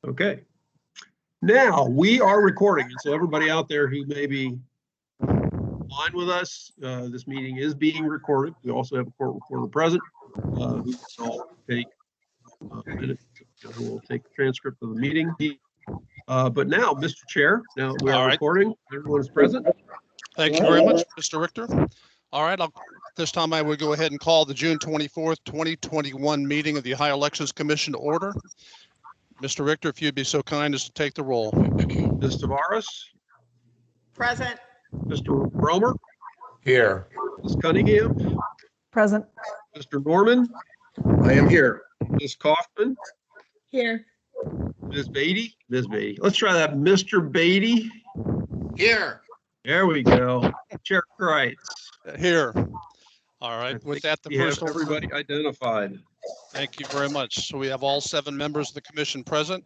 Okay. Now we are recording, and so everybody out there who may be online with us, this meeting is being recorded. We also have a court reporter present who will take minutes, who will take the transcript of the meeting. But now, Mr. Chair, now we are recording. Everyone is present. Thank you very much, Mr. Richter. All right, this time I would go ahead and call the June 24th, 2021 meeting of the Ohio Elections Commission to order. Mr. Richter, if you'd be so kind as to take the roll. Ms. Tavares? Present. Mr. Romer? Here. Ms. Cunningham? Present. Mr. Norman? I am here. Ms. Kaufman? Here. Ms. Beatty? Ms. Beatty. Let's try that. Mr. Beatty? Here. There we go. Chair Kreitz. Here. All right, with that, the first order. Everybody identified. Thank you very much. So we have all 7 members of the commission present.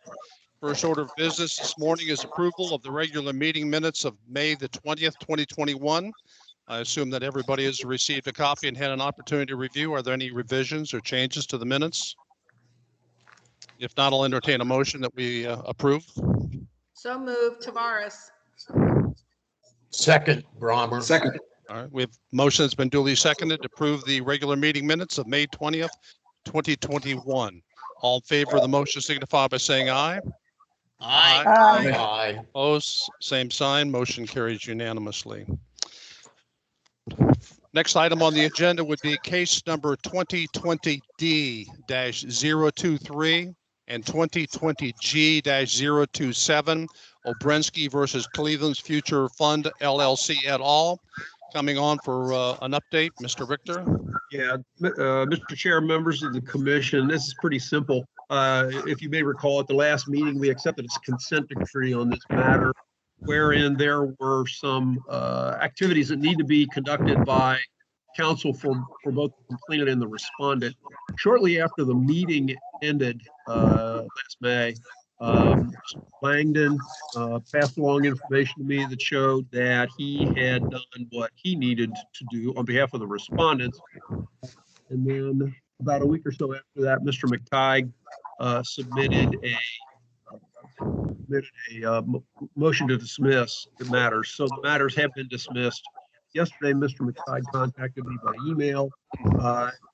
First order of business this morning is approval of the regular meeting minutes of May the 20th, 2021. I assume that everybody has received a copy and had an opportunity to review. Are there any revisions or changes to the minutes? If not, I'll entertain a motion that we approve. So moved. Tavares. Second, Brommer. Second. All right, we have motion that's been duly seconded to approve the regular meeting minutes of May 20th, 2021. All in favor of the motion signify by saying aye. Aye. Aye. Aye. Opposed, same sign. Motion carries unanimously. Next item on the agenda would be case number 2020D-023 and 2020G-027, Obrensky versus Cleveland's Future Fund LLC et al. Coming on for an update, Mr. Richter. Yeah, Mr. Chair, members of the commission, this is pretty simple. If you may recall, at the last meeting, we accepted a consent decree on this matter, wherein there were some activities that need to be conducted by counsel for both the complainant and the respondent. Shortly after the meeting ended last May, Langdon passed along information to me that showed that he had done what he needed to do on behalf of the respondents. And then about a week or so after that, Mr. McTighe submitted a motion to dismiss the matters. So the matters have been dismissed. Yesterday, Mr. McTighe contacted me by email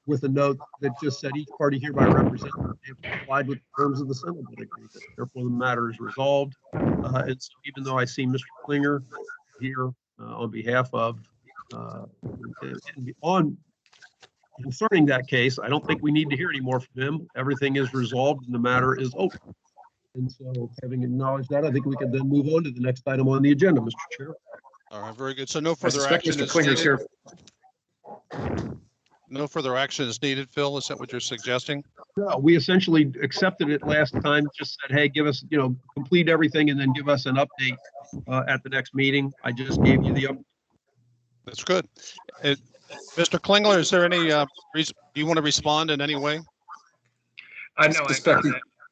with a note that just said each party hereby represented have complied with the terms of the settlement agreement. Therefore, the matter is resolved. And so even though I see Mr. Klinger here on behalf of concerning that case, I don't think we need to hear any more from him. Everything is resolved and the matter is open. And so having acknowledged that, I think we can then move on to the next item on the agenda, Mr. Chair. All right, very good. So no further action is needed. No further action is needed, Phil. Is that what you're suggesting? No, we essentially accepted it last time, just said, hey, give us, complete everything and then give us an update at the next meeting. I just gave you the update. That's good. Mr. Klingler, is there any reason, do you want to respond in any way? No,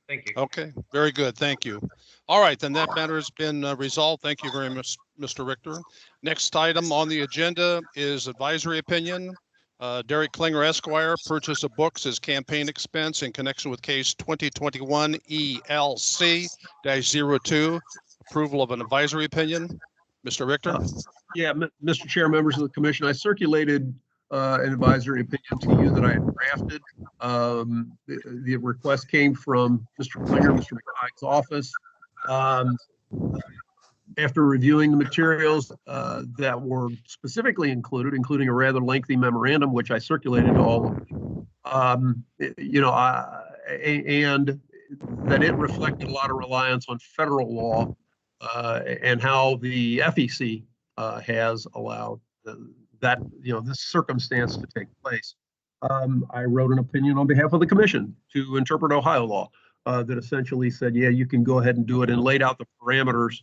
thank you. Okay, very good. Thank you. All right, then that matter has been resolved. Thank you very much, Mr. Richter. Next item on the agenda is advisory opinion. Derek Klinger Esquire, purchase of books as campaign expense in connection with case 2021 ELC-02. Approval of an advisory opinion. Mr. Richter? Yeah, Mr. Chair, members of the commission, I circulated an advisory opinion to you that I had drafted. The request came from Mr. Klinger, Mr. McTighe's office. After reviewing the materials that were specifically included, including a rather lengthy memorandum, which I circulated to all of you, and that it reflected a lot of reliance on federal law and how the FEC has allowed this circumstance to take place. I wrote an opinion on behalf of the commission to interpret Ohio law that essentially said, yeah, you can go ahead and do it, and laid out the parameters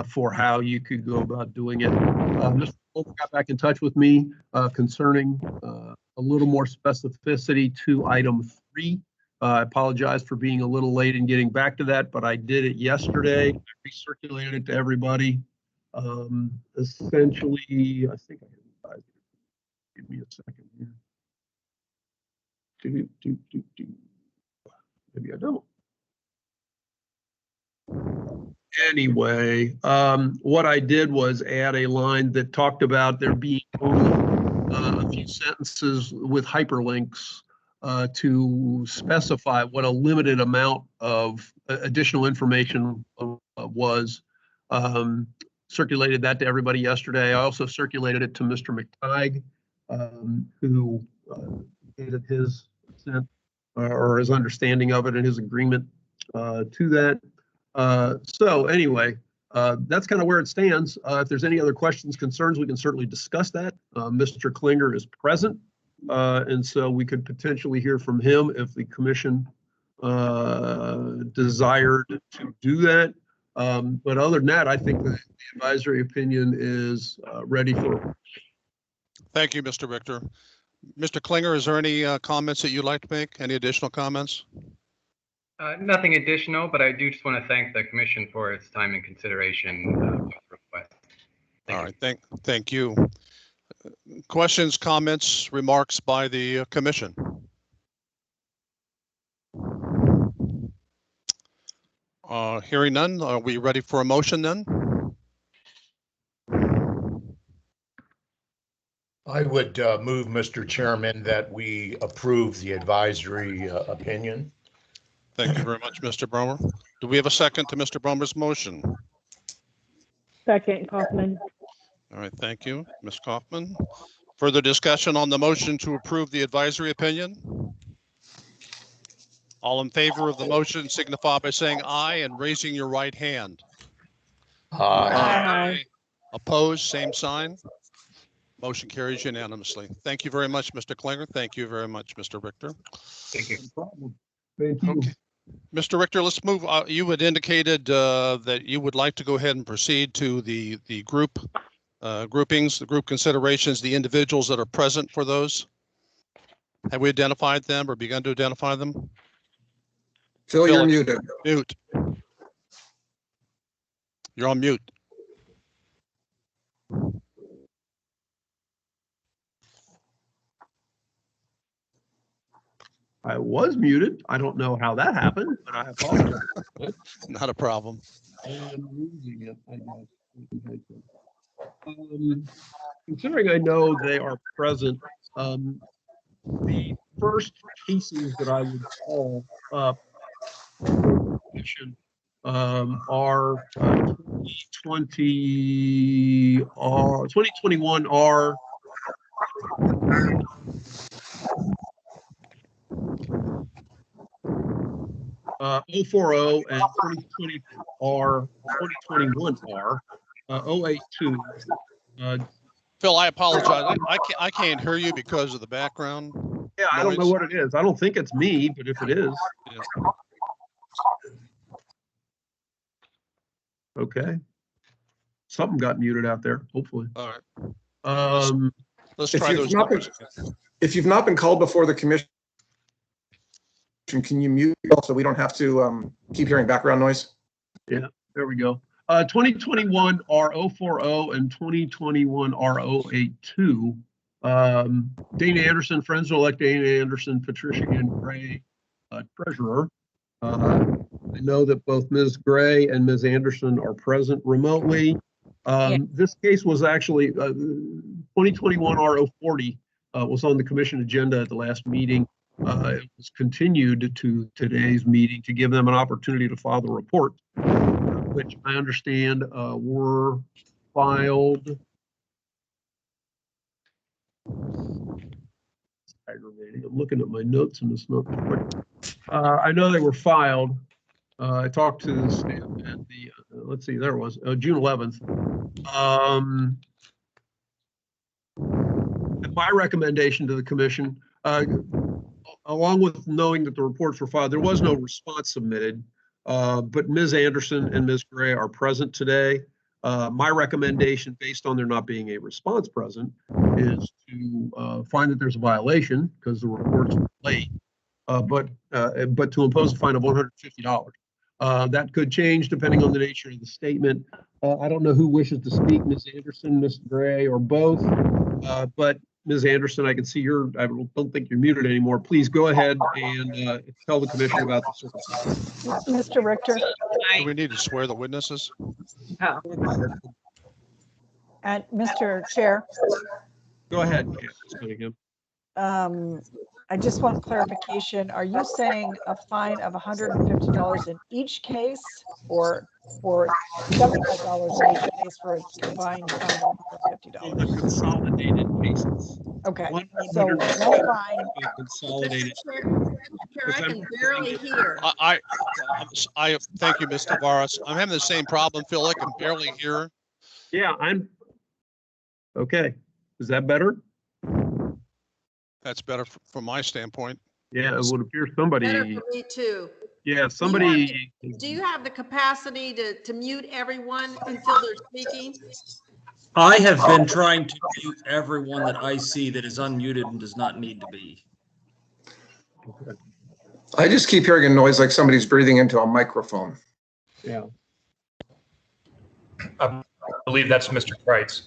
for how you could go about doing it. Mr. Wolf got back in touch with me concerning a little more specificity to item 3. I apologize for being a little late in getting back to that, but I did it yesterday. I recirculated it to everybody. Essentially, I think I have it. Give me a second here. Maybe I don't. Anyway, what I did was add a line that talked about there being only a few sentences with hyperlinks to specify what a limited amount of additional information was. Circulated that to everybody yesterday. I also circulated it to Mr. McTighe, who gave his consent or his understanding of it and his agreement to that. So anyway, that's kind of where it stands. If there's any other questions, concerns, we can certainly discuss that. Mr. Klinger is present, and so we could potentially hear from him if the commission desired to do that. But other than that, I think the advisory opinion is ready for. Thank you, Mr. Richter. Mr. Klinger, is there any comments that you'd like to make? Any additional comments? Nothing additional, but I do just want to thank the commission for its time and consideration of the request. All right, thank you. Questions, comments, remarks by the commission? Hearing none, are we ready for a motion then? I would move, Mr. Chairman, that we approve the advisory opinion. Thank you very much, Mr. Bromer. Do we have a second to Mr. Bromer's motion? Second, Kaufman. All right, thank you, Ms. Kaufman. Further discussion on the motion to approve the advisory opinion? All in favor of the motion signify by saying aye and raising your right hand. Aye. Opposed, same sign. Motion carries unanimously. Thank you very much, Mr. Klinger. Thank you very much, Mr. Richter. Thank you. Thank you. Okay. Mr. Richter, let's move. You had indicated that you would like to go ahead and proceed to the group groupings, the group considerations, the individuals that are present for those. Have we identified them or begun to identify them? Phil, you're muted. Mute. You're on mute. I was muted. I don't know how that happened, but I apologize. Not a problem. I am losing it, I guess. Considering I know they are present, the first cases that I would call up are 2021 R 040 and 2020 R 2021 R 082. Phil, I apologize. I can't hear you because of the background. Yeah, I don't know what it is. I don't think it's me, but if it is. Yeah. Okay. Something got muted out there, hopefully. All right. Let's If try you've those not been- numbers again. If you've not been called before the commission, can you mute so we don't have to keep hearing background noise? There we go. 2021 R040 and 2021 R082. Dana Anderson, Friends-elect Dana Anderson, Patricia Ann Gray, treasurer. I know that both Ms. Gray and Ms. Anderson are present remotely. This case was actually 2021 R040 was on the commission agenda at the last meeting. It was continued to today's meeting to give them an opportunity to file the report, which I understand were filed. Aggravating. I'm looking at my notes and it's not quick. I know they were filed. I talked to the staff at the, let's see, there it was, June 11th. And my recommendation to the commission, along with knowing that the reports were filed, there was no response submitted, but Ms. Anderson and Ms. Gray are present today. My recommendation, based on there not being a response present, is to find that there's a violation because the reports were late, but to impose a fine of $150. That could change depending on the nature of the statement. I don't know who wishes to speak, Ms. Anderson, Ms. Gray, or both, but Ms. Anderson, I can see I don't think you're muted anymore. Please go ahead and tell the commission about the circumstances. Mr. Richter. Do we need to swear the witnesses? And Mr. Chair, Go ahead, Ms. Cunningham. I just want clarification. Are you saying a fine of $150 in each case or $75 in each case for a combined fine of On the $150? consolidated cases. Okay, One so one 150 fine, consolidated. Chair, I can barely hear. I thank you, Ms. Tavares. I'm having the same problem, Phil. I can barely hear. Yeah, okay. Is that better? That's better from my standpoint. Yeah, it would appear Better somebody, for me too. yeah, somebody, Do you have the capacity to mute everyone until they're speaking? I have been trying to mute everyone that I see that is unmuted and does not need to be. I just keep hearing a noise like somebody's breathing into a microphone. yeah. I believe that's Mr. Kreitz.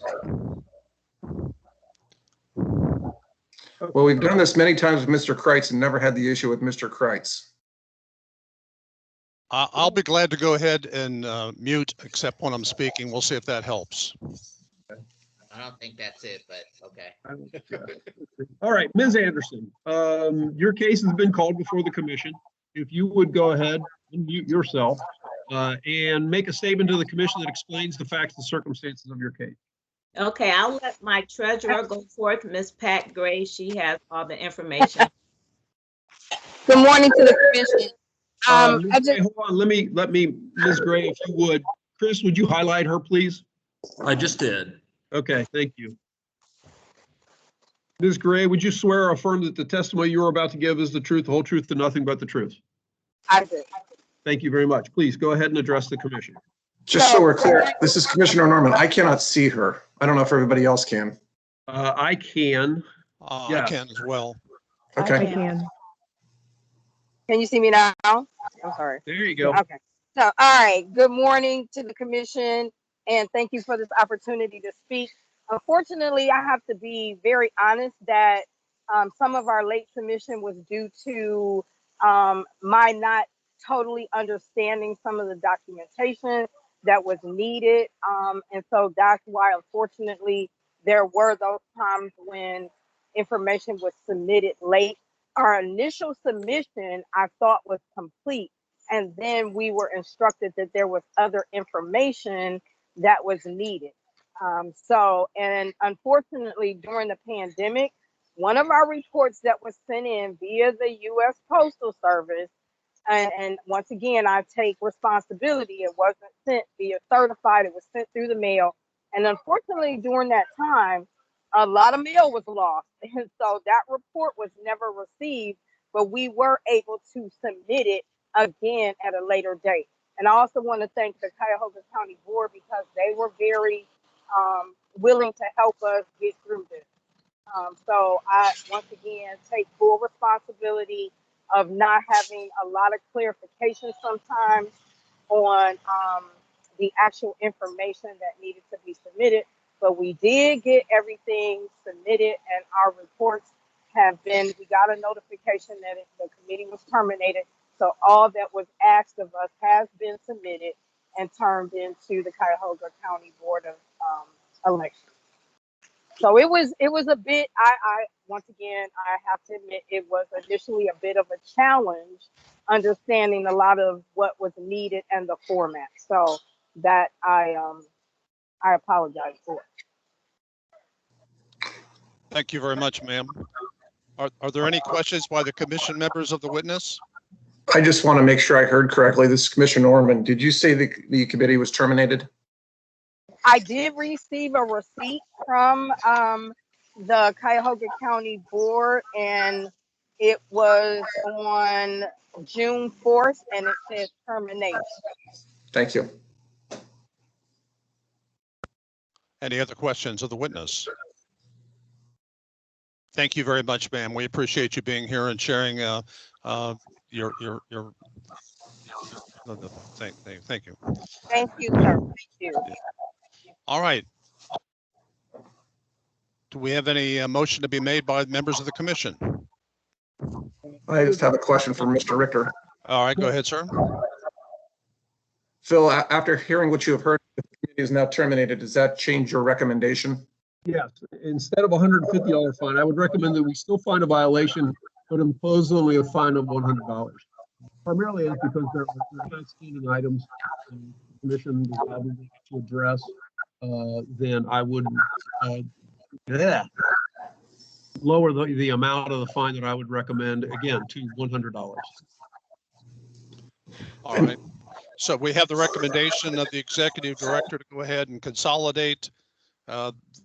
Well, we've done this many times with Mr. Kreitz and never had the issue with Mr. Kreitz. I'll be glad to go ahead and mute, except when I'm speaking. We'll see if that helps. I don't think that's it, but okay. All right, Ms. Anderson, your case has been called before the commission. If you would go ahead and mute yourself and make a statement to the commission that explains the facts and circumstances of your case. Okay, I'll let my treasurer go forth, Miss Pat Gray. She has all the information. Good morning to the commission. Ms. Gray, hold on, let me, Ms. Gray, if you would. Chris, would you highlight her, please? I just did. Okay, thank you. Ms. Gray, would you swear or affirm that the testimony you are about to give is the truth, the whole truth, and nothing but the truth? I do. Thank you very much. Please go ahead and address the commission. Just so we're clear, this is Commissioner Norman. I cannot see her. I don't know if everybody else can. I can. I Yeah. can as well. I Okay. can. Can you see me now? I'm sorry. There you go. Okay. So, all right. Good morning to the commission, and thank you for this opportunity to speak. Unfortunately, I have to be very honest that some of our late submission was due to my not totally understanding some of the documentation that was needed. And so that's why, unfortunately, there were those times when information was submitted late. Our initial submission, I thought, was complete. And then we were instructed that there was other information that was needed. And unfortunately, during the pandemic, one of our reports that was sent in via the U.S. Postal Service, and once again, I take responsibility. It wasn't sent via certified, it was sent through the mail. And unfortunately, during that time, a lot of mail was lost. And so that report was never received, but we were able to submit it again at a later date. And I also want to thank the Cuyahoga County Board because they were very willing to help us get through this. So I, once again, take full responsibility of not having a lot of clarification sometimes on the actual information that needed to be submitted. But we did get everything submitted, and our reports have been, we got a notification that the committee was terminated. So all that was asked of us has been submitted and turned into the Cuyahoga County Board of Elections. So it was a bit, I once again, I have to admit, it was initially a bit of a challenge understanding a lot of what was needed and the format. So that I apologize for. Thank you very much, ma'am. Are there any questions by the commission members of the witness? I just want to make sure I heard correctly. This is Commissioner Norman. Did you say the committee was terminated? I did receive a receipt from the Cuyahoga County Board, and it was on June 4th, and it says termination. Thank you. Any other questions of the witness? Thank you very much, ma'am. We appreciate you being here and sharing your thank you. Thank you, sir. Thank you. All right. Do we have any motion to be made by members of the commission? I just have a question for Mr. Richter. All right, go ahead, sir. Phil, after hearing what you have heard, the committee is now terminated. Does that change your recommendation? Yes, instead of a $150 fine, I would recommend that we still find a violation, but impose only a fine of $100. Primarily is because there are outstanding items the commission is obligated to address. Then I would lower the amount of the fine that I would recommend, again, to $100. All right. So we have the recommendation of the executive director to go ahead and consolidate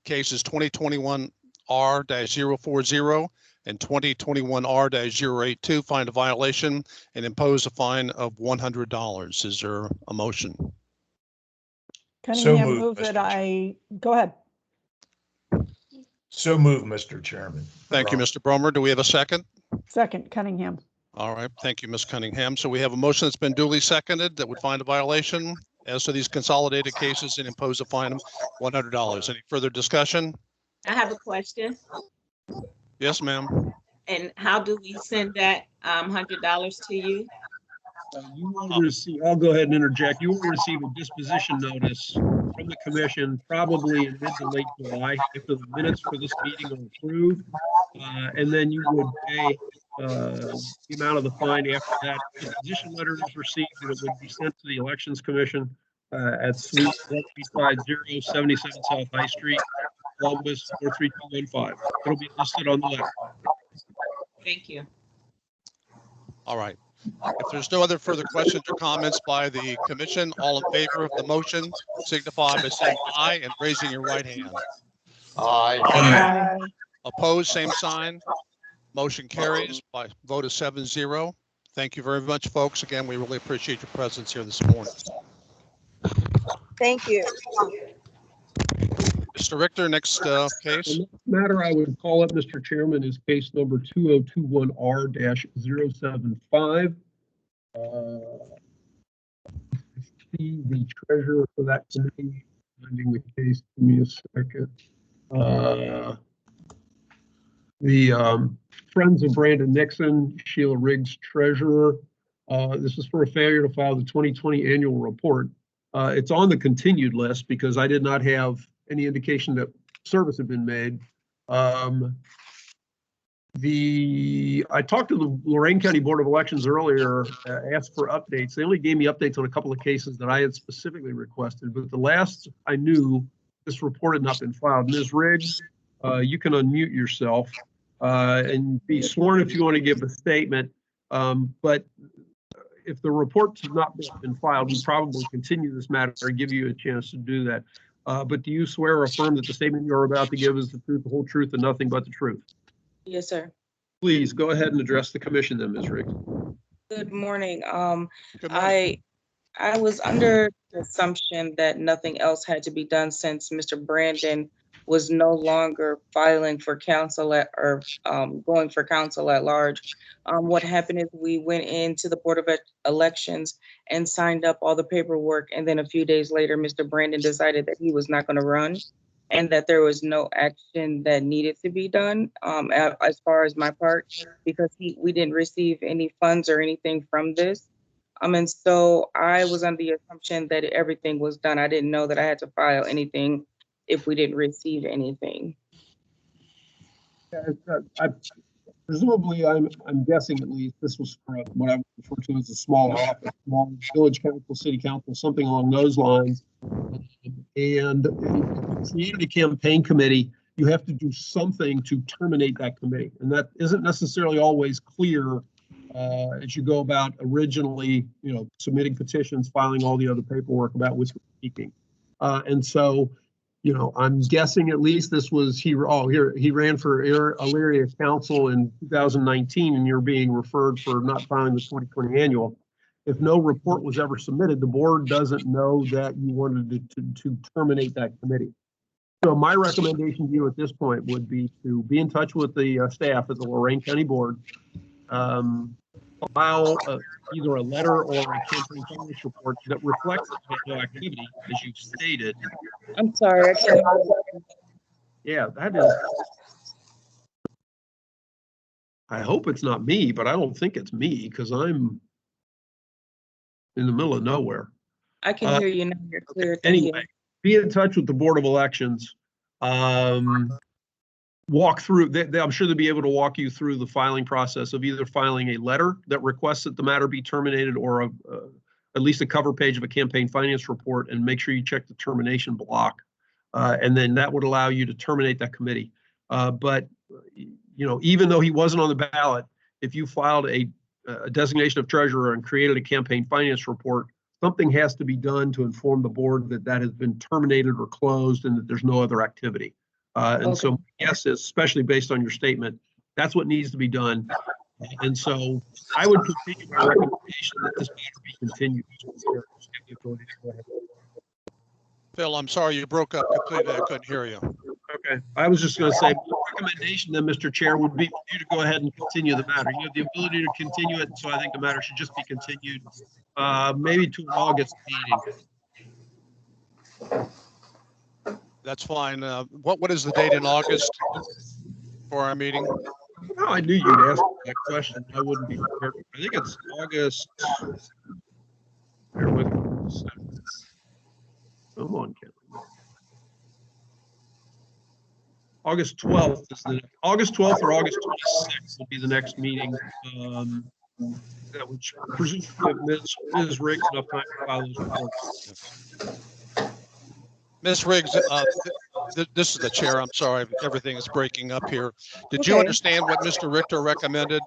cases 2021 R-040 and 2021 R-082, find a violation and impose a fine of $100. Is there a motion? Cunningham moved, move Mr. that go ahead. So move, Mr. Chairman. Thank you, Mr. Bromer. Do we have a second? Second, Cunningham. All right. Thank you, Ms. Cunningham. So we have a motion that's been duly seconded that would find a violation as to these consolidated cases and impose a fine of $100. Any further discussion? I have a question. Yes, ma'am. And how do we send that $100 to you? You will receive, I'll go ahead and interject. You will receive a disposition notice from the commission probably in mid to late July after the minutes for this meeting are approved. And then you would pay the amount of the fine after that disposition letter is received, and it would be sent to the Elections Commission at Suite 1350, 77 South High Street, Columbus 43215. It'll be listed on the letter. Thank you. All right. If there's no other further questions or comments by the commission, all in favor of the motion signify by saying aye and raising your right hand. Aye. Opposed, same sign. Motion carries by vote of 7-0. Thank you very much, folks. Again, we really appreciate your presence here this morning. Thank you. Mr. Richter, next case. The next matter I would call up, Mr. Chairman, is case number 2021R-075. See the treasurer for that committee. Finding the case. Give me a second. The Friends of Brandon Nixon, Sheila Riggs, treasurer. This is for a failure to file the 2020 annual report. It's on the continued list because I did not have any indication that service had been made. I talked to the Lorain County Board of Elections earlier, asked for updates. They only gave me updates on a couple of cases that I had specifically requested, but the last I knew, this report had not been filed. Ms. Riggs, you can unmute yourself and be sworn if you want to give a statement. But if the reports have not been filed, we probably continue this matter or give you a chance to do that. But do you swear or affirm that the statement you're about to give is the truth, the whole truth, and nothing but the truth? Yes, sir. Please go ahead and address the commission then, Ms. Riggs. Good morning. Good morning. I was under the assumption that nothing else had to be done since Mr. Brandon was no longer filing for council going for council at large. What happened is we went into the Board of Elections and signed up all the paperwork. And then a few days later, Mr. Brandon decided that he was not going to run and that there was no action that needed to be done as far as my part, because we didn't receive any funds or anything from this. And so I was under the assumption that everything was done. I didn't know that I had to file anything if we didn't receive anything. Presumably, I'm guessing at least this was for what I would refer to as a small office, small village council, city council, something along those lines. And if you created a campaign committee, you have to do something to terminate that committee. And that isn't necessarily always clear as you go about originally, submitting petitions, filing all the other paperwork about which we're speaking. And so, I'm guessing at least this was, he ran for Elyria Council in 2019, and you're being referred for not filing the 2020 annual. If no report was ever submitted, the board doesn't know that you wanted to terminate that committee. So my recommendation to you at this point would be to be in touch with the staff at the Lorain County Board, file either a letter or a campaign finance report that reflects the activity, as you stated. I'm sorry, I can't. Yeah, that is. I hope it's not me, but I don't think it's me because I'm in the middle of nowhere. I can hear you now. You're clear. Thank you. Anyway, be in touch with the Board of Elections. Walk through, I'm sure they'll be able to walk you through the filing process of either filing a letter that requests that the matter be terminated, or at least a cover page of a campaign finance report, and make sure you check the termination block. And then that would allow you to terminate that committee. But, you know, even though he wasn't on the ballot, if you filed a designation of treasurer and created a campaign finance report, something has to be done to inform the board that that has been terminated or closed and that there's no other activity. And so, yes, especially based on your statement, that's what needs to be done. And so I would continue my recommendation that this matter be continued. Phil, I'm sorry, you broke up completely. I couldn't hear you. Okay, I was just going to say, the recommendation then, Mr. Chair, would be for you to go ahead and continue the matter. You have the ability to continue it, so I think the matter should just be continued, maybe to an August meeting. That's fine. What is the date in August for our meeting? Oh, I knew you'd ask that question. I wouldn't be prepared. I think it's August. Bear with me for a second. Come on, Kevin. August 12th is the August 12th or August 26th will be the next meeting. That would presumably give Ms. Riggs enough time to file those reports. Ms. Riggs, this is the chair. I'm sorry, everything is breaking up here. Did you understand what Mr. Richter recommended?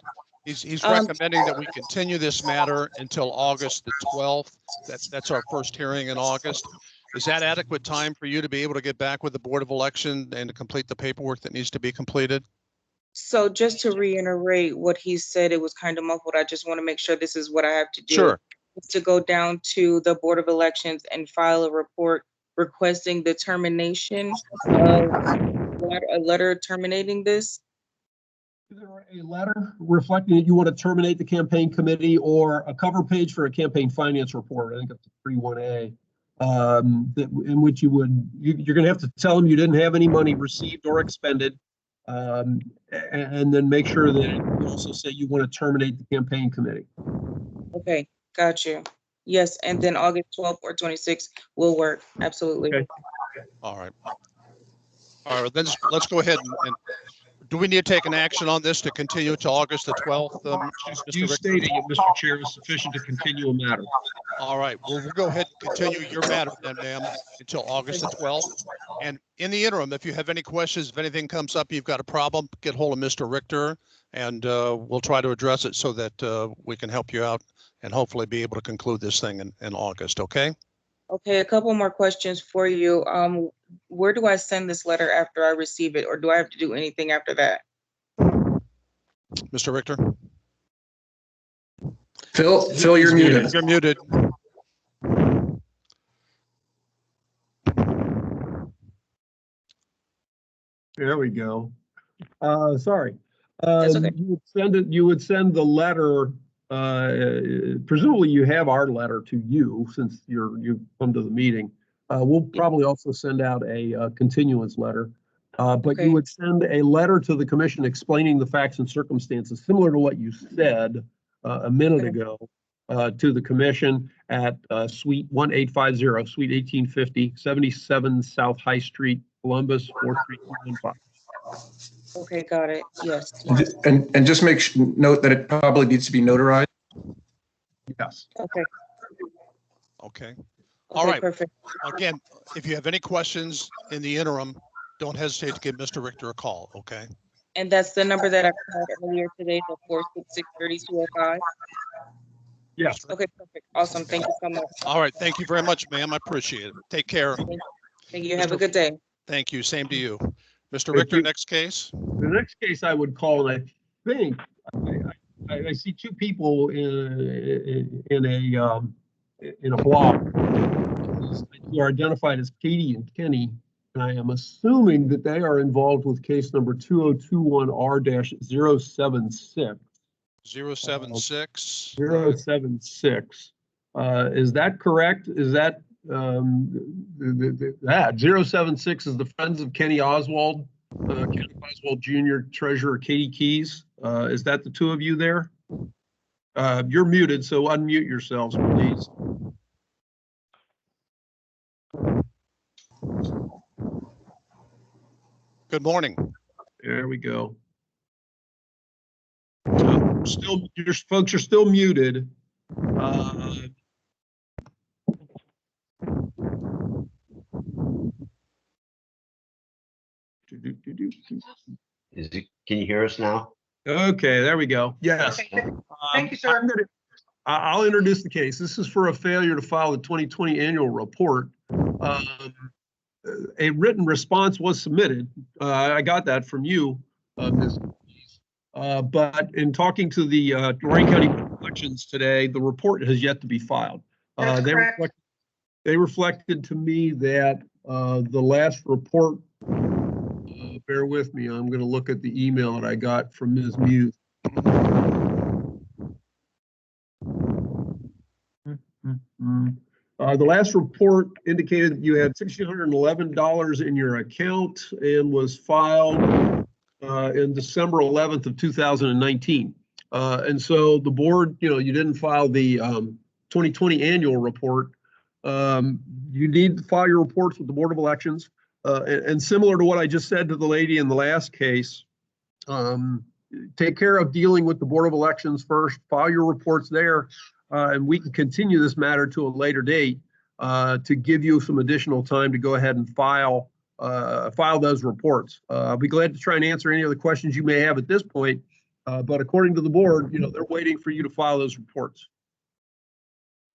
He's recommending that we continue this matter until August the 12th. That's our first hearing in August. Is that adequate time for you to be able to get back with the Board of Election and to complete the paperwork that needs to be completed? So just to reiterate what he said, it was kind of muffled. I just want to make sure this is what I have to do. Sure. It's to go down to the Board of Elections and file a report requesting the termination of a letter terminating this. Is there a letter reflecting that you want to terminate the campaign committee, or a cover page for a campaign finance report? I think it's 31A. In which you're going to have to tell them you didn't have any money received or expended, and then make sure that you also say you want to terminate the campaign committee. Okay, got you. Yes, and then August 12th or 26th will work. Absolutely. Okay. All right. All right, then let's go ahead and do we need to take an action on this to continue to August the 12th? You stating it, Mr. Chair, is sufficient to continue a matter. All right, well, we'll go ahead and continue your matter then, ma'am, until August the 12th. And in the interim, if you have any questions, if anything comes up, you've got a problem, get hold of Mr. Richter, and we'll try to address it so that we can help you out and hopefully be able to conclude this thing in August, okay? Okay, a couple more questions for you. Where do I send this letter after I receive it, or do I have to do anything after that? Mr. Richter? Phil, you're muted. You're muted. There we go. Sorry. That's okay. You would send the letter. Presumably you have our letter to you since you've come to the meeting. We'll probably also send out a continuance letter, but you would send a letter to the commission explaining the facts and circumstances, similar to what you said a minute ago, to the commission at Suite 1850, Suite 1850, 77 South High Street, Columbus, 43215. Okay, got it. Yes. And just note that it probably needs to be notarized. Yes. Okay. Okay. All right. Perfect. Again, if you have any questions in the interim, don't hesitate to give Mr. Richter a call, okay? And that's the number that I called earlier today, the 466-3205. Yes. Okay, perfect. Awesome. Thank you so much. All right. Thank you very much, ma'am. I appreciate it. Take care. Thank you. Have a good day. Thank you. Same to you. Mr. Richter, next case. The next case I would call, and I think I see two people in a block who are identified as Katie and Kenny, and I am assuming that they are involved with case number 2021R-076. 076. 076. Is that correct? Is that 076 is the Friends of Kenny Oswald, Kenny Oswald Jr., Treasurer Katie Keys. Is that the two of you there? You're muted, so unmute yourselves, please. Good morning. There we go. Still, your folks are still muted. Can you hear us now? Okay, there we go. Yes. Thank you, sir. I'll introduce the case. This is for a failure to file the 2020 annual report. A written response was submitted. I got that from you, Ms. But in talking to the Lorraine County Elections today, the report has yet to be filed. That's correct. They reflected to me that the last report, bear with me, I'm going to look at the email that I got from Ms. Muth. The last report indicated that you had $1,611 in your account and was filed in December 11th of 2019. And so the board, you didn't file the 2020 annual report. You need to file your reports with the Board of Elections. And similar to what I just said to the lady in the last case, take care of dealing with the Board of Elections first, file your reports there, and we can continue this matter to a later date to give you some additional time to go ahead and file those reports. I'll be glad to try and answer any other questions you may have at this point, but according to the board, they're waiting for you to file those reports.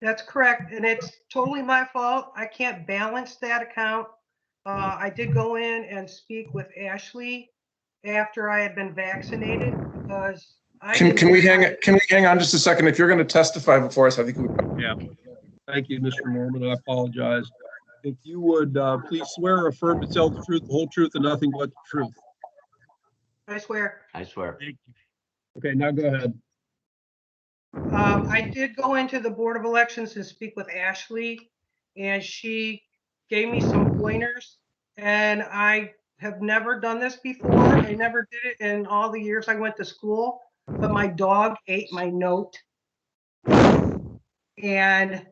That's correct, and it's totally my fault. I can't balance that account. I did go in and speak with Ashley after I had been vaccinated because Can we hang on just a second? If you're going to testify before us, I think we. Yeah. Thank you, Mr. Norman. I apologize. If you would please swear or affirm to tell the truth, the whole truth, and nothing but the truth. I swear. I swear. Thank you. Okay, now go ahead. I did go into the Board of Elections and speak with Ashley, and she gave me some pointers, and I have never done this before. I never did it in all the years I went to school, but my dog ate my note. And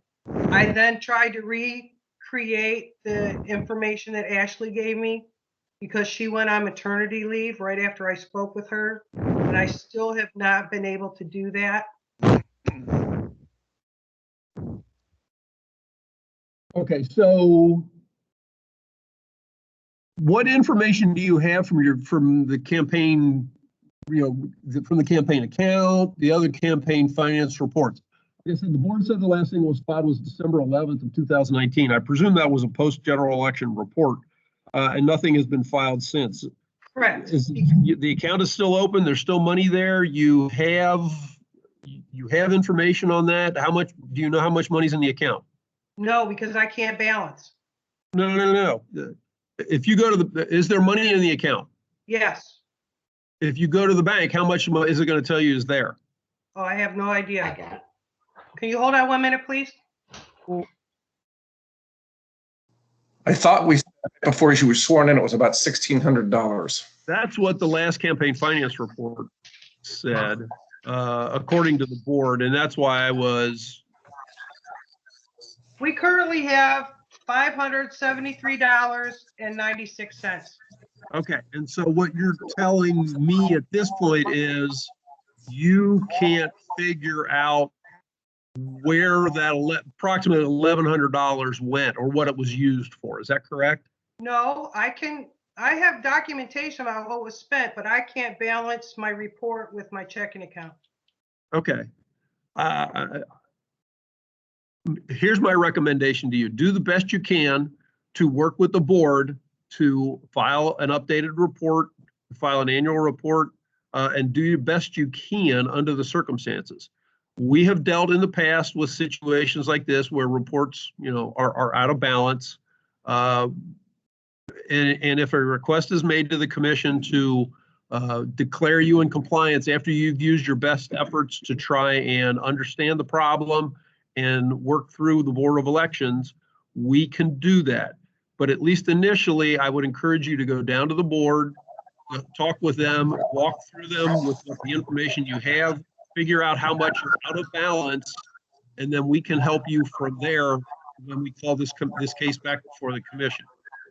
I then tried to recreate the information that Ashley gave me because she went on maternity leave right after I spoke with her, and I still have not been able to do that. Okay, so what information do you have from the campaign, from the campaign account, the other campaign finance reports? Like I said, the board said the last thing was filed was December 11th of 2019. I presume that was a post-general election report, and nothing has been filed since. Correct. The account is still open. There's still money there. You have information on that. How much do you know? How much money's in the account? No, because I can't balance. No. If you go to is there money in the account? Yes. If you go to the bank, how much is it going to tell you is there? Oh, I have no idea. I got it. Can you hold on 1 minute, please? I thought we, before you were sworn in, it was about $1,600. That's what the last campaign finance report said, according to the board, and that's why I was. We currently have $573.96. Okay, and so what you're telling me at this point is you can't figure out where that approximately $1,100 went or what it was used for. Is that correct? No, I have documentation about what was spent, but I can't balance my report with my checking account. Okay. Here's my recommendation to you. Do the best you can to work with the board to file an updated report, file an annual report, and do your best you can under the circumstances. We have dealt in the past with situations like this where reports, are out of balance. And if a request is made to the commission to declare you in compliance after you've used your best efforts to try and understand the problem and work through the Board of Elections, we can do that. But at least initially, I would encourage you to go down to the board, talk with them, walk through them with the information you have, figure out how much you're out of balance, and then we can help you from there when we call this case back before the commission.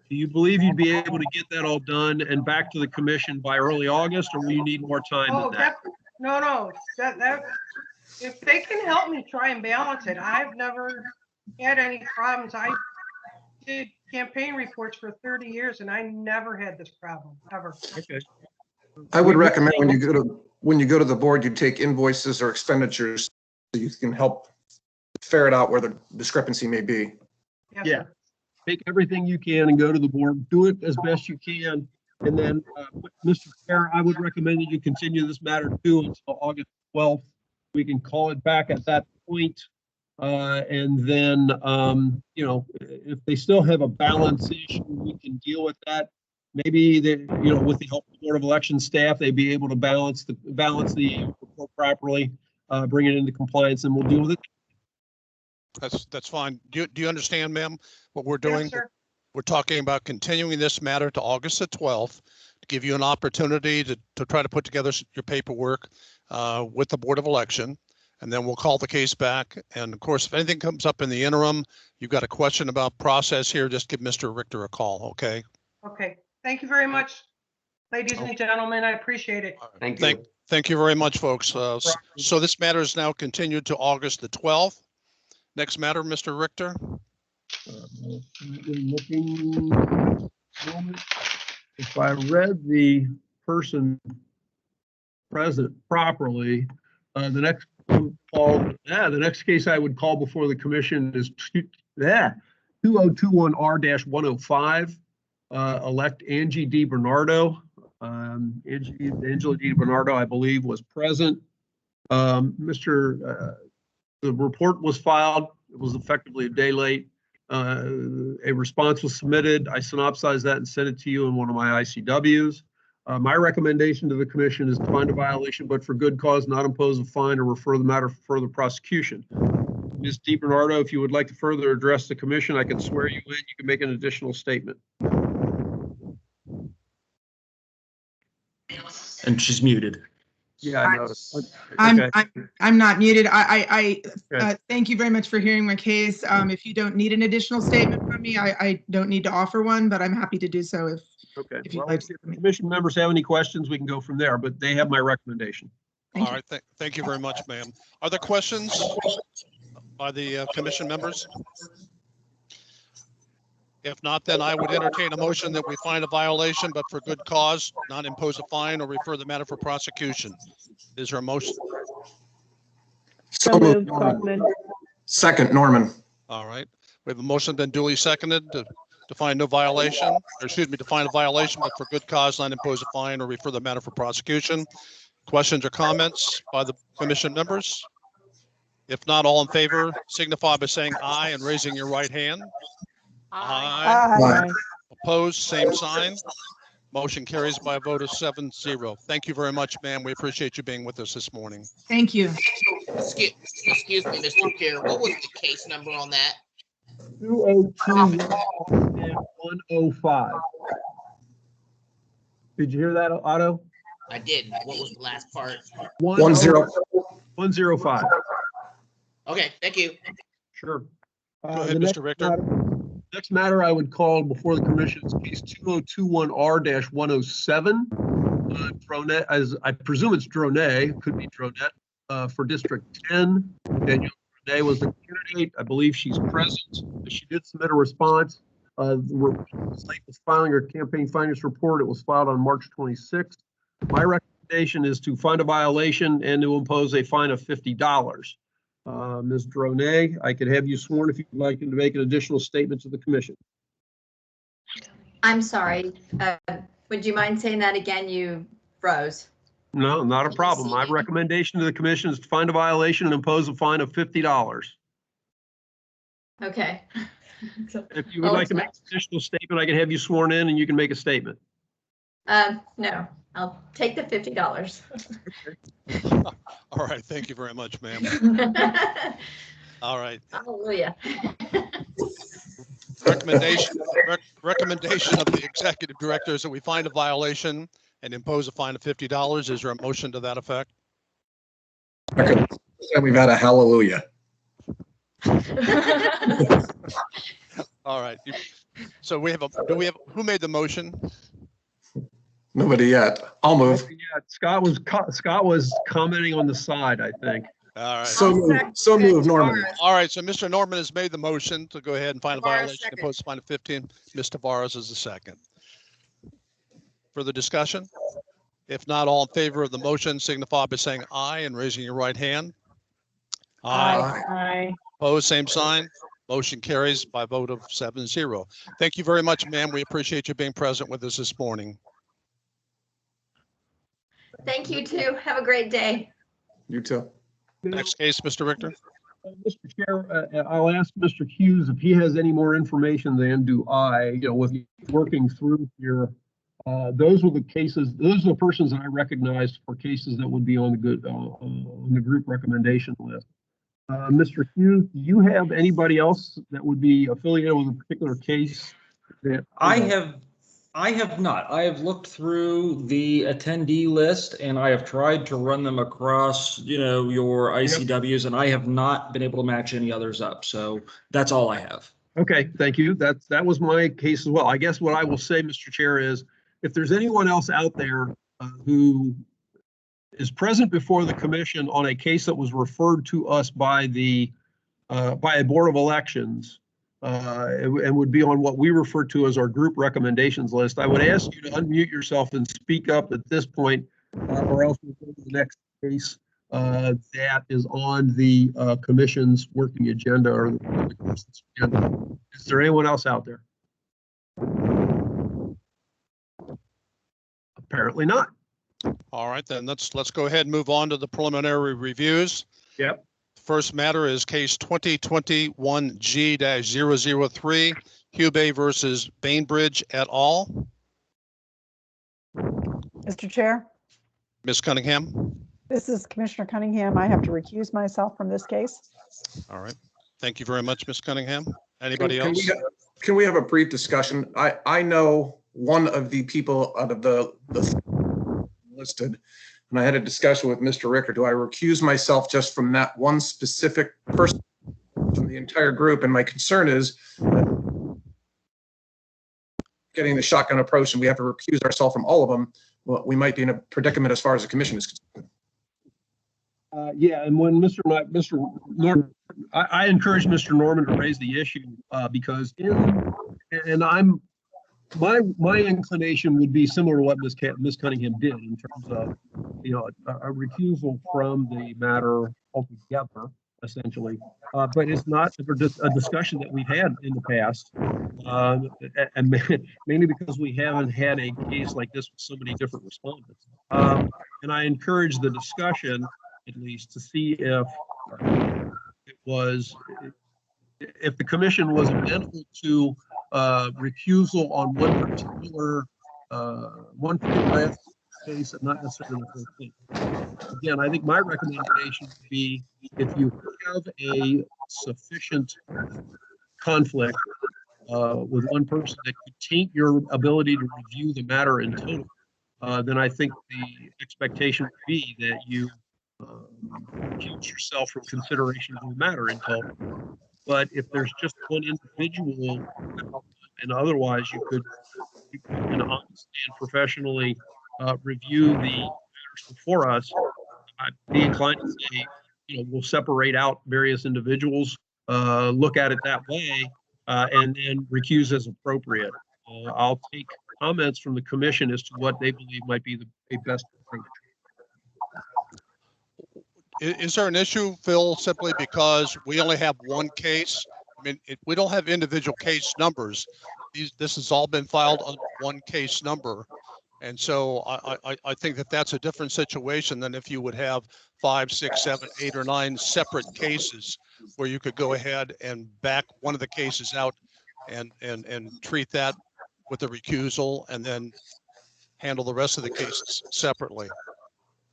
Do you believe you'd be able to get that all done and back to the commission by early August, or will you need more time Oh, than that? no, that, if they can help me try and balance it, I've never had any problems. I did campaign reports for 30 years and I never had this problem, ever. Okay. I would recommend when you go to the board, you take invoices or expenditures so you can help ferret out where the discrepancy may be. Yes, Yeah. sir. Take everything you can and go to the board, do it as best you can. And then, Mr. Chair, I would recommend that you continue this matter too until August 12th. We can call it back at that point. And then, you know, if they still have a balance issue, we can deal with that. Maybe they, you know, with the help of the Board of Election staff, they'd be able to balance the report properly, bring it into compliance, and we'll deal with it. That's fine. Do you understand, ma'am, what we're doing? Yes, sir. We're talking about continuing this matter to August the 12th, to give you an opportunity to try to put together your paperwork with the Board of Election. And then we'll call the case back. And of course, if anything comes up in the interim, you've got a question about process here, just give Mr. Richter a call, okay? Okay. Thank you very much, ladies and gentlemen. I appreciate it. Thank you very much, folks. So this matter is now continued to August the 12th. Next matter, Mr. Richter. If I read the person present properly, the next case I would call before the commission is 2021R-105. Elect Angie DiBernardo. Angela DiBernardo, I believe, was present. The report was filed. It was effectively a day late. A response was submitted. I synopsized that and sent it to you in one of my ICWs. My recommendation to the commission is to find a violation, but for good cause, not impose a fine or refer the matter for further prosecution. Ms. DiBernardo, if you would like to further address the commission, I can swear you in. You can make an additional statement. And she's muted. Yeah, I noticed. I'm not muted. I thank you very much for hearing my case. If you don't need an additional statement from me, I don't need to offer one, but I'm happy to do so if you'd like to. If the commission members have any questions, we can go from there, but they have my recommendation. All right, thank you very much, ma'am. Are there questions by the commission members? If not, then I would entertain a motion that we find a violation, but for good cause, not impose a fine or refer the matter for prosecution. Is there a motion? So moved, Kaufman. Second, Norman. All right, we have a motion been duly seconded to find no violation, or excuse me, to find a violation, but for good cause, not impose a fine or refer the matter for prosecution. Questions or comments by the commission members? If not, all in favor, signify by saying aye and raising your right hand. Aye. Opposed, same sign. Motion carries by a vote of 7-0. Thank you very much, ma'am. We appreciate you being with us this morning. Thank you. Excuse me, Mr. Chair. What was the case number on that? 2021-105. Did you hear that, Otto? I did. What was the last part? 105. Okay, thank you. Sure. Go ahead, Mr. Richter. Next matter I would call before the commission is case 2021R-107. Dronette, as I presume it's Dronette, could be Dronette, for District 10. Danielle Dronette was the candidate. I believe she's present. She did submit a response. The site was filing her campaign finance report. It was filed on March 26th. My recommendation is to find a violation and to impose a fine of $50. Ms. Dronette, I could have you sworn if you'd like to make an additional statement to the commission. I'm sorry. Would you mind saying that again? You froze. No, not a problem. My recommendation to the commission is to find a violation and impose a fine of $50. Okay. If you would like to make an additional statement, I can have you sworn in and you can make a statement. No, I'll take the $50. All right, thank you very much, ma'am. All right. Hallelujah. Recommendation of the executive director is that we find a violation and impose a fine of $50. Is there a motion to that effect? We've had a hallelujah. All right. So who made the motion? Nobody yet. I'll move. Yeah, Scott was commenting on the side, I think. All right. So move, Norman. All right, so Mr. Norman has made the motion to go ahead and find a Tavares violation, second. impose a fine of 15. Ms. Tavares is the second. Further discussion? If not, all in favor of the motion signify by saying aye and raising your right hand. Aye. Opposed, same sign. Motion carries by a vote of 7-0. Thank you very much, ma'am. We appreciate you being present with us this morning. Thank you too. Have a great day. You too. Next case, Mr. Richter. Mr. Chair, I'll ask Mr. Hughes if he has any more information than do I, with working through here. Those were the cases, those are the persons that I recognized for cases that would be on the group recommendation list. Mr. Hughes, do you have anybody else that would be affiliated with a particular case? I have not. I have looked through the attendee list and I have tried to run them across, your ICWs, and I have not been able to match any others up. So that's all I have. Okay, thank you. That was my case as well. I guess what I will say, Mr. Chair, is if there's anyone else out there who is present before the commission on a case that was referred to us by a board of elections, and would be on what we refer to as our group recommendations list, I would ask you to unmute yourself and speak up at this point, or else we'll go to the next case that is on the commission's working agenda or the commission's agenda. Is there anyone else out there? Apparently not. All right, then let's go ahead and move on to the preliminary reviews. Yep. First matter is case 2021G-003, Hubei versus Bainbridge et al. Mr. Chair, Ms. Cunningham. this is Commissioner Cunningham. I have to recuse myself from this case. All right. Thank you very much, Ms. Cunningham. Anybody else? Can we have a brief discussion? I know one of the people out of the listed, and I had a discussion with Mr. Ricker. Do I recuse myself just from that one specific person from the entire group? And my concern is getting the shotgun approach, and we have to recuse ourselves from all of them. Well, we might be in a predicament as far as the commission is concerned. Yeah, and when Mr. Norman, I encourage Mr. Norman to raise the issue because my inclination would be similar to what Ms. Cunningham did in terms of, a recusal from the matter altogether, essentially. But it's not a discussion that we've had in the past, and mainly because we haven't had a case like this with so many different respondents. And I encourage the discussion, at least, to see if if the commission was amenable to recusal on one particular case and not necessarily the whole thing. Again, I think my recommendation would be if you have a sufficient conflict with one person that could taint your ability to review the matter in total, then I think the expectation would be that you recuse yourself from consideration of the matter in total. But if there's just one individual, and otherwise you could honestly and professionally review the matters before us, I'd be inclined to say, we'll separate out various individuals, look at it that way, and then recuse as appropriate. I'll take comments from the commission as to what they believe might be a best approach. Is there an issue, Phil, simply because we only have one case? I mean, we don't have individual case numbers. This has all been filed under one case number. And so I think that that's a different situation than if you would have 5, 6, 7, 8, or 9 separate cases where you could go ahead and back one of the cases out and treat that with a recusal and then handle the rest of the cases separately.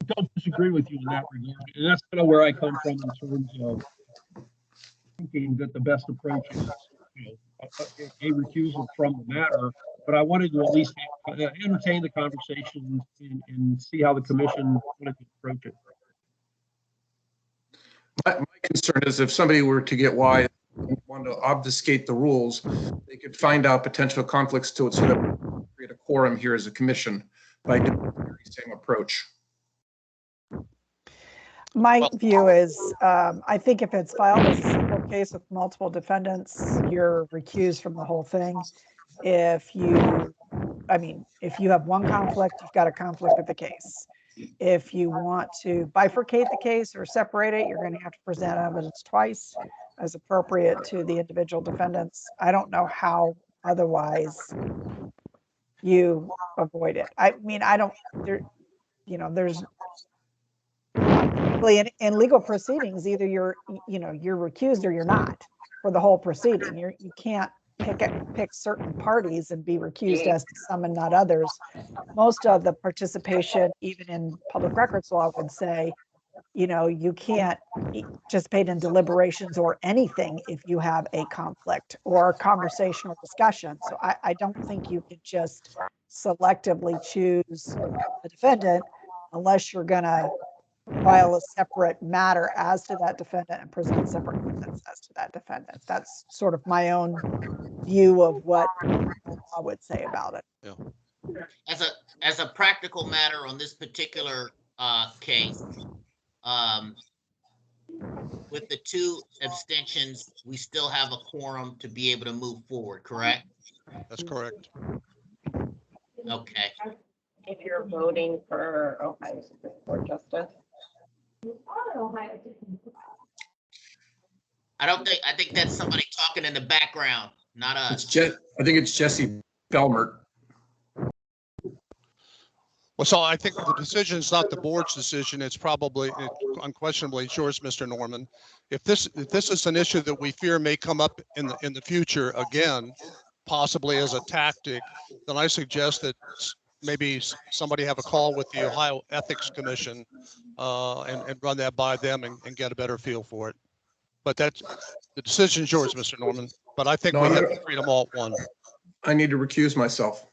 I don't disagree with you in that regard, and that's kind of where I come from in terms of thinking that the best approach is, a recusal from the matter. But I wanted to at least entertain the conversation and see how the commission wanted to approach it. My concern is if somebody were to get wise want to obfuscate the rules, they could find out potential conflicts to it so that we create a quorum here as a commission by doing the very same approach. My view is, I think if it's filed as a single case with multiple defendants, you're recused from the whole thing. If you have one conflict, you've got a conflict of the case. If you want to bifurcate the case or separate it, you're going to have to present evidence twice as appropriate to the individual defendants. I don't know how otherwise you avoid it. I mean, there's in legal proceedings, either you're recused or you're not for the whole proceeding. You can't pick certain parties and be recused as to some and not others. Most of the participation, even in public records law, would say, you can't participate in deliberations or anything if you have a conflict or a conversational discussion. So I don't think you could just selectively choose a defendant unless you're going to file a separate matter as to that defendant and present separate evidence as to that defendant. That's sort of my own view of what I would say about it. Yeah. As a practical matter on this particular case, with the 2 abstentions, we still have a quorum to be able to move forward, correct? That's correct. Okay. If you're voting for Ohio Supreme Court Justice. I think that's somebody talking in the background, not us. I think it's Jesse Belmert. Well, so I think the decision is not the board's decision. It's unquestionably yours, Mr. Norman. If this is an issue that we fear may come up in the future again, possibly as a tactic, then I suggest that maybe somebody have a call with the Ohio Ethics Commission and run that by them and get a better feel for it. But the decision's yours, Mr. Norman. But I think we have to treat them all at one. I need to recuse myself.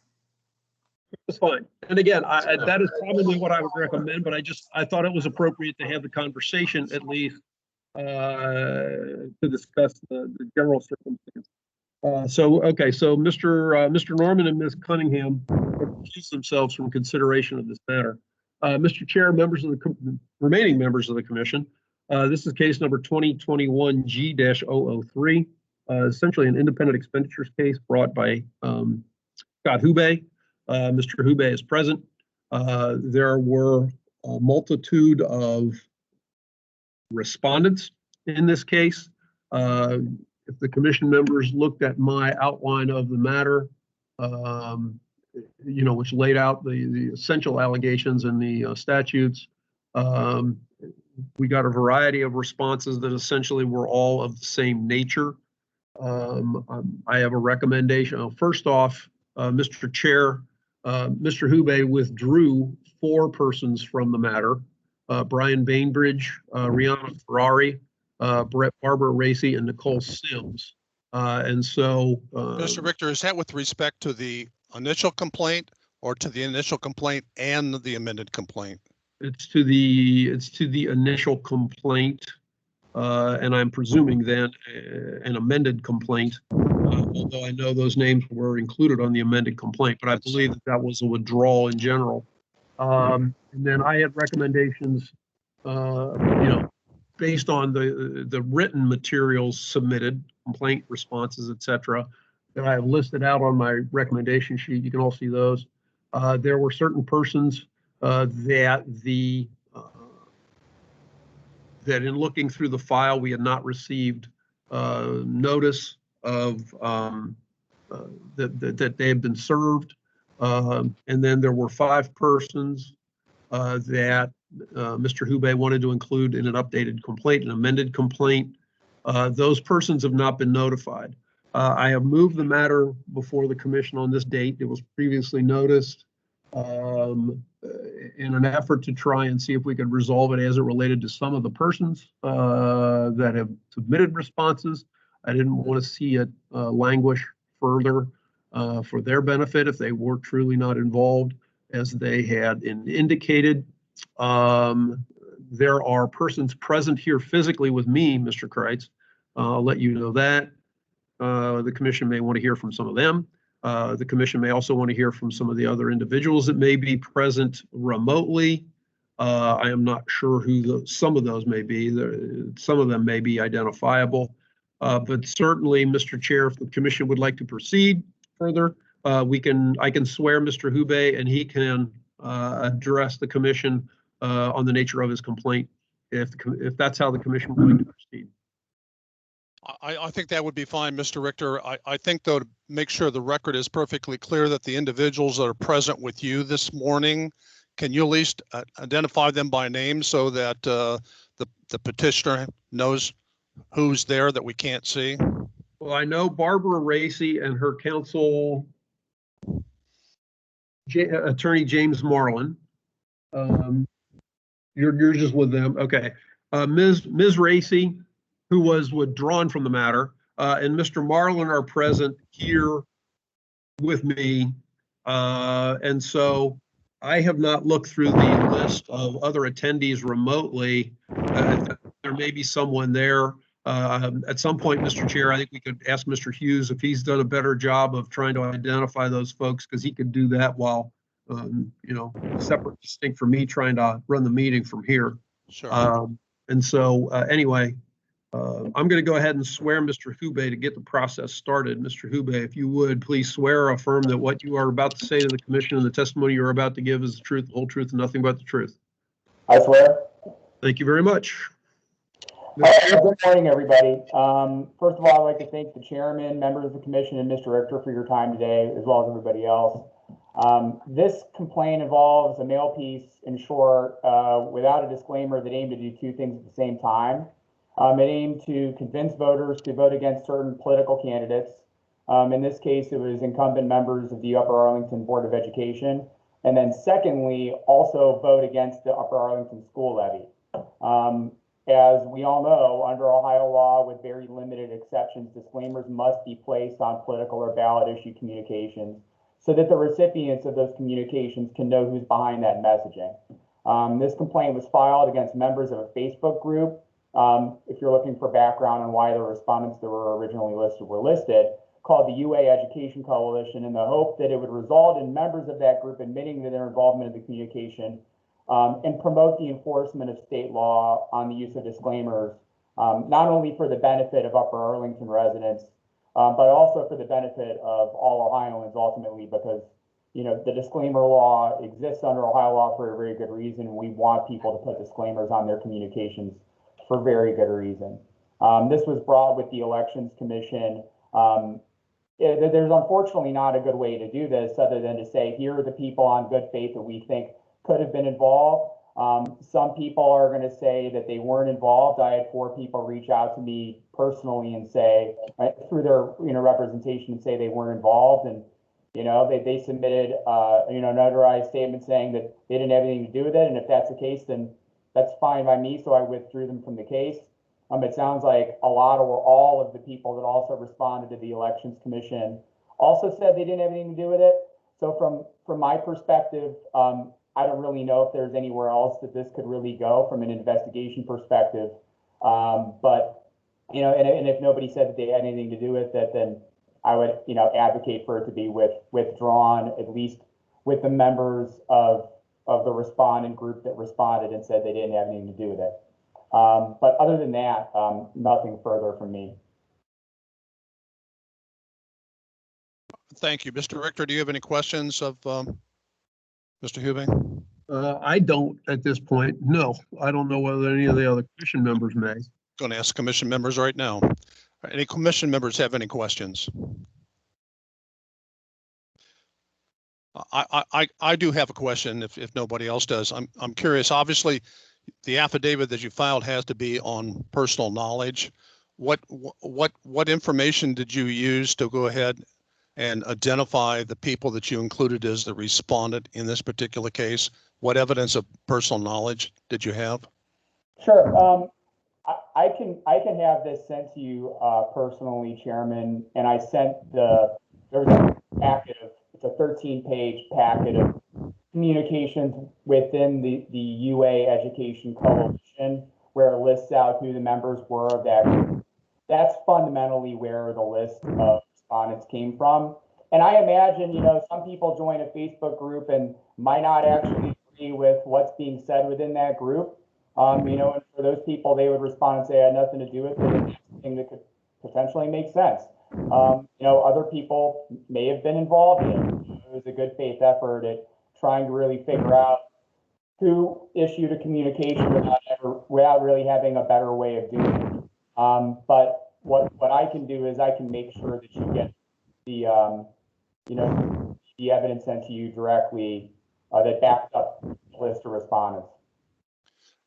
That's fine. And again, that is probably what I would recommend, but I thought it was appropriate to have the conversation at least to discuss the general circumstance. So Mr. Norman and Ms. Cunningham recuse themselves from consideration of this matter. Mr. Chair, remaining members of the commission, this is case number 2021 G-003, essentially an independent expenditures case brought by Scott Hubey. Mr. Hubey is present. There were a multitude of respondents in this case. If the commission members looked at my outline of the matter, which laid out the essential allegations and the statutes, we got a variety of responses that essentially were all of the same nature. I have a recommendation. First off, Mr. Chair, Mr. Hubey withdrew 4 persons from the matter: Brian Bainbridge, Rihanna Ferrari, Barbara Racy, and Nicole Sims. And so, Mr. Richter, is that with respect to the initial complaint or to the initial complaint and the amended complaint? It's to the initial complaint, and I'm presuming then an amended complaint. Although I know those names were included on the amended complaint, but I believe that was a withdrawal in general. And then I had recommendations, based on the written materials submitted, complaint responses, etc., that I have listed out on my recommendation sheet. You can all see those. There were certain persons that in looking through the file, we had not received notice of that they had been served. And then there were 5 persons that Mr. Hubey wanted to include in an updated complaint, an amended complaint. Those persons have not been notified. I have moved the matter before the commission on this date. It was previously noticed in an effort to try and see if we could resolve it as it related to some of the persons that have submitted responses. I didn't want to see it languish further for their benefit if they were truly not involved, as they had indicated. There are persons present here physically with me, Mr. Kreitz, I'll let you know that. The commission may want to hear from some of them. The commission may also want to hear from some of the other individuals that may be present remotely. I am not sure who some of those may be. Some of them may be identifiable. But certainly, Mr. Chair, if the commission would like to proceed further, I can swear Mr. Hube and he can address the commission on the nature of his complaint if that's how the commission would like to proceed. I think that would be fine, Mr. Richter. I think, though, to make sure the record is perfectly clear that the individuals that are present with you this morning, can you at least identify them by name so that the petitioner knows who's there that we can't see? Well, I know Barbara Racy and her counsel, Attorney James Marlin. You're just with them, okay? Ms. Racy, who was withdrawn from the matter, and Mr. Marlin are present here with me. And so I have not looked through the list of other attendees remotely. There may be someone there. At some point, Mr. Chair, I think we could ask Mr. Hughes if he's done a better job of trying to identify those folks, because he could do that while, separate, distinct from me trying to run the meeting from here. Sure. And so anyway, I'm going to go ahead and swear Mr. Hube to get the process started. Mr. Hube, if you would, please swear or affirm that what you are about to say to the commission and the testimony you're about to give is the truth, the whole truth, and nothing but the truth. I swear. Thank you very much. All right, good morning, everybody. First of all, I'd like to thank the chairman, members of the commission, and Mr. Richter for your time today, as well as everybody else. This complaint involves a mail piece, in short, without a disclaimer, that aimed to do two things at the same time. It aimed to convince voters to vote against certain political candidates. In this case, it was incumbent members of the Upper Arlington Board of Education. And then secondly, also vote against the Upper Arlington school levy. As we all know, under Ohio law, with very limited exceptions, disclaimers must be placed on political or ballot issue communications so that the recipients of those communications can know who's behind that messaging. This complaint was filed against members of a Facebook group. If you're looking for background on why the respondents that were originally listed were listed, called the UA Education Coalition, in the hope that it would result in members of that group admitting to their involvement in the communication and promote the enforcement of state law on the use of disclaimers, not only for the benefit of Upper Arlington residents, but also for the benefit of all Ohioans ultimately, because the disclaimer law exists under Ohio law for a very good reason. And we want people to put disclaimers on their communications for very good reason. This was brought with the Elections Commission. There's unfortunately not a good way to do this other than to say, here are the people on good faith that we think could have been involved. Some people are going to say that they weren't involved. I had 4 people reach out to me personally and say, through their representation, and say they weren't involved. And they submitted notarized statement saying that they didn't have anything to do with it. And if that's the case, then that's fine by me. So I withdrew them from the case. It sounds like a lot or all of the people that also responded to the Elections Commission also said they didn't have anything to do with it. So from my perspective, I don't really know if there's anywhere else that this could really go from an investigation perspective. But and if nobody said that they had anything to do with it, then I would advocate for it to be withdrawn, at least with the members of the respondent group that responded and said they didn't have anything to do with it. But other than that, nothing further from me. Thank you. Mr. Richter, do you have any questions of Mr. Hubing? I don't at this point. No, I don't know whether any of the other commission members may. Going to ask commission members right now. Any commission members have any questions? I do have a question if nobody else does. I'm curious. Obviously, the affidavit that you filed has to be on personal knowledge. What information did you use to go ahead and identify the people that you included as the respondent in this particular case? What evidence of personal knowledge did you have? Sure. I can have this sent to you personally, Chairman. And I sent there was a packet of, it's a 13-page packet of communications within the UA Education Coalition, where it lists out who the members were of that group. that's fundamentally where the list of respondents came from. And I imagine, some people join a Facebook group and might not actually agree with what's being said within that group. And for those people, they would respond and say, I had nothing to do with it. It's something that could potentially make sense. Other people may have been involved in it. It was a good faith effort at trying to really figure out who issued a communication without really having a better way of doing it. But what I can do is I can make sure that you get the the evidence sent to you directly that backs up the list of respondents.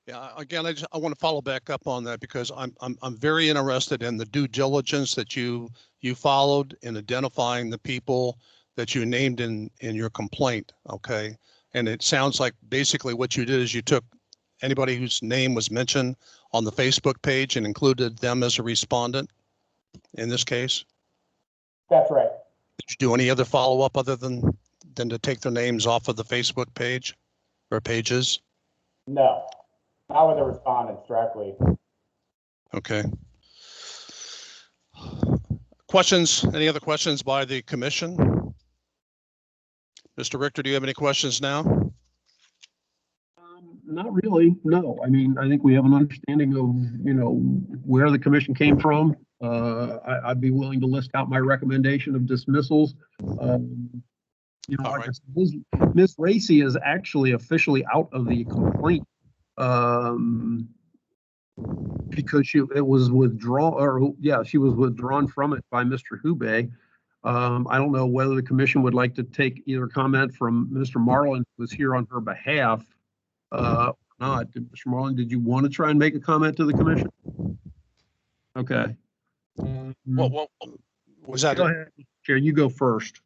Yeah, again, I want to follow back up on that because I'm very interested in the due diligence that you followed in identifying the people that you named in your complaint. Okay, and it sounds like basically what you did is you took anybody whose name was mentioned on the Facebook page and included them as a respondent in this case. That's right. Did you do any other follow-up other than to take their names off of the Facebook page or pages? No, not with the respondents directly. Okay. Questions? Any other questions by the commission? Mr. Richter, do you have any questions now? Not really, no. I mean, I think we have an understanding of, where the commission came from. I'd be willing to list out my recommendation of dismissals. Like I said, Ms. Racy is actually officially out of the complaint because she was withdrawn from it by Mr. Hubei. I don't know whether the commission would like to take either comment from Mr. Marlin, who was here on her behalf, or not. Mr. Marlin, did you want to try and make a comment to the commission? Okay. What was that? Go ahead, Chair, you go first.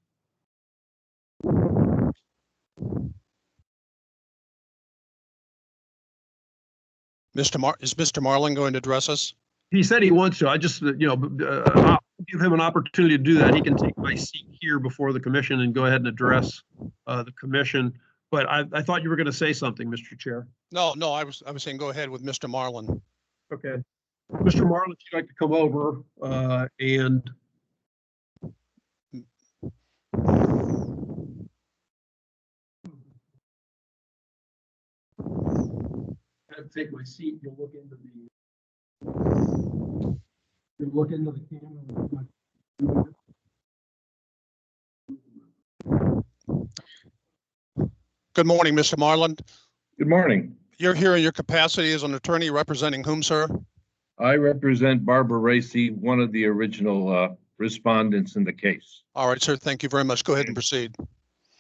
Is Mr. Marlin going to address us? He said he wants to. I just, I'll give him an opportunity to do that. He can take my seat here before the commission and go ahead and address the commission. But I thought you were going to say something, Mr. Chair. No, I was saying go ahead with Mr. Marlin. Okay. Mr. Marlin, if you'd like to come over and take my seat. You'll look into the camera. Good morning, Mr. Marlin. Good morning. You're here in your capacity as an attorney representing whom, sir? I represent Barbara Racy, one of the original respondents in the case. All right, sir. Thank you very much. Go ahead and proceed.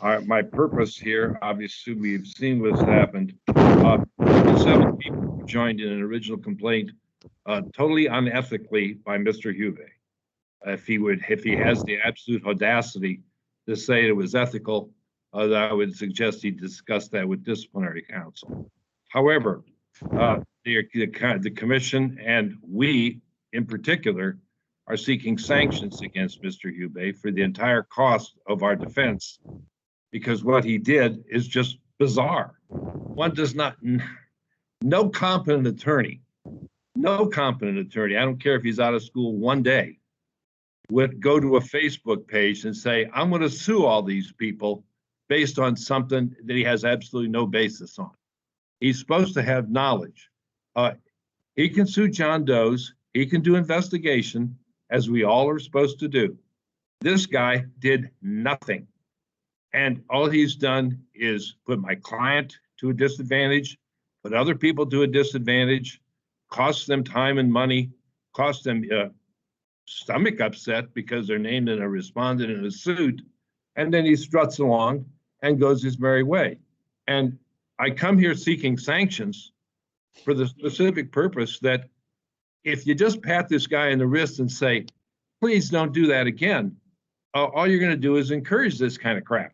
All right, my purpose here, obviously, we've seen what's happened. 7 people joined in an original complaint, totally unethically by Mr. Hubei. If he has the absolute audacity to say it was ethical, I would suggest he discuss that with disciplinary counsel. However, the commission and we, in particular, are seeking sanctions against Mr. Hubei for the entire cost of our defense, because what he did is just bizarre. One does not, no competent attorney, I don't care if he's out of school one day, would go to a Facebook page and say, I'm going to sue all these people based on something that he has absolutely no basis on. He's supposed to have knowledge. He can sue John Doe's, he can do investigation, as we all are supposed to do. This guy did nothing. And all he's done is put my client to a disadvantage, put other people to a disadvantage, cost them time and money, cost them stomach upset because they're named in a respondent in a suit, and then he struts along and goes his merry way. And I come here seeking sanctions for the specific purpose that if you just pat this guy in the wrist and say, please don't do that again, all you're going to do is encourage this kind of crap.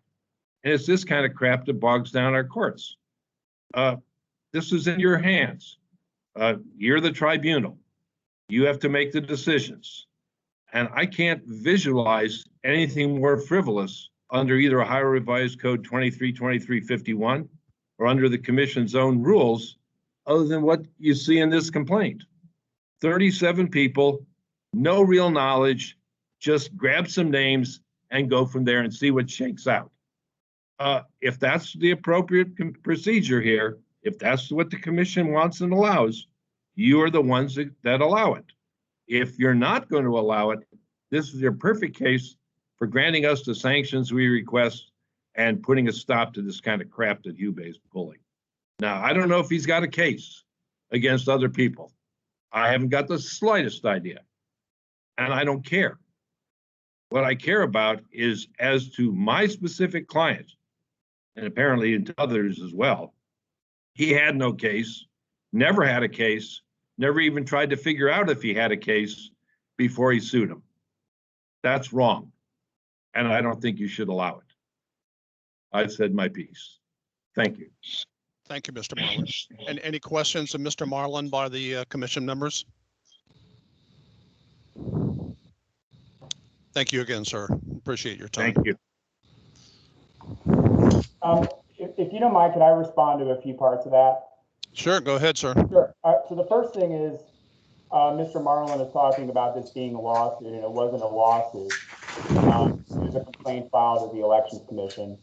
And it's this kind of crap that bogs down our courts. This is in your hands. You're the tribunal. You have to make the decisions. And I can't visualize anything more frivolous under either Ohio Revised Code 232351 or under the commission's own rules, other than what you see in this complaint. 37 people No real knowledge, just grab some names and go from there and see what shakes out. If that's the appropriate procedure here, if that's what the commission wants and allows, you are the ones that allow it. If you're not going to allow it, this is your perfect case for granting us the sanctions we request and putting a stop to this kind of crap that Hubei is pulling. Now, I don't know if he's got a case against other people. I haven't got the slightest idea, and I don't care. What I care about is, as to my specific client, and apparently to others as well, he had no case, never had a case, never even tried to figure out if he had a case before he sued him. That's wrong, and I don't think you should allow it. I've said my piece. Thank you. Thank you, Mr. Marlin. And any questions of Mr. Marlin by the commission members? Thank you again, sir. Appreciate your time. Thank you. If you don't mind, could I respond to a few parts of that? Sure, go ahead, sir. Sure. So the first thing is, Mr. Marlin is talking about this being a lawsuit, and it wasn't a lawsuit. It was a complaint filed with the Elections Commission.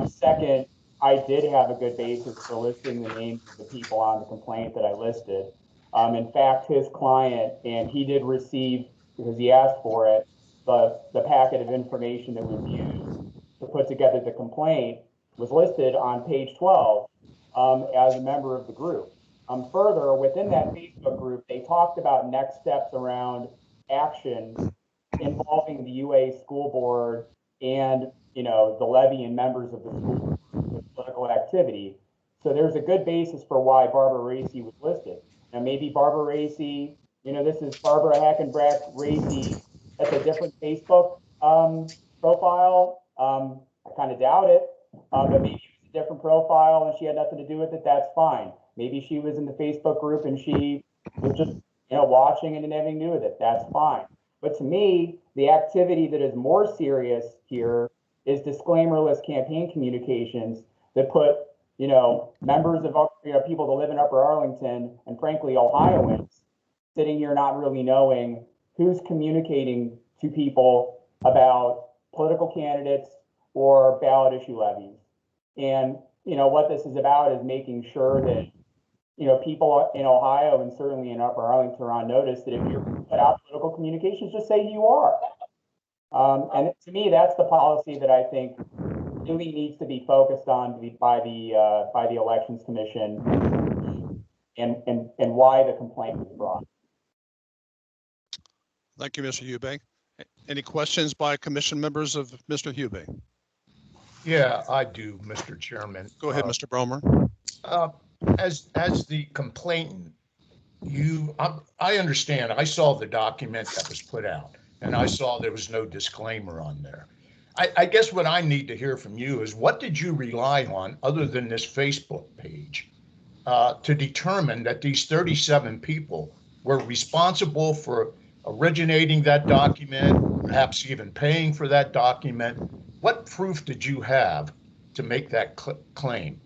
Second, I did have a good basis for listing the names of the people on the complaint that I listed. In fact, his client, and he did receive, because he asked for it, the packet of information that was used to put together the complaint was listed on page 12 as a member of the group. Further, within that Facebook group, they talked about next steps around action involving the UA school board and, you know, the levy and members of the school with political activity. So there's a good basis for why Barbara Racy was listed. Now, maybe Barbara Racy, you know, this is Barbara Hackenbrack Racy. That's a different Facebook profile. I kind of doubt it, but maybe it's a different profile and she had nothing to do with it. That's fine. Maybe she was in the Facebook group and she was just, you know, watching it and having to do with it. That's fine. But to me, the activity that is more serious here is disclaimerless campaign communications that put, you know, members of, you know, people that live in Upper Arlington and frankly Ohioans sitting here not really knowing who's communicating to people about political candidates or ballot issue levies. And, you know, what this is about is making sure that, you know, people in Ohio and certainly in Upper Arlington are on notice that if you're put out political communications, just say who you are. And to me, that's the policy that I think really needs to be focused on by the Elections Commission and why the complaint was brought. Thank you, Mr. Hubey. Any questions by commission members of Mr. Hubey? Yeah, I do, Mr. Chairman. Go ahead, Mr. Bromer. As the complainant, I understand. I saw the document that was put out, and I saw there was no disclaimer on there. I guess what I need to hear from you is, what did you rely on other than this Facebook page to determine that these 37 people were responsible for originating that document, perhaps even paying for that document? What proof did you have to make that claim?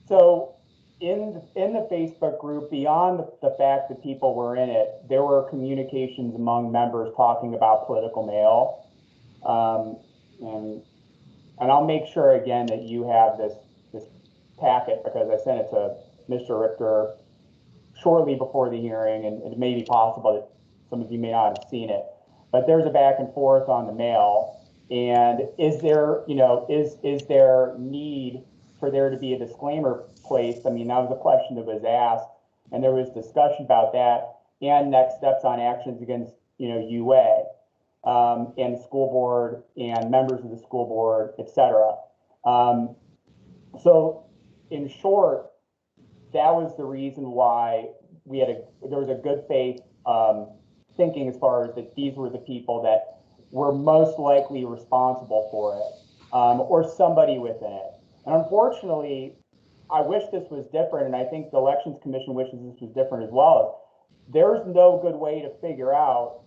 So in the Facebook group, beyond the fact that people were in it, there were communications among members talking about political mail. And I'll make sure again that you have this packet, because I sent it to Mr. Richter shortly before the hearing, and it may be possible that some of you may not have seen it, but there's a back and forth on the mail. And is there, you know, is there need for there to be a disclaimer placed? I mean, that was a question that was asked, and there was discussion about that and next steps on actions against, you know, UA and the school board and members of the school board, et cetera. So in short, that was the reason why there was a good faith thinking as far as that these were the people that were most likely responsible for it, or somebody within it. And unfortunately, I wish this was different, and I think the Elections Commission wishes this was different as well. There's no good way to figure out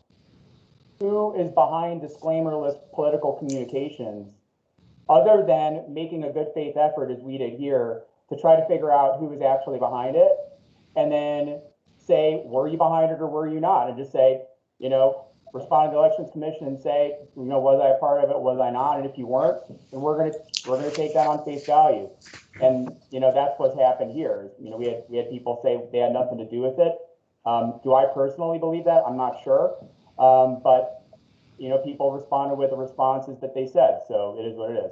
who is behind disclaimerless political communications other than making a good faith effort, as we did here, to try to figure out who was actually behind it, and then say, were you behind it or were you not? And just say, you know, respond to the Elections Commission and say, you know, was I a part of it? Was I not? And if you weren't, then we're gonna take that on face value. And you know, that's what's happened here. You know, we had people say they had nothing to do with it. Do I personally believe that? I'm not sure. But you know, people responded with the responses that they said. So it is what it is.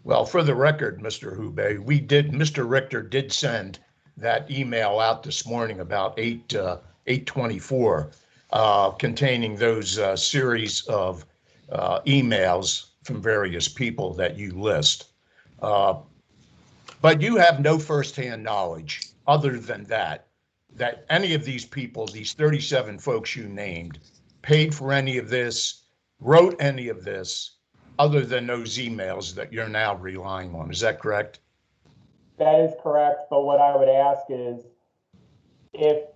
Well, for the record, Mr. Hubei, Mr. Richter did send that email out this morning about 8:24, containing those series of emails from various people that you list. But you have no firsthand knowledge other than that any of these people, these 37 folks you named, paid for any of this, wrote any of this, other than those emails that you're now relying on. Is that correct? That is correct. But what I would ask is if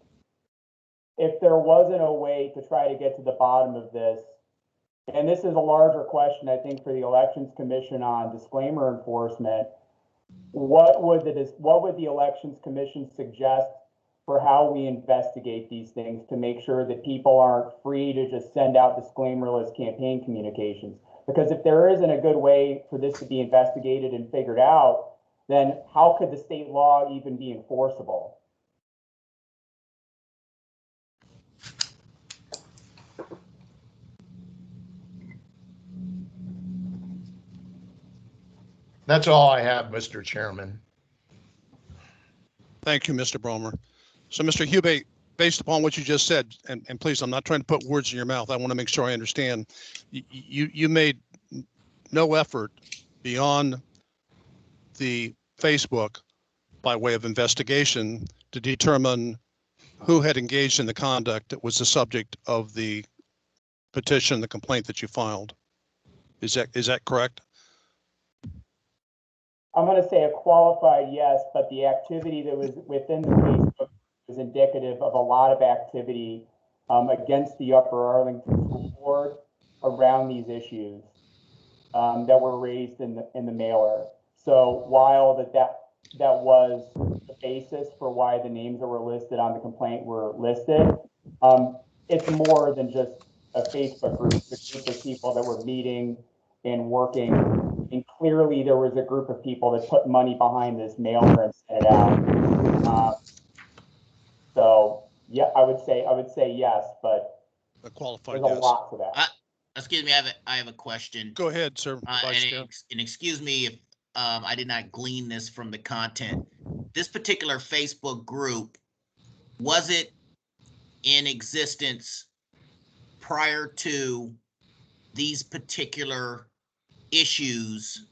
there wasn't a way to try to get to the bottom of this, and this is a larger question, I think, for the Elections Commission on disclaimer enforcement, what would the Elections Commission suggest for how we investigate these things to make sure that people aren't free to just send out disclaimerless campaign communications? Because if there isn't a good way for this to be investigated and figured out, then how could the state law even be enforceable? That's all I have, Mr. Chairman. Thank you, Mr. Bromer. So, Mr. Hubei, based upon what you just said, and please, I'm not trying to put words in your mouth. I want to make sure I understand. You made no effort beyond the Facebook by way of investigation to determine who had engaged in the conduct that was the subject of the petition, the complaint that you filed. Is that correct? I'm going to say a qualified yes, but the activity that was within the Facebook was indicative of a lot of activity against the Upper Arlington School Board around these issues that were raised in the mailer. So while that was the basis for why the names that were listed on the complaint were listed, it's more than just a Facebook group. It's a group of people that were meeting and working, and clearly there was a group of people that put money behind this mailer and sent it out. So yeah, I would say yes, but a qualified there's a yes. lot to that. Excuse me, I have a question. Go ahead, sir. And excuse me if I did not glean this from the content. This particular Facebook group, was it in existence prior to these particular issues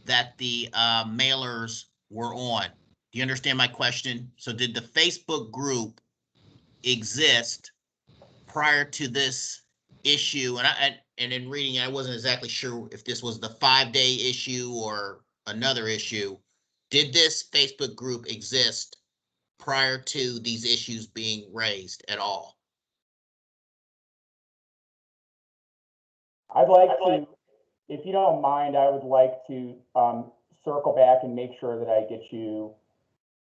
that the mailers were on? Do you understand my question? So did the Facebook group exist prior to this issue? And in reading, I wasn't exactly sure if this was the 5-day issue or another issue. Did this Facebook group exist prior to these issues being raised at all? I'd like to, if you don't mind, I would like to circle back and make sure that I get you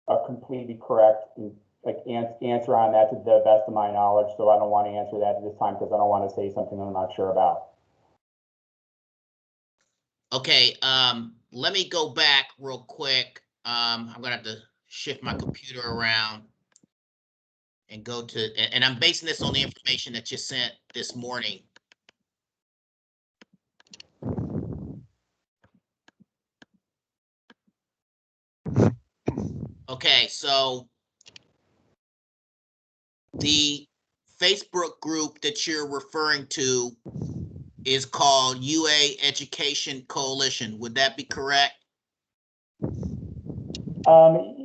a completely correct answer on that to the best of my knowledge. So I don't want to answer that at this time because I don't want to say something I'm not sure about. Okay, let me go back real quick. I'm gonna have to shift my computer around and go to, and I'm basing this on the information that you sent this morning. Okay, so the Facebook group that you're referring to is called UA Education Coalition. Would that be correct?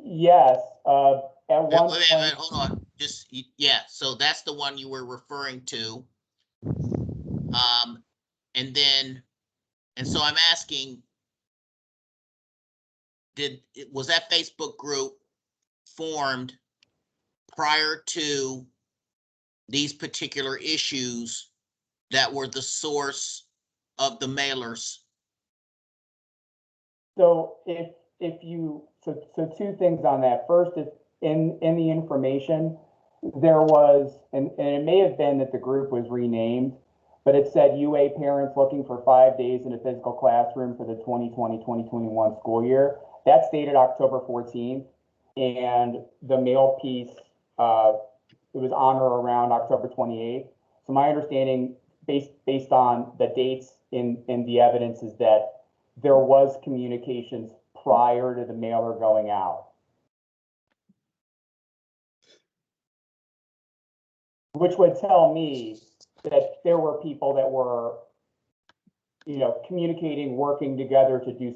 Yes. At one wait, hold on. Just yeah. So that's the one you were referring to. And so I'm asking, was that Facebook group formed prior to these particular issues that were the source of the mailers? So if if you, so two things on that. First, is in the information, there was, and it may have been that the group was renamed, but it said UA parents looking for 5 days in a physical classroom for the 2020-2021 school year. That's dated October 14th, and the mail piece, it was on or around October 28th. So my understanding, based on the dates in the evidence, is that there was communications prior to the mailer going out, which would tell me that there were people that were, communicating, working together to do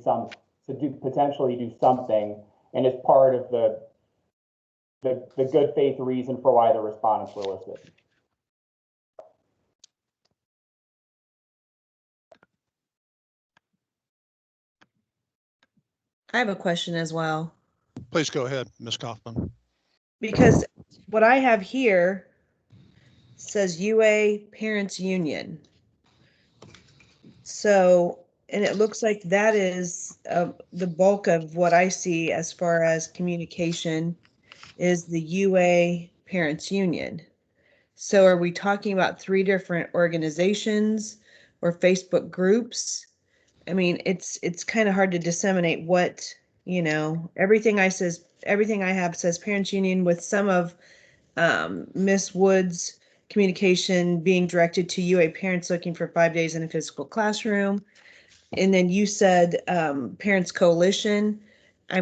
potentially do something, and as part of the good faith reason for why the respondents were listed. I have a question as well, Please go ahead, Ms. Kaufman. because what I have here says UA Parents Union. So, and it looks like that is the bulk of what I see as far as communication is the UA Parents Union. So are we talking about 3 different organizations or Facebook groups? I mean, it's kind of hard to disseminate what, everything I have says Parents Union, with some of Miss Wood's communication being directed to UA parents looking for 5 days in a physical classroom. And then you said Parents Coalition. I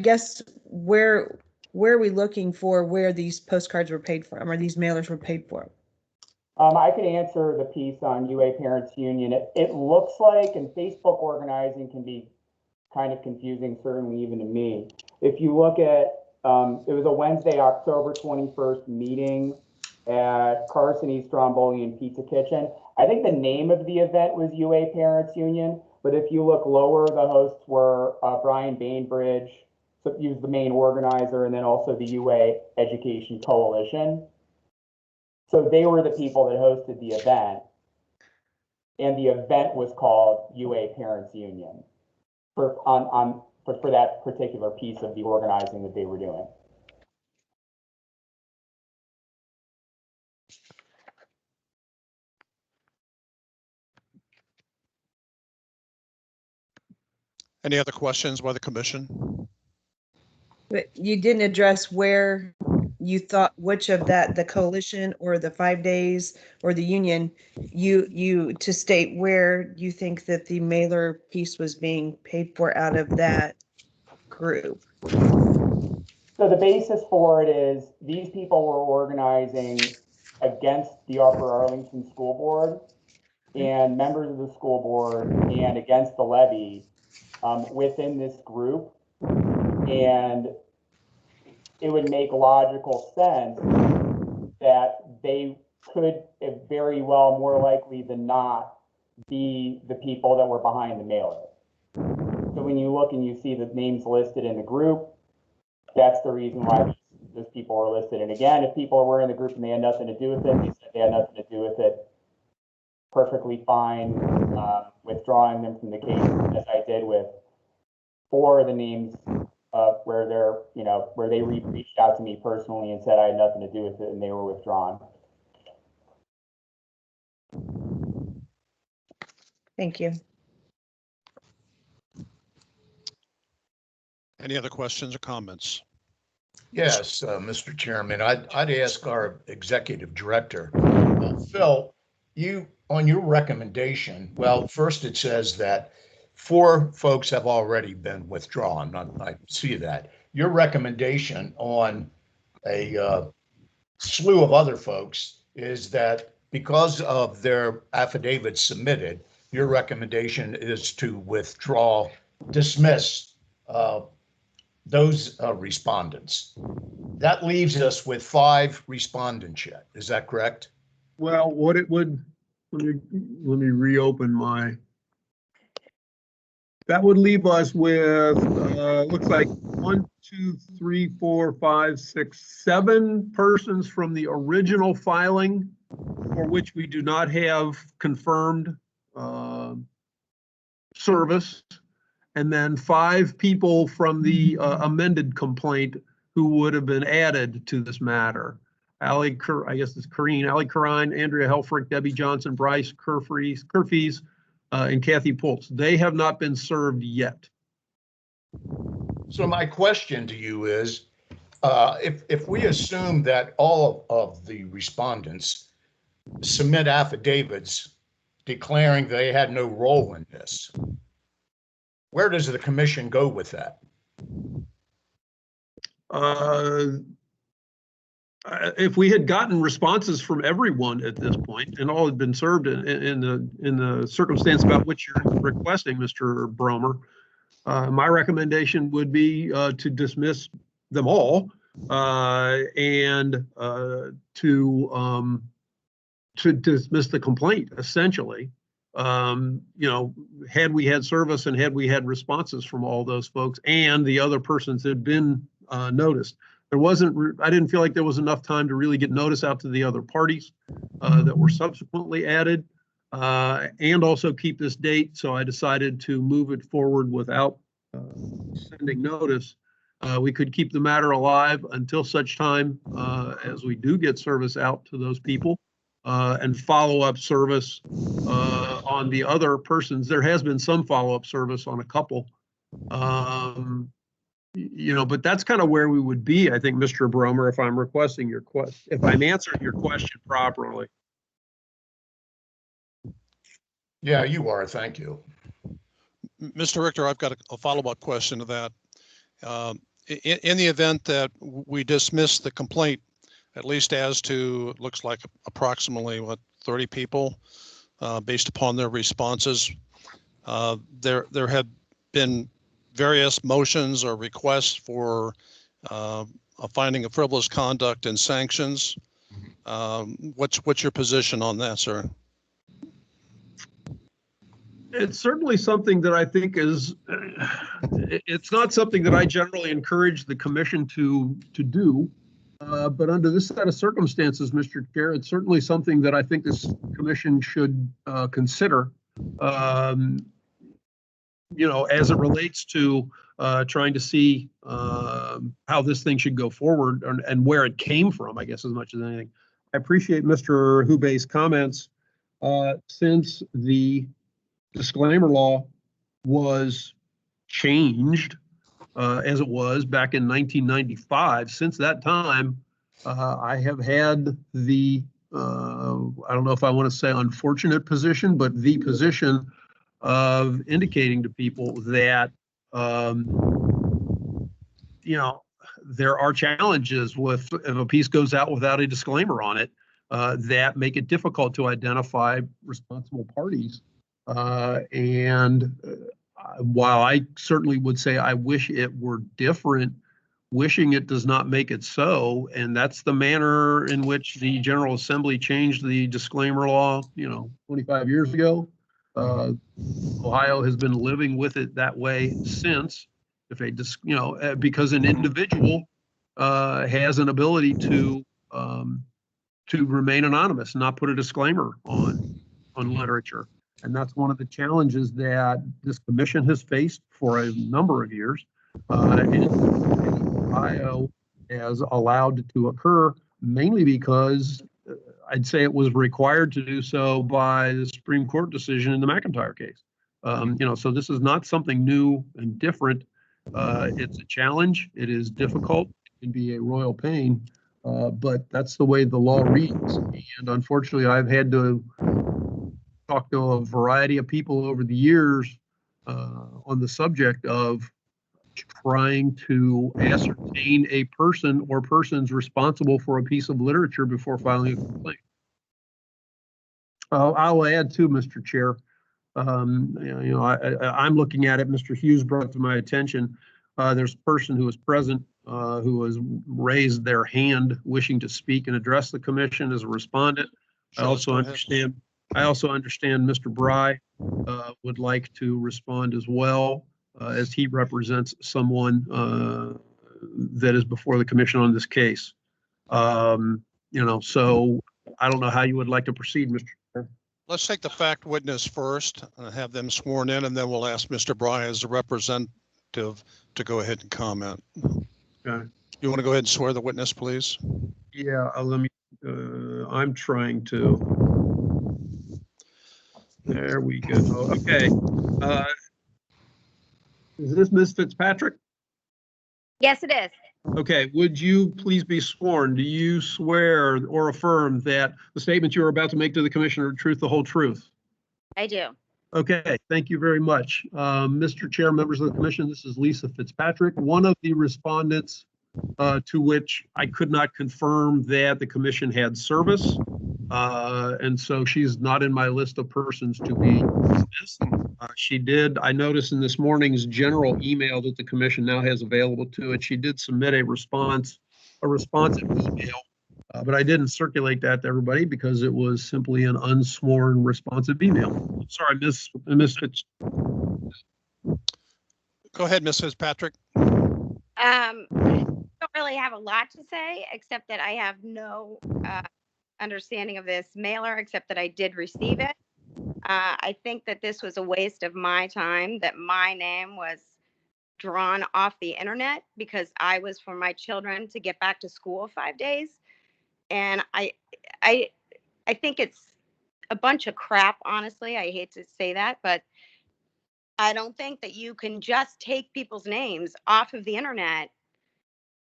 guess where are we looking for where these postcards were paid from, or these mailers were paid for? I can answer the piece on UA Parents Union. It looks like, and Facebook organizing can be kind of confusing, certainly even to me. If you look at, it was a Wednesday, October 21st meeting at Carson East Stromboli and Pizza Kitchen. I think the name of the event was UA Parents Union, but if you look lower, the hosts were Brian Bainbridge, so he was the main organizer, and then also the UA Education Coalition. So they were the people that hosted the event, and the event was called UA Parents Union for that particular piece of the organizing that they were doing. Any other questions by the commission? But you didn't address where you thought, which of that, the coalition or the 5 days or the union, you to state where you think that the mailer piece was being paid for out of that group. So the basis for it is these people were organizing against the Upper Arlington School Board and members of the school board, and against the levy within this group. And it would make logical sense that they could very well, more likely than not, be the people that were behind the mailer. So when you look and you see the names listed in the group, that's the reason why those people are listed. And again, if people were in the group and they had nothing to do with it, they said they had nothing to do with it, perfectly fine withdrawing them from the case, as I did with 4 of the names where they reached out to me personally and said I had nothing to do with it, and they were withdrawn. Thank you. Any other questions or comments? Yes, Mr. Chairman, I'd ask our executive director, Phil, on your recommendation, well, first it says that 4 folks have already been withdrawn. I see that. Your recommendation on a slew of other folks is that because of their affidavits submitted, your recommendation is to dismiss those respondents. That leaves us with 5 respondents yet. Is that correct? Well, what it would, let me reopen that would leave us with, looks like 1, 2, 3, 4, 5, 6, 7 persons from the original filing for which we do not have confirmed service. and then 5 people from the amended complaint who would have been added to this matter. I guess it's Corrine, Allie Curine, Andrea Helfrich, Debbie Johnson, Bryce Kerfies, and Kathy Pultz. They have not been served yet. So my question to you is, if we assume that all of the respondents submit affidavits declaring they had no role in this, where does the commission go with that? If we had gotten responses from everyone at this point and all had been served in the circumstance about which you're requesting, Mr. Bromer, my recommendation would be to dismiss them all and to dismiss the complaint, essentially. Had we had service and had we had responses from all those folks and the other persons had been noticed. I didn't feel like there was enough time to really get notice out to the other parties that were subsequently added and also keep this date. So I decided to move it forward without sending notice. We could keep the matter alive until such time as we do get service out to those people and follow-up service on the other persons. There has been some follow-up service on a couple. But that's kind of where we would be, I think, Mr. Bromer, if I'm requesting your question, if I'm answering your question properly. Yeah, you are. Thank you. Mr. Richter, I've got a follow-up question to that. In the event that we dismiss the complaint, at least as to, it looks like approximately, 30 people, based upon their responses, there have been various motions or requests for a finding of frivolous conduct and sanctions. What's your position on that, sir? It's certainly something that I think is, it's not something that I generally encourage the commission to do. But under this set of circumstances, Mr. Chair, it's certainly something that I think this commission should consider. As it relates to trying to see how this thing should go forward and where it came from, I guess, as much as anything. I appreciate Mr. Hubei's comments. Since the disclaimer law was changed, as it was back in 1995, since that time, I have had the, I don't know if I want to say unfortunate position, but the position of indicating to people that, there are challenges with if a piece goes out without a disclaimer on it that make it difficult to identify responsible parties. While I certainly would say I wish it were different, wishing it does not make it so. And that's the manner in which the General Assembly changed the disclaimer law, 25 years ago. Ohio has been living with it that way since. Because an individual has an ability to remain anonymous and not put a disclaimer on literature. And that's one of the challenges that this commission has faced for a number of years. And Ohio has allowed to occur mainly because I'd say it was required to do so by the Supreme Court decision in the McIntyre case. So this is not something new and different. It's a challenge. It is difficult. It can be a royal pain, but that's the way the law reads. And unfortunately, I've had to talk to a variety of people over the years on the subject of trying to ascertain a person or persons responsible for a piece of literature before filing a complaint. I'll add too, Mr. Chair. I'm looking at it. Mr. Hughes brought to my attention. There's a person who was present who has raised their hand, wishing to speak and address the commission as a respondent. I also understand Mr. Bry would like to respond as well, as he represents someone that is before the commission on this case. So I don't know how you would like to proceed, Mr. Chair. let's take the fact witness first and have them sworn in, and then we'll ask Mr. Bryan as a representative to go ahead and comment. Okay. You want to go ahead and swear the witness, please? Yeah, let me, I'm trying to. There we go. Okay. Is this Ms. Fitzpatrick? Yes, it is. Okay, would you please be sworn? Do you swear or affirm that the statement you are about to make to the commission are the truth, the whole truth? I do. Okay, thank you very much. Mr. Chair, members of the commission, this is Lisa Fitzpatrick, one of the respondents to which I could not confirm that the commission had service. And so she's not in my list of persons to be dismissed. She did, I noticed in this morning's general email that the commission now has available to it, she did submit a responsive email, but I didn't circulate that to everybody because it was simply an unsworn responsive email. Sorry, Ms. Fitz. Go ahead, Ms. Fitzpatrick. I don't really have a lot to say, except that I have no understanding of this mailer, except that I did receive it. I think that this was a waste of my time, that my name was drawn off the internet because I was for my children to get back to school 5 days. And I think it's a bunch of crap, honestly. I hate to say that, but I don't think that you can just take people's names off of the internet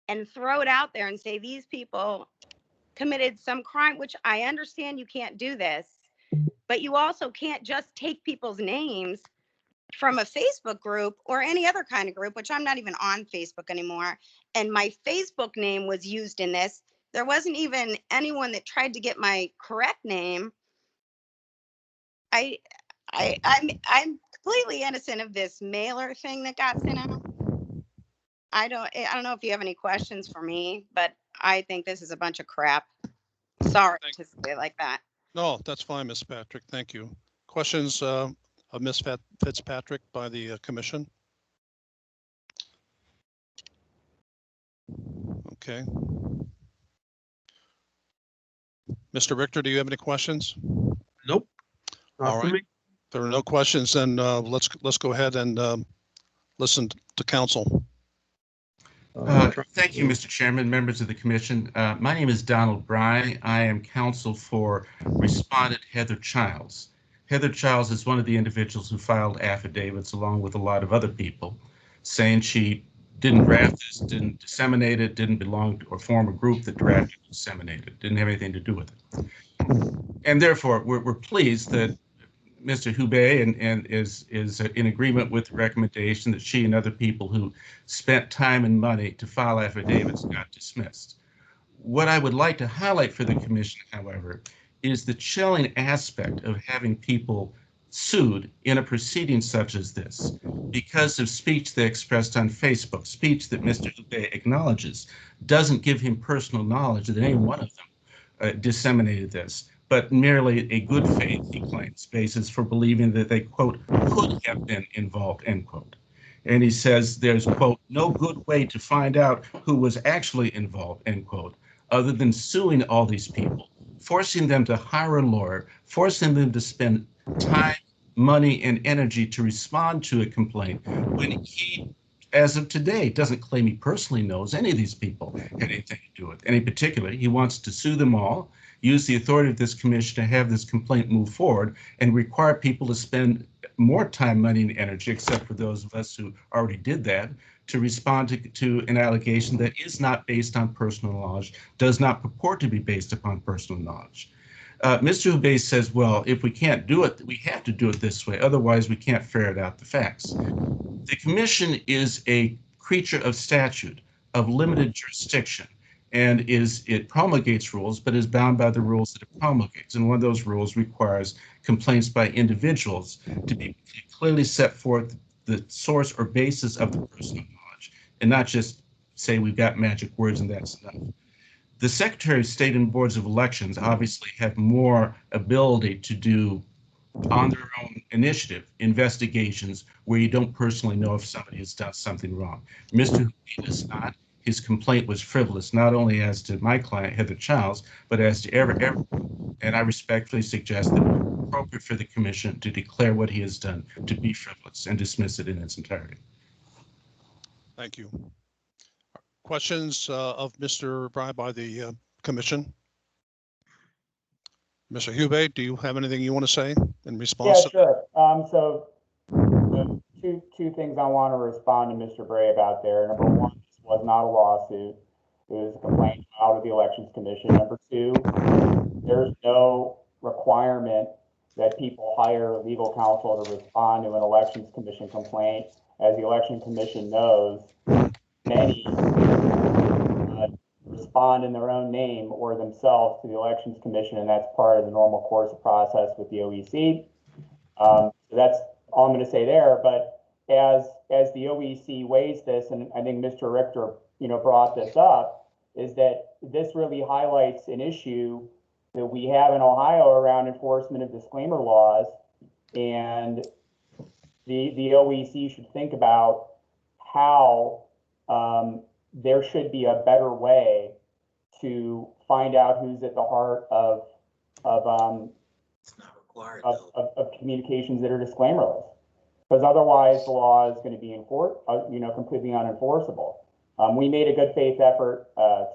and throw it out there and say these people committed some crime, which I understand you can't do this, but you also can't just take people's names from a Facebook group or any other kind of group, which I'm not even on Facebook anymore. And my Facebook name was used in this. There wasn't even anyone that tried to get my correct name. I'm completely innocent of this mailer thing that got sent out. I don't know if you have any questions for me, but I think this is a bunch of crap. Sorry to say it like that. No, that's fine, Ms. Patrick. Thank you. Questions of Ms. Fitzpatrick by the commission? Okay. Mr. Richter, do you have any questions? Nope. All right. If there are no questions, then let's go ahead and listen to counsel. Thank you, Mr. Chairman, members of the commission. My name is Donald Bry. I am counsel for respondent Heather Childs. Heather Childs is one of the individuals who filed affidavits along with a lot of other people saying she didn't draft this, didn't disseminate it, didn't belong to or form a group that drafted and disseminated it, didn't have anything to do with it. And therefore, we're pleased that Mr. Hubei and is in agreement with the recommendation that she and other people who spent time and money to file affidavits got dismissed. What I would like to highlight for the commission, however, is the chilling aspect of having people sued in a proceeding such as this because of speech they expressed on Facebook, speech that Mr. Hubei acknowledges doesn't give him personal knowledge that any one of them disseminated this, but merely a good faith, he claims, basis for believing that they, quote, could have been involved, end quote. And he says there's, quote, no good way to find out who was actually involved, end quote, other than suing all these people, forcing them to hire a lawyer, forcing them to spend time, money, and energy to respond to a complaint when he, as of today, doesn't claim he personally knows any of these people had anything to do with it. And in particular, he wants to sue them all, use the authority of this commission to have this complaint move forward and require people to spend more time, money, and energy, except for those of us who already did that, to respond to an allegation that is not based on personal knowledge, does not purport to be based upon personal knowledge. Mr. Hubei says, well, if we can't do it, we have to do it this way. Otherwise, we can't ferret out the facts. The commission is a creature of statute, of limited jurisdiction. And it promulgates rules, but is bound by the rules that it promulgates. And one of those rules requires complaints by individuals to be clearly set forth the source or basis of the personal knowledge, and not just say we've got magic words and that's enough. The Secretary of State and boards of elections obviously have more ability to do on their own initiative investigations where you don't personally know if somebody has done something wrong. Mr. Hubei does not. His complaint was frivolous, not only as to my client, Heather Childs, but as to everyone. And I respectfully suggest that appropriate for the commission to declare what he has done to be frivolous and dismiss it in its entirety. Thank you. Questions of Mr. Bry by the commission? Mr. Hubay, do you have anything you want to say in response? Yeah, sure. So two things I want to respond to Mr. Bray about there. Number one, this was not a lawsuit. It was a complaint out of the Elections Commission. Number two, there's no requirement that people hire legal counsel to respond to an Elections Commission complaint. As the Election Commission knows, many respond in their own name or themselves to the Elections Commission, and that's part of the normal course of process with the OEC. So that's all I'm going to say there. But as the OEC weighs this, and I think Mr. Richter, brought this up, is that this really highlights an issue that we have in Ohio around enforcement of disclaimer laws, and the OEC should think about how there should be a better way to find out who's at the heart of communications that are disclaimerless, because otherwise the law is going to be completely unenforceable. We made a good faith effort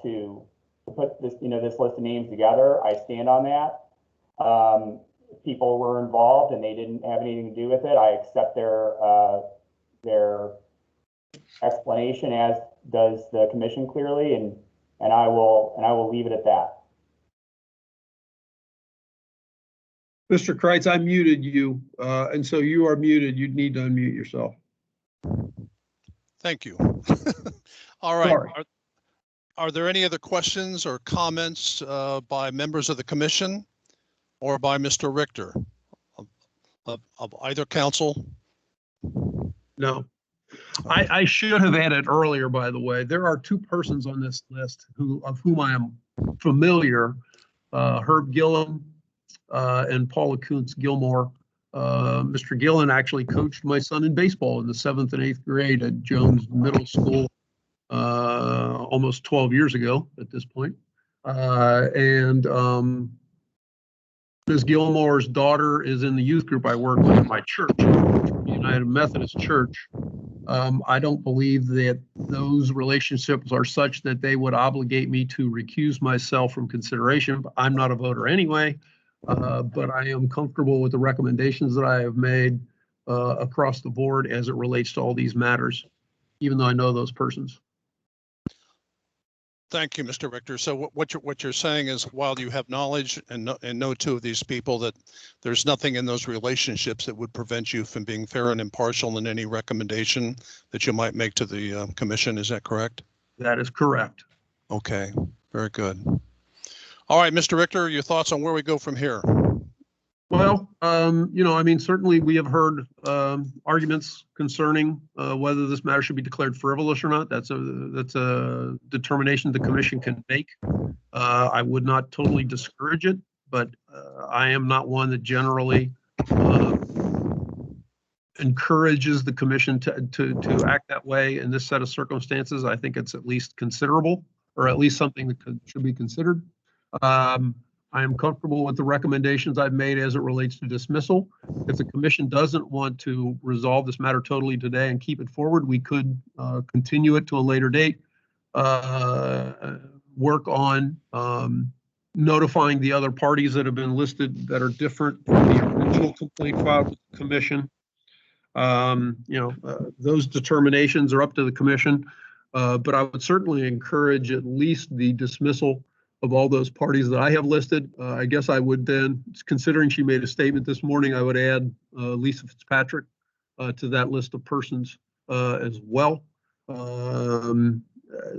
to put this this list of names together. I stand on that. People were involved and they didn't have anything to do with it. I accept their explanation, as does the commission clearly, and I will leave it at that. Mr. Kreitz, I muted you, and so you are muted. You'd need to unmute yourself. Thank you. All right. Sorry. Are there any other questions or comments by members of the commission or by Mr. Richter of either council? No. I should have added earlier, by the way, there are two persons on this list of whom I am familiar, Herb Gillen and Paula Kuntz Gilmore. Mr. Gillen actually coached my son in baseball in the 7th and 8th grade at Jones Middle School almost 12 years ago at this point. Ms. Gilmore's daughter is in the youth group I work with at my church, United Methodist Church. I don't believe that those relationships are such that they would obligate me to recuse myself from consideration. I'm not a voter anyway, but I am comfortable with the recommendations that I have made across the board as it relates to all these matters, even though I know those persons. Thank you, Mr. Richter. So what you're saying is, while you have knowledge and know two of these people, that there's nothing in those relationships that would prevent you from being fair and impartial in any recommendation that you might make to the commission. Is that correct? That is correct. Okay, very good. All right, Mr. Richter, your thoughts on where we go from here? Well, certainly we have heard arguments concerning whether this matter should be declared frivolous or not. That's a determination the commission can make. I would not totally discourage it, but I am not one that generally encourages the commission to act that way in this set of circumstances. I think it's at least considerable, or at least something that should be considered. I am comfortable with the recommendations I've made as it relates to dismissal. If the commission doesn't want to resolve this matter totally today and keep it forward, we could continue it to a later date, work on notifying the other parties that have been listed that are different from the original complaint filed with the commission. Those determinations are up to the commission, but I would certainly encourage at least the dismissal of all those parties that I have listed. I guess I would then, considering she made a statement this morning, I would add Lisa Fitzpatrick to that list of persons as well.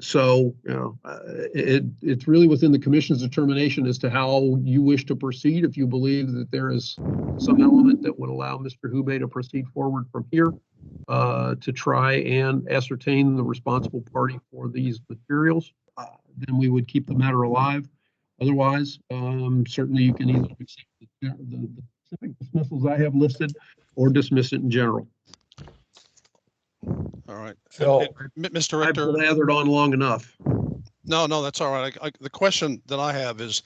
It's really within the commission's determination as to how you wish to proceed. If you believe that there is some element that would allow Mr. Hubay to proceed forward from here to try and ascertain the responsible party for these materials, then we would keep the matter alive. Otherwise, certainly you can either accept the specific dismissals I have listed or dismiss it in general. All right. Phil, Mr. Richter. I've lathered on long enough. No, that's all right. The question that I have is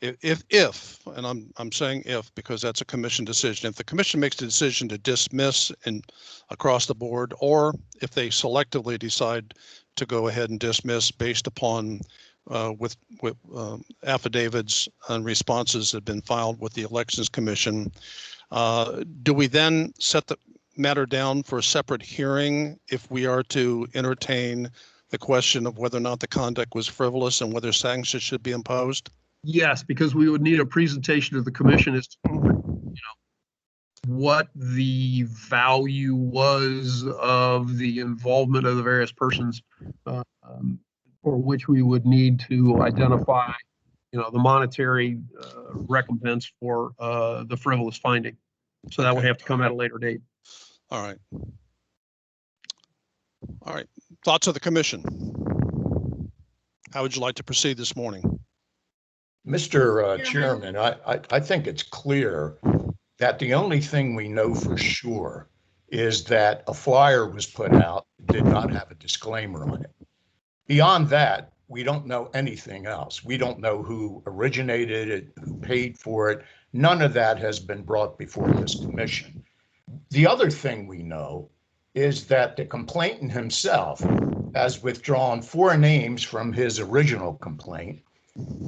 if, and I'm saying if, because that's a commission decision, if the commission makes the decision to dismiss and across the board, or if they selectively decide to go ahead and dismiss based upon with affidavits and responses that have been filed with the Elections Commission, do we then set the matter down for a separate hearing if we are to entertain the question of whether or not the conduct was frivolous and whether sanctions should be imposed? Yes, because we would need a presentation to the commission as to, what the value was of the involvement of the various persons for which we would need to identify, the monetary recompense for the frivolous finding. So that would have to come at a later date. All right. All right. Thoughts of the commission? How would you like to proceed this morning? Mr. Chairman, I think it's clear that the only thing we know for sure is that a flyer was put out, did not have a disclaimer on it. Beyond that, we don't know anything else. We don't know who originated it, who paid for it. None of that has been brought before this commission. The other thing we know is that the complainant himself has withdrawn 4 names from his original complaint,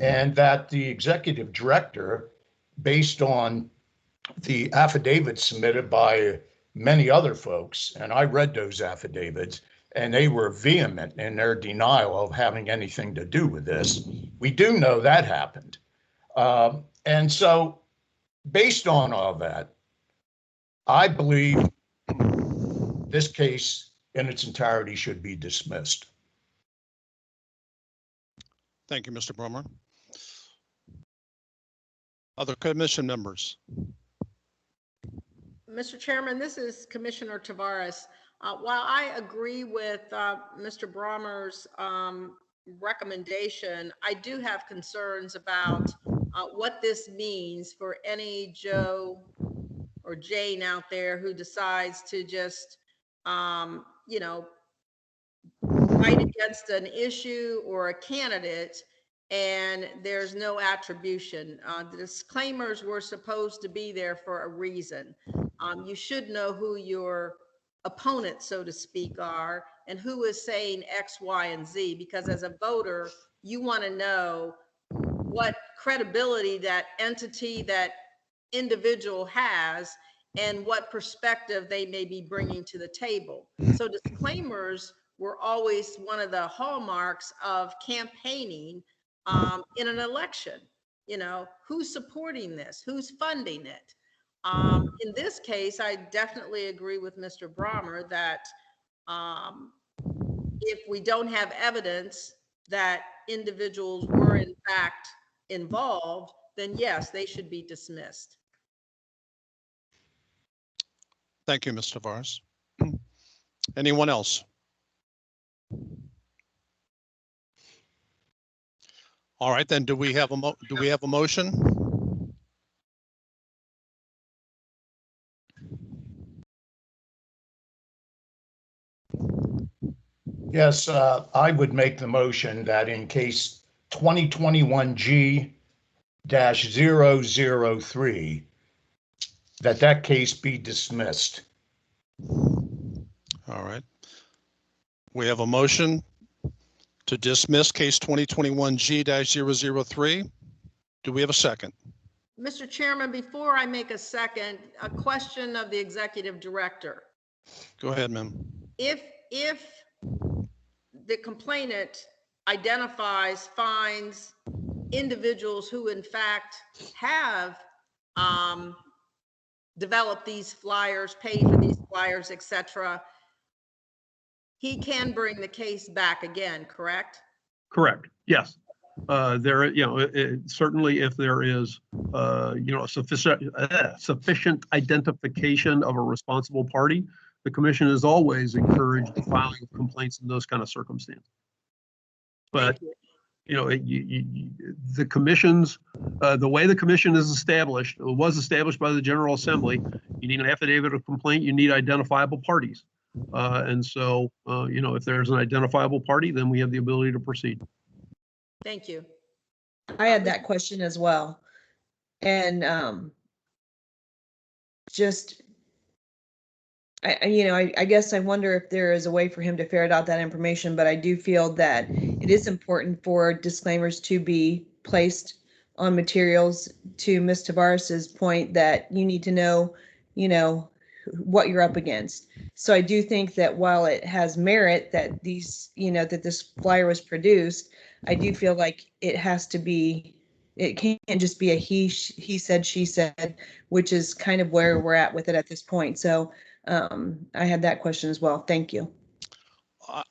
and that the executive director, based on the affidavits submitted by many other folks, and I read those affidavits, and they were vehement in their denial of having anything to do with this. We do know that happened. And so based on all that, I believe this case in its entirety should be dismissed. Thank you, Mr. Brummer. Other commission members? Mr. Chairman, this is Commissioner Tavares. While I agree with Mr. Brummer's recommendation, I do have concerns about what this means for any Joe or Jane out there who decides to just, fight against an issue or a candidate and there's no attribution. The disclaimers were supposed to be there for a reason. You should know who your opponents, so to speak, are and who is saying X, Y, and Z, because as a voter, you want to know what credibility that entity, that individual has, and what perspective they may be bringing to the table. So disclaimers were always one of the hallmarks of campaigning in an election. Who's supporting this? Who's funding it? In this case, I definitely agree with Mr. Brummer that if we don't have evidence that individuals were in fact involved, then yes, they should be dismissed. Thank you, Mr. Tavares. Anyone else? All right, then do we have a motion? Yes, I would make the motion that in case 2021G-003, that case be dismissed. All right. We have a motion to dismiss case 2021G-003. Do we have a second? Mr. Chairman, before I make a second, a question of the executive director. Go ahead, ma'am. If the complainant identifies, finds individuals who in fact have developed these flyers, paid for these flyers, etc., he can bring the case back again, correct? Correct. Yes. Certainly if there is, sufficient identification of a responsible party, the commission has always encouraged the filing of complaints in those kind of circumstances. But, the commission's, the way the commission is established, was established by the General Assembly, you need an affidavit of complaint, you need identifiable parties. And so, if there's an identifiable party, then we have the ability to proceed. Thank you. I had that question as well. And just, I guess I wonder if there is a way for him to ferret out that information, but I do feel that it is important for disclaimers to be placed on materials, to Ms. Tavares's point that you need to know, what you're up against. So I do think that while it has merit that these, that this flyer was produced, I do feel like it has to be, it can't just be a he said, she said, which is kind of where we're at with it at this point. So I had that question as well. Thank you.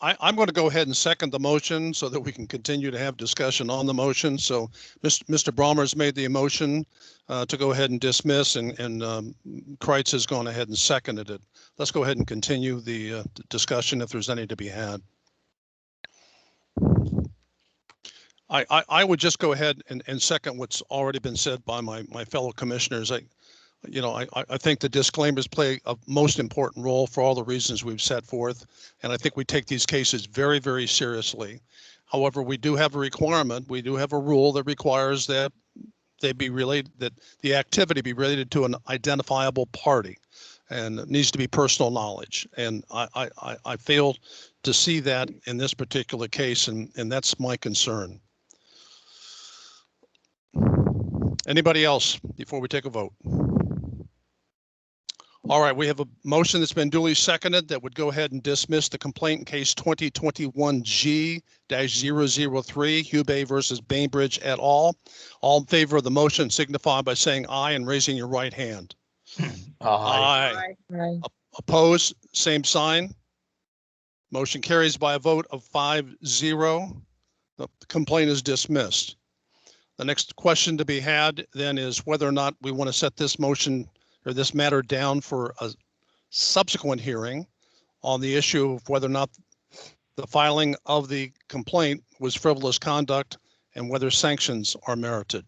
I'm going to go ahead and second the motion so that we can continue to have discussion on the motion. So Mr. Brommer's made the motion to go ahead and dismiss, and Kreitz has gone ahead and seconded it. Let's go ahead and continue the discussion if there's any to be had. I would just go ahead and second what's already been said by my fellow commissioners. I think the disclaimers play a most important role for all the reasons we've set forth. And I think we take these cases very, very seriously. However, we do have a requirement. We do have a rule that requires that they be related, that the activity be related to an identifiable party, and it needs to be personal knowledge. And I fail to see that in this particular case, and that's my concern. Anybody else before we take a vote? All right, we have a motion that's been duly seconded that would go ahead and dismiss the complaint in case 2021G-003, Hubei versus Bainbridge et al. All in favor of the motion signify by saying aye and raising your right hand. Aye. Aye. Opposed, same sign. Motion carries by a vote of 5-0. The complaint is dismissed. The next question to be had then is whether or not we want to set this motion or this matter down for a subsequent hearing on the issue of whether or not the filing of the complaint was frivolous conduct and whether sanctions are merited.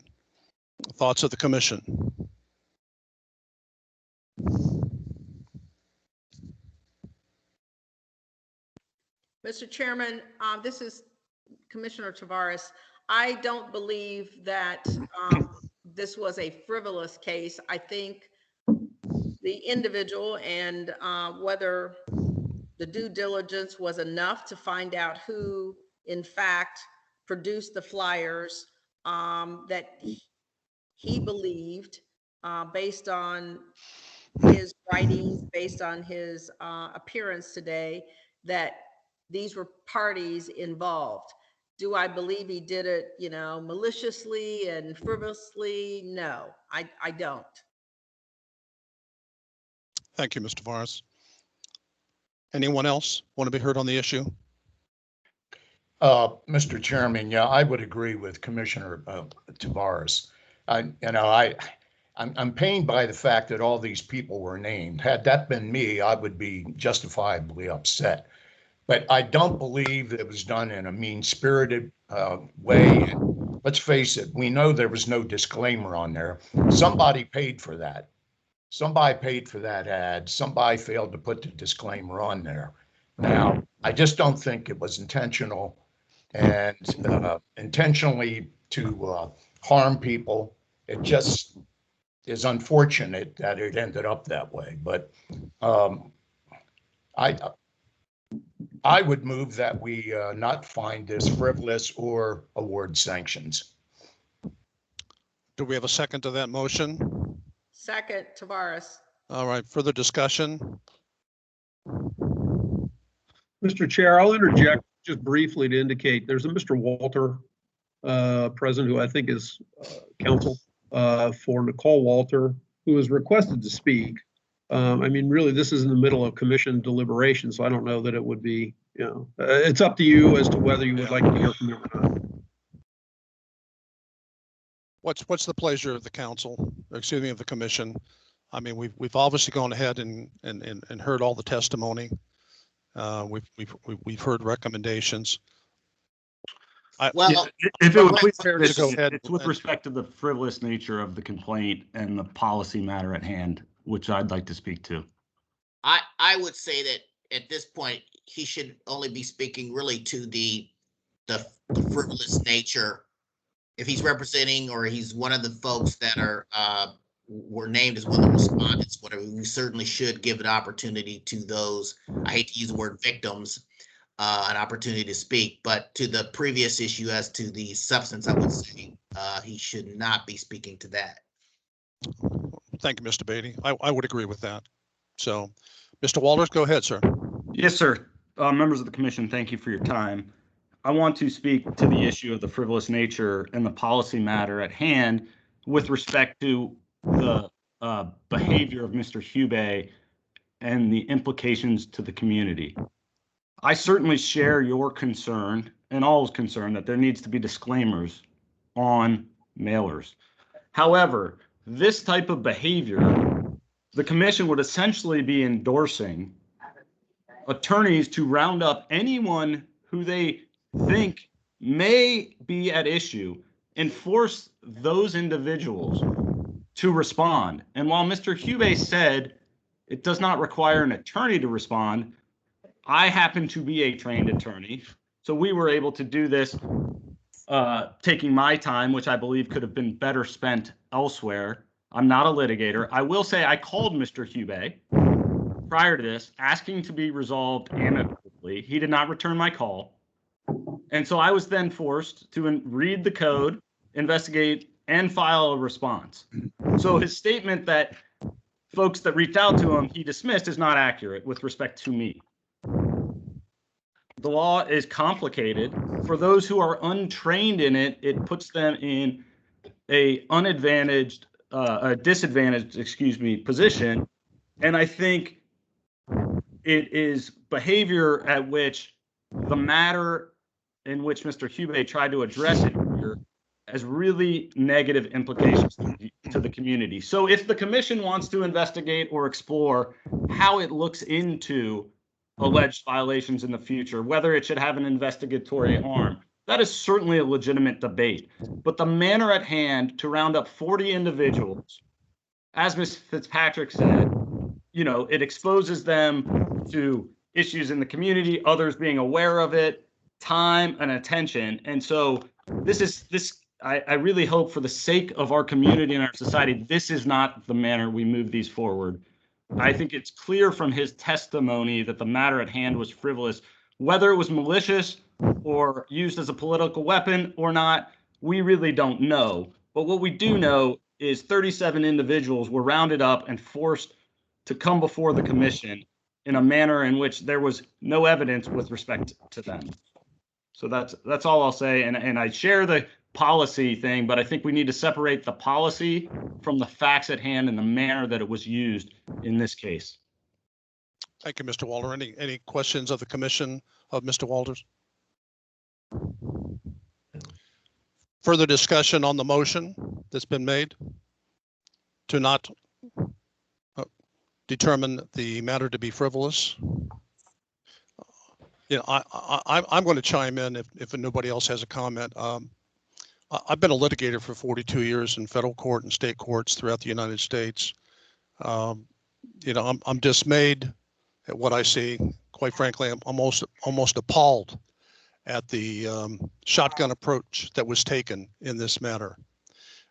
Thoughts of the commission? Mr. Chairman, this is Commissioner Tavares. I don't believe that this was a frivolous case. I think the individual and whether the due diligence was enough to find out who, in fact, produced the flyers that he believed based on his writings, based on his appearance today, that these were parties involved. Do I believe he did it, maliciously and frivolously? No, I don't. Thank you, Mr. Tavares. Anyone else want to be heard on the issue? Mr. Chairman, yeah, I would agree with Commissioner Tavares. I'm pained by the fact that all these people were named. Had that been me, I would be justifiably upset. But I don't believe that it was done in a mean-spirited way. And let's face it, we know there was no disclaimer on there. Somebody paid for that. Somebody paid for that ad. Somebody failed to put the disclaimer on there. Now, I just don't think it was intentional and intentionally to harm people. It just is unfortunate that it ended up that way. But I would move that we not find this frivolous or award sanctions. Do we have a second to that motion? Second, Tavares. All right, further discussion? Mr. Chair, I'll interject just briefly to indicate there's a Mr. Walter present, who I think is counsel for Nicole Walter, who has requested to speak. I mean, really, this is in the middle of commission deliberation, so I don't know that it would be, it's up to you as to whether you would like to hear from him or not. What's the pleasure of the council, or excuse me, of the commission? I mean, we've obviously gone ahead and heard all the testimony. We've heard recommendations. Well, if it would please, it's with respect to the frivolous nature of the complaint and the policy matter at hand, which I'd like to speak to. I would say that at this point, he should only be speaking really to the frivolous nature if he's representing or he's one of the folks that are were named as one of the respondents, whatever, we certainly should give an opportunity to those, I hate to use the word victims, an opportunity to speak. But to the previous issue as to the substance, I would say he should not be speaking to that. Thank you, Mr. Beatty. I would agree with that. So, Mr. Walters, go ahead, sir. Yes, sir. Members of the commission, thank you for your time. I want to speak to the issue of the frivolous nature and the policy matter at hand with respect to the behavior of Mr. Hubei and the implications to the community. I certainly share your concern and all's concern that there needs to be disclaimers on mailers. However, this type of behavior, the commission would essentially be endorsing attorneys to round up anyone who they think may be at issue and force those individuals to respond. And while Mr. Hubei said it does not require an attorney to respond, I happen to be a trained attorney. So we were able to do this taking my time, which I believe could have been better spent elsewhere. I'm not a litigator. I will say I called Mr. Hubei prior to this, asking to be resolved amicably. He did not return my call. And so I was then forced to read the code, investigate, and file a response. So his statement that folks that reached out to him, he dismissed, is not accurate with respect to me. The law is complicated. For those who are untrained in it, it puts them in a disadvantaged, position. And I think it is behavior at which the matter in which Mr. Hubei tried to address it here has really negative implications to the community. So if the commission wants to investigate or explore how it looks into alleged violations in the future, whether it should have an investigatory arm, that is certainly a legitimate debate. But the manner at hand to round up 40 individuals, as Ms. Fitzpatrick said, it exposes them to issues in the community, others being aware of it, time and attention. And so I really hope, for the sake of our community and our society, this is not the manner we move these forward. I think it's clear from his testimony that the matter at hand was frivolous. Whether it was malicious or used as a political weapon or not, we really don't know. But what we do know is 37 individuals were rounded up and forced to come before the commission in a manner in which there was no evidence with respect to them. So that's all I'll say. And I share the policy thing, but I think we need to separate the policy from the facts at hand and the manner that it was used in this case. Thank you, Mr. Walter. Any questions of the commission of Mr. Walters? Further discussion on the motion that's been made to not determine the matter to be frivolous? I'm going to chime in if nobody else has a comment. I've been a litigator for 42 years in federal court and state courts throughout the United States. I'm dismayed at what I see. Quite frankly, I'm almost appalled at the shotgun approach that was taken in this matter.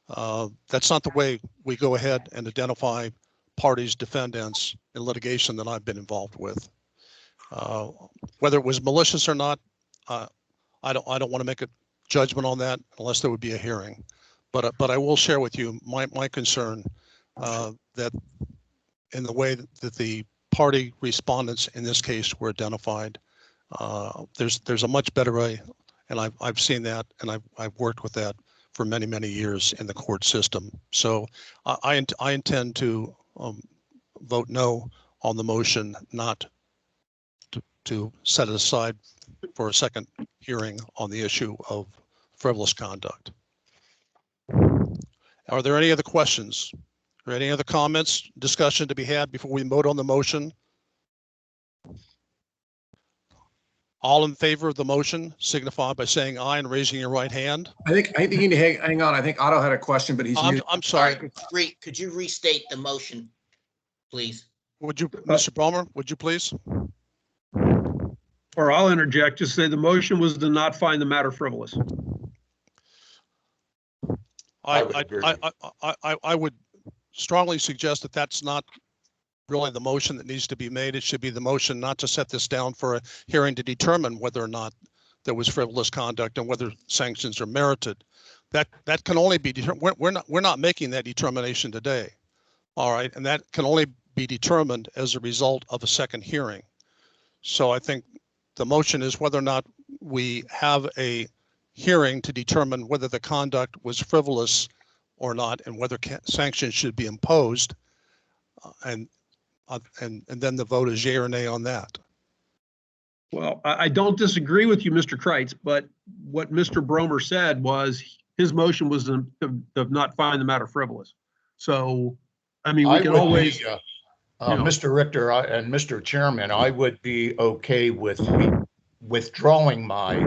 That's not the way we go ahead and identify parties, defendants in litigation that I've been involved with. Whether it was malicious or not, I don't want to make a judgment on that unless there would be a hearing. But I will share with you my concern that in the way that the party respondents in this case were identified, there's a much better way, and I've seen that, and I've worked with that for many, many years in the court system. So I intend to vote no on the motion, not to set it aside for a second hearing on the issue of frivolous conduct. Are there any other questions or any other comments, discussion to be had before we vote on the motion? All in favor of the motion signify by saying aye and raising your right hand. I think you need to hang on. I think Otto had a question, but he's I'm sorry. Could you restate the motion, please? Would you, Mr. Ballmer, would you please? Or I'll interject, just say the motion was to not find the matter frivolous. I would strongly suggest that that's not really the motion that needs to be made. It should be the motion not to set this down for a hearing to determine whether or not there was frivolous conduct and whether sanctions are merited. That can only be determined. We're not making that determination today. All right, and that can only be determined as a result of a second hearing. So I think the motion is whether or not we have a hearing to determine whether the conduct was frivolous or not, and whether sanctions should be imposed, and then the vote is yea or nay on that. Well, I don't disagree with you, Mr. Kreitz, but what Mr. Bromer said was his motion was to not find the matter frivolous. So, I mean, we can always. Mr. Richter and Mr. Chairman, I would be okay with withdrawing my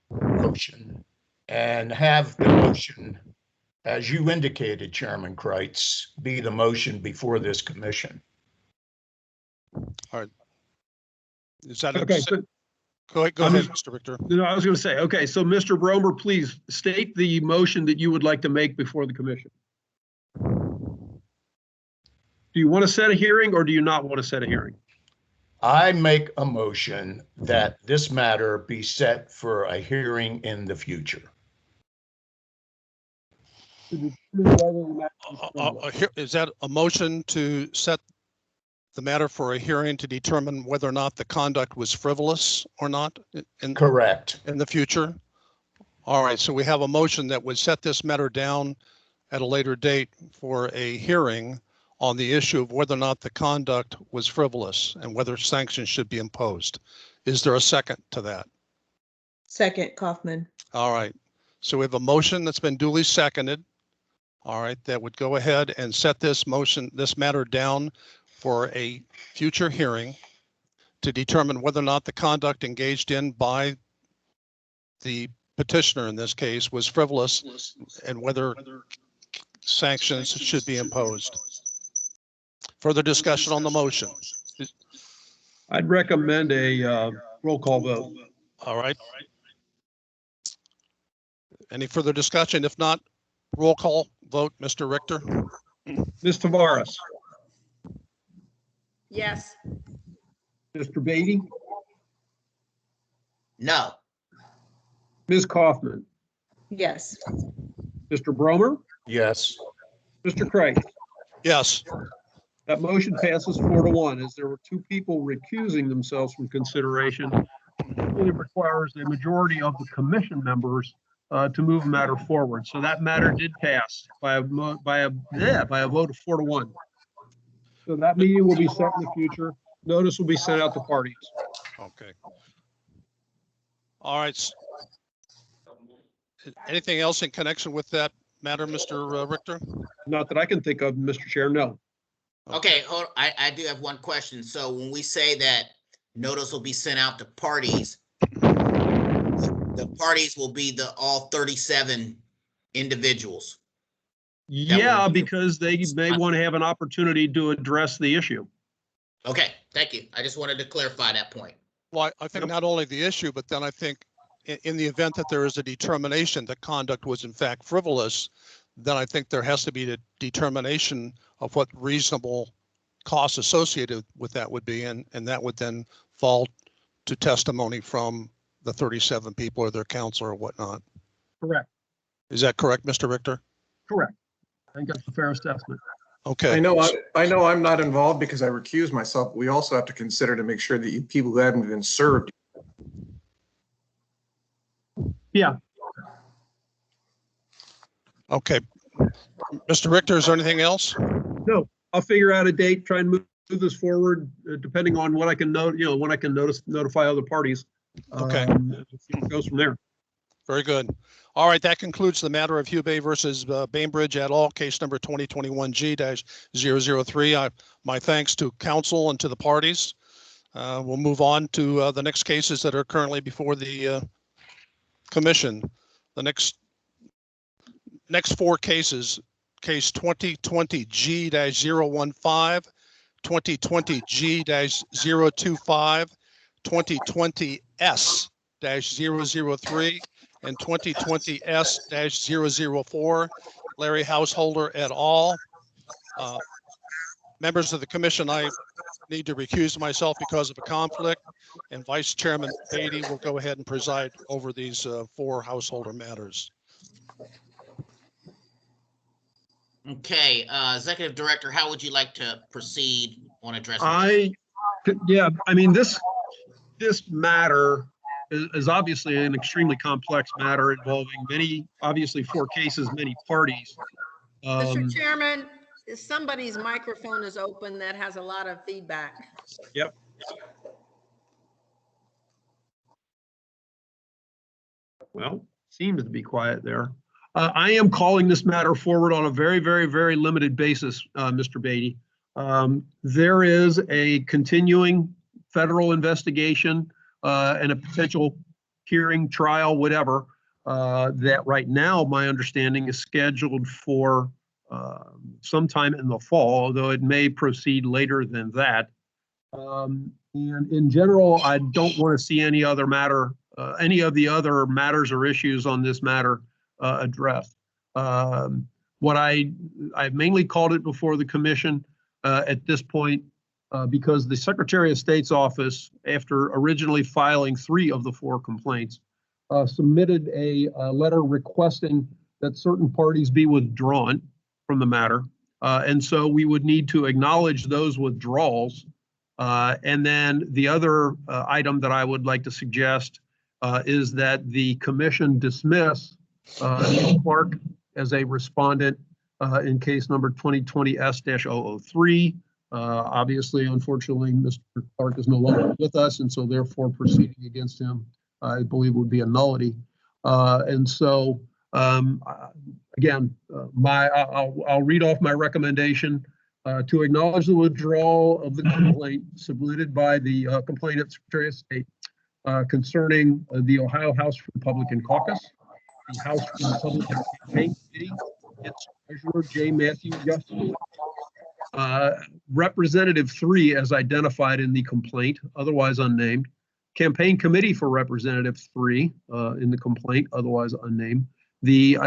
motion and have the motion, as you indicated, Chairman Kreitz, be the motion before this commission. All right. Is that okay? Go ahead, Mr. Richter. No, I was going to say, okay, so Mr. Bromer, please state the motion that you would like to make before the commission. Do you want to set a hearing or do you not want to set a hearing? I make a motion that this matter be set for a hearing in the future. Is that a motion to set the matter for a hearing to determine whether or not the conduct was frivolous or not? Correct. In the future? All right, so we have a motion that would set this matter down at a later date for a hearing on the issue of whether or not the conduct was frivolous and whether sanctions should be imposed. Is there a second to that? Second, Kaufman. All right, so we have a motion that's been duly seconded. All right, that would go ahead and set this matter down for a future hearing to determine whether or not the conduct engaged in by the petitioner in this case was frivolous and whether sanctions should be imposed. Further discussion on the motion? I'd recommend a roll call vote. All right. Any further discussion? If not, roll call vote, Mr. Richter. Ms. Tavares. Yes. Mr. Beatty. No. Ms. Kaufman. Yes. Mr. Bromer. Yes. Mr. Kreitz. Yes. That motion passes 4-1, as there were 2 people recusing themselves from consideration. It really requires a majority of the commission members to move the matter forward. So that matter did pass by a vote of 4-1. So that meeting will be set in the future. Notice will be sent out to parties. Okay. All right. Anything else in connection with that matter, Mr. Richter? Not that I can think of, Mr. Chair, no. Okay, hold on. I do have one question. So when we say that notice will be sent out to parties, the parties will be all 37 individuals. Yeah, because they may want to have an opportunity to address the issue. Okay, thank you. I just wanted to clarify that point. Well, I think not only the issue, but then I think in the event that there is a determination that conduct was in fact frivolous, then I think there has to be a determination of what reasonable costs associated with that would be, and that would then fall to testimony from the 37 people or their counsel or whatnot. Correct. Is that correct, Mr. Richter? Correct. I think that's a fair assessment. Okay. I know I'm not involved because I recuse myself. We also have to consider to make sure that you people who haven't been served. Yeah. Okay. Mr. Richter, is there anything else? No, I'll figure out a date, try and move this forward, depending on what I can when I can notify other parties. Okay. It goes from there. Very good. All right, that concludes the matter of Hubei versus Bainbridge et al., case number 2021G-003. My thanks to counsel and to the parties. We'll move on to the next cases that are currently before the commission. The next 4 cases, case 2020G-015, 2020G-025, 2020S-003, and 2020 S-004, Larry Householder et al. Members of the commission, I need to recuse myself because of a conflict, and Vice Chairman Beatty will go ahead and preside over these 4 householder matters. Okay, Executive Director, how would you like to proceed on addressing this? Yeah, I mean, this matter is obviously an extremely complex matter involving many, obviously 4 cases, many parties. Mr. Chairman, somebody's microphone is open that has a lot of feedback. Yep. Well, seems to be quiet there. I am calling this matter forward on a very, very, very limited basis, Mr. Beatty. There is a continuing federal investigation and a potential hearing, trial, whatever, that right now, my understanding is scheduled for sometime in the fall, although it may proceed later than that. And in general, I don't want to see any other matter, any of the other matters or issues on this matter addressed. What I've mainly called it before the commission at this point because the Secretary of State's office, after originally filing 3 of the 4 complaints, submitted a letter requesting that certain parties be withdrawn from the matter. And so we would need to acknowledge those withdrawals. And then the other item that I would like to suggest is that the commission dismiss Neil Clark as a respondent in case number 2020 S-003. Obviously, unfortunately, Mr. Clark is no longer with us, and so therefore proceeding against him, I believe, would be a nullity. And so, again, I'll read off my recommendation to acknowledge the withdrawal of the complaint submitted by the complainant, Secretary of State, concerning the Ohio House Republican Caucus, the House Republican Campaign Committee, its Treasurer J. Matthew Yustin, Representative 3 as identified in the complaint, otherwise unnamed, Campaign Committee for Representative 3 in the complaint, otherwise unnamed, the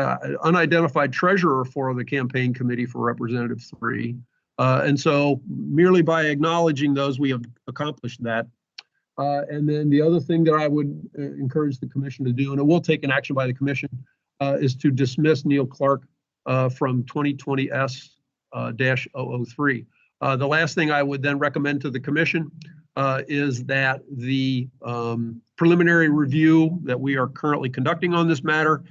unidentified treasurer for the Campaign Committee for Representative 3. And so merely by acknowledging those, we have accomplished that. And then the other thing that I would encourage the commission to do, and it will take an action by the commission, is to dismiss Neil Clark from 2020 S-003. The last thing I would then recommend to the commission is that the preliminary review that we are currently conducting on this matter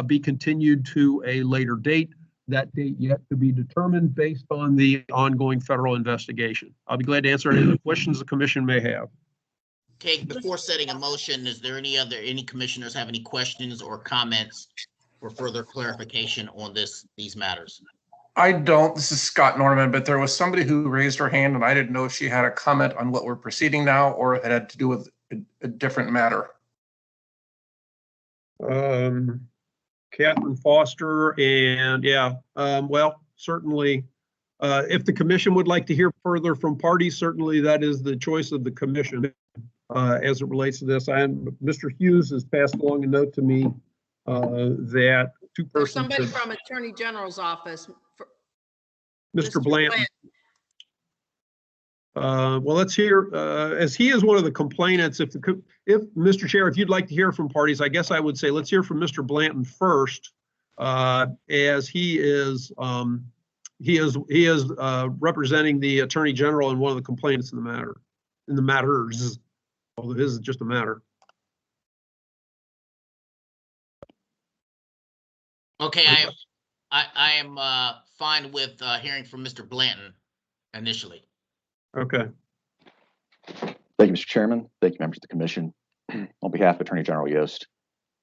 be continued to a later date. That date yet to be determined based on the ongoing federal investigation. I'll be glad to answer any questions the commission may have. Okay, before setting a motion, is there any commissioners have any questions or comments for further clarification on these matters? I don't. This is Scott Norman, but there was somebody who raised her hand and I didn't know if she had a comment on what we're proceeding now or it had to do with a different matter. Catherine Foster, and yeah, well, certainly, if the commission would like to hear further from parties, certainly that is the choice of the commission as it relates to this. Mr. Hughes has passed along a note to me that 2 There's persons. somebody from Attorney General's office. Mr. Blanton. Well, let's hear, as he is one of the complainants, if Mr. Chair, if you'd like to hear from parties, I guess I would say let's hear from Mr. Blanton first, as he is representing the Attorney General in one of the complainants in the matters, although his is just a matter. Okay, I am fine with hearing from Mr. Blanton initially. Okay. Thank you, Mr. Chairman. Thank you, members of the commission. On behalf of Attorney General Yost,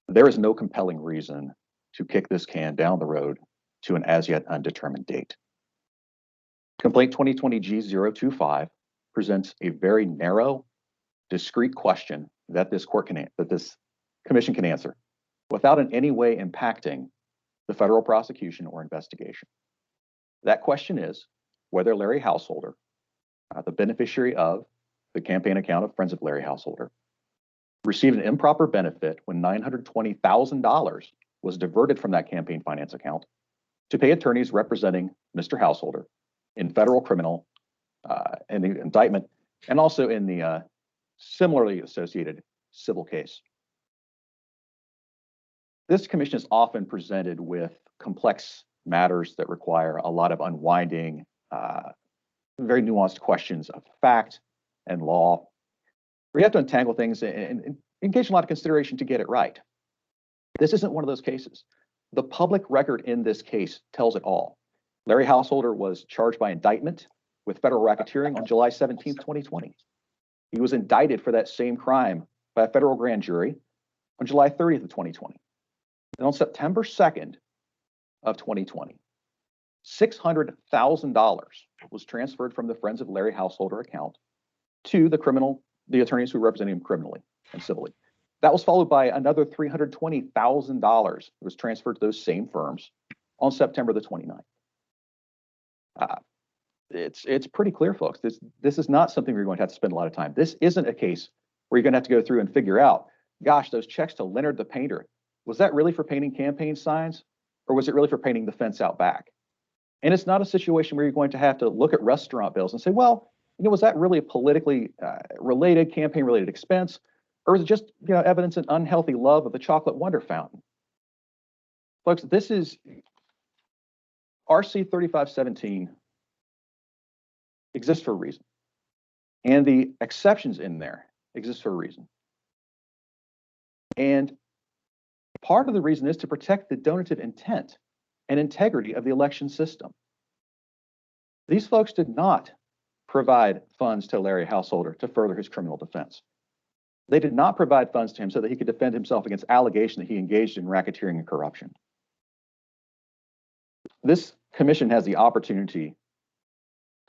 there is no compelling reason to kick this can down the road to an as yet undetermined date. Complaint 2020 G025 presents a very narrow, discrete question that this commission can answer without in any way impacting the federal prosecution or investigation. That question is whether Larry Householder, the beneficiary of the campaign account of Friends of Larry Householder, received an improper benefit when $920,000 was diverted from that campaign finance account to pay attorneys representing Mr. Householder in federal criminal in the indictment and also in the similarly associated civil case. This commission is often presented with complex matters that require a lot of unwinding, very nuanced questions of fact and law. We have to untangle things and engage in a lot of consideration to get it right. This isn't one of those cases. The public record in this case tells it all. Larry Householder was charged by indictment with federal racketeering on July 17, 2020. He was indicted for that same crime by a federal grand jury on July 30th of 2020. And on September 2nd of 2020, $600,000 was transferred from the Friends of Larry Householder account to the attorneys who represented him criminally and civilly. That was followed by another $320,000 that was transferred to those same firms on September the 29th. It's pretty clear, folks. This is not something we're going to have to spend a lot of time. This isn't a case where you're going to have to go through and figure out, gosh, those checks to Leonard the painter, was that really for painting campaign signs, or was it really for painting the fence out back? And it's not a situation where you're going to have to look at restaurant bills and say, well, was that really a politically related, campaign-related expense, or was it just evidence of unhealthy love of the chocolate wonder fountain? Folks, this is RC 3517 exists for a reason, and the exceptions in there exist for a reason. And part of the reason is to protect the donative intent and integrity of the election system. These folks did not provide funds to Larry Householder to further his criminal defense. They did not provide funds to him so that he could defend himself against allegation that he engaged in racketeering and corruption. This commission has the opportunity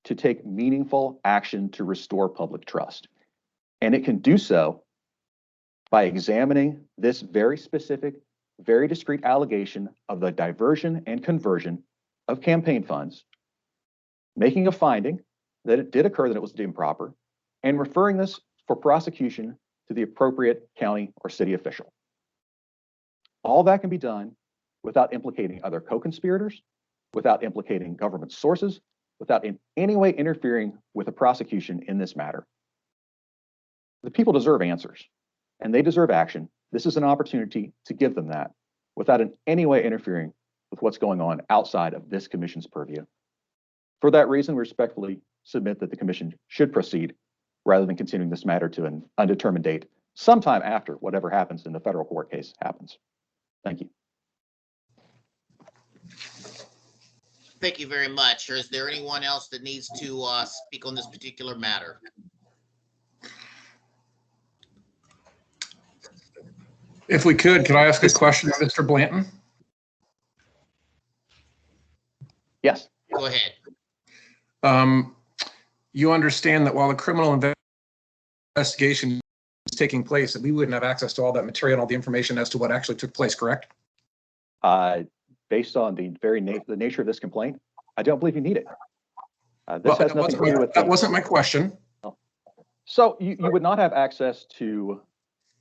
to take meaningful action to restore public trust. And it can do so by examining this very specific, very discrete allegation of the diversion and conversion of campaign funds, making a finding that it did occur, that it was improper, and referring this for prosecution to the appropriate county or city official. All that can be done without implicating other co-conspirators, without implicating government sources, without in any way interfering with the prosecution in this matter. The people deserve answers, and they deserve action. This is an opportunity to give them that without in any way interfering with what's going on outside of this commission's purview. For that reason, we respectfully submit that the commission should proceed rather than continuing this matter to an undetermined date sometime after whatever happens in the federal court case happens. Thank you. Thank you very much. Is there anyone else that needs to speak on this particular matter? If we could I ask a question of Mr. Blanton? Yes. Go ahead. You understand that while the criminal investigation is taking place, that we wouldn't have access to all that material and all the information as to what actually took place, correct? Based on the the nature of this complaint, I don't believe you need it. This has nothing to do with that wasn't my question. So you would not have access to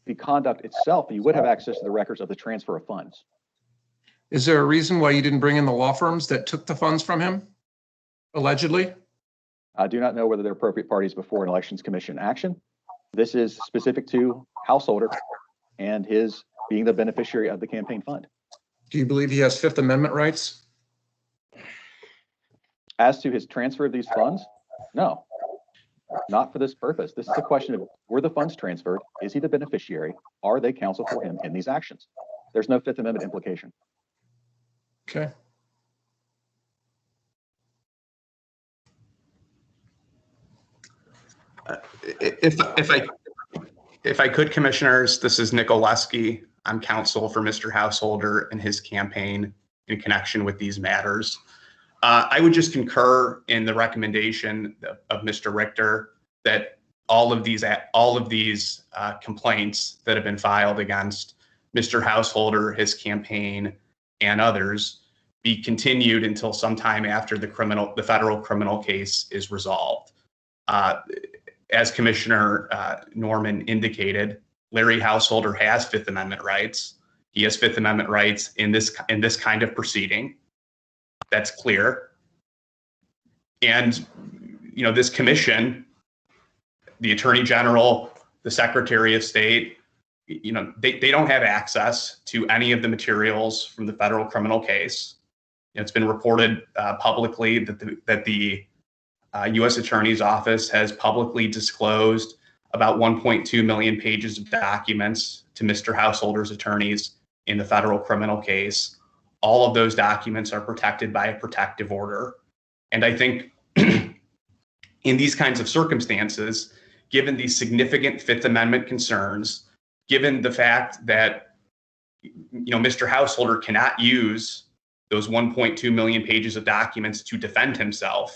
the conduct itself, but you would have access to the records of the transfer of funds. Is there a reason why you didn't bring in the law firms that took the funds from him, allegedly? I do not know whether they're appropriate parties before an elections commission action. This is specific to Householder and his being the beneficiary of the campaign fund. Do you believe he has Fifth Amendment rights? As to his transfer of these funds, no, not for this purpose. This is a question of, were the funds transferred? Is he the beneficiary? Are they counsel for him in these actions? There's no Fifth Amendment implication. Okay. If I could, commissioners, this is Nick Oleski. I'm counsel for Mr. Householder and his campaign in connection with these matters. I would just concur in the recommendation of Mr. Richter that all of these complaints that have been filed against Mr. Householder, his campaign, and others be continued until sometime after the federal criminal case is resolved. As Commissioner Norman indicated, Larry Householder has Fifth Amendment rights. He has Fifth Amendment rights in this kind of proceeding. That's clear. And, you know, this commission, the Attorney General, the Secretary of State, you know, they don't have access to any of the materials from the federal criminal case. It's been reported publicly that the U.S. Attorney's Office has publicly disclosed about 1.2 million pages of documents to Mr. Householder's attorneys in the federal criminal case. All of those documents are protected by a protective order. And I think in these kinds of circumstances, given the significant Fifth Amendment concerns, given the fact that, you know, Mr. Householder cannot use those 1.2 million pages of documents to defend himself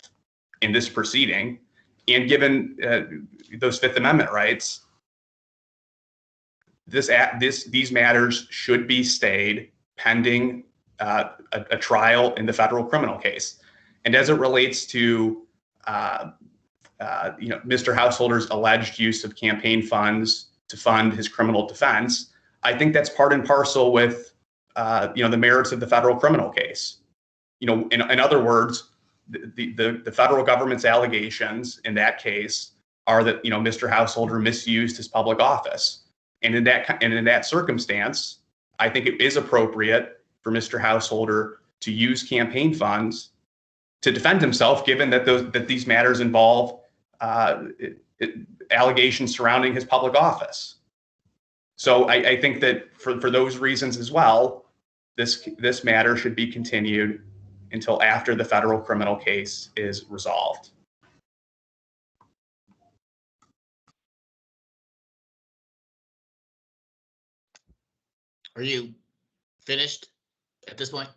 in this proceeding, and given those Fifth Amendment rights, these matters should be stayed pending a trial in the federal criminal case. And as it relates to you know, Mr. Householder's alleged use of campaign funds to fund his criminal defense, I think that's part and parcel with you know, the merits of the federal criminal case. You know, in other words, the federal government's allegations in that case are that, you know, Mr. Householder misused his public office. And in that circumstance, I think it is appropriate for Mr. Householder to use campaign funds to defend himself, given that these matters involve allegations surrounding his public office. So I think that for those reasons as well, this matter should be continued until after the federal criminal case is resolved. Are you finished at this point?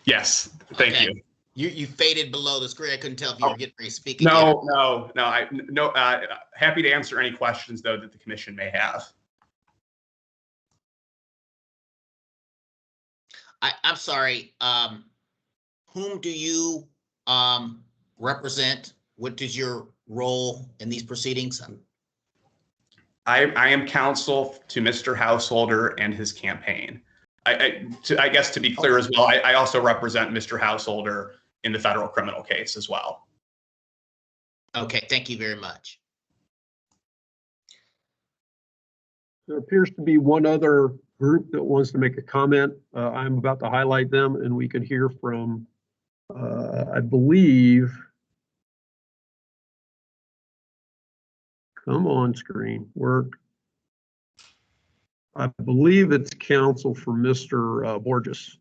Yes, thank you. You faded below the screen. I couldn't tell if you were getting ready to speak No, again. no. Happy to answer any questions though that the commission may have. I'm sorry. Whom do you represent? What is your role in these proceedings? I am counsel to Mr. Householder and his campaign. I guess to be clear as well, I also represent Mr. Householder in the federal criminal case as well. Okay, thank you very much. There appears to be one other group that wants to make a comment. I'm about to highlight them, and we can hear from, I believe, come on screen, work. I believe it's counsel for Mr. Borges.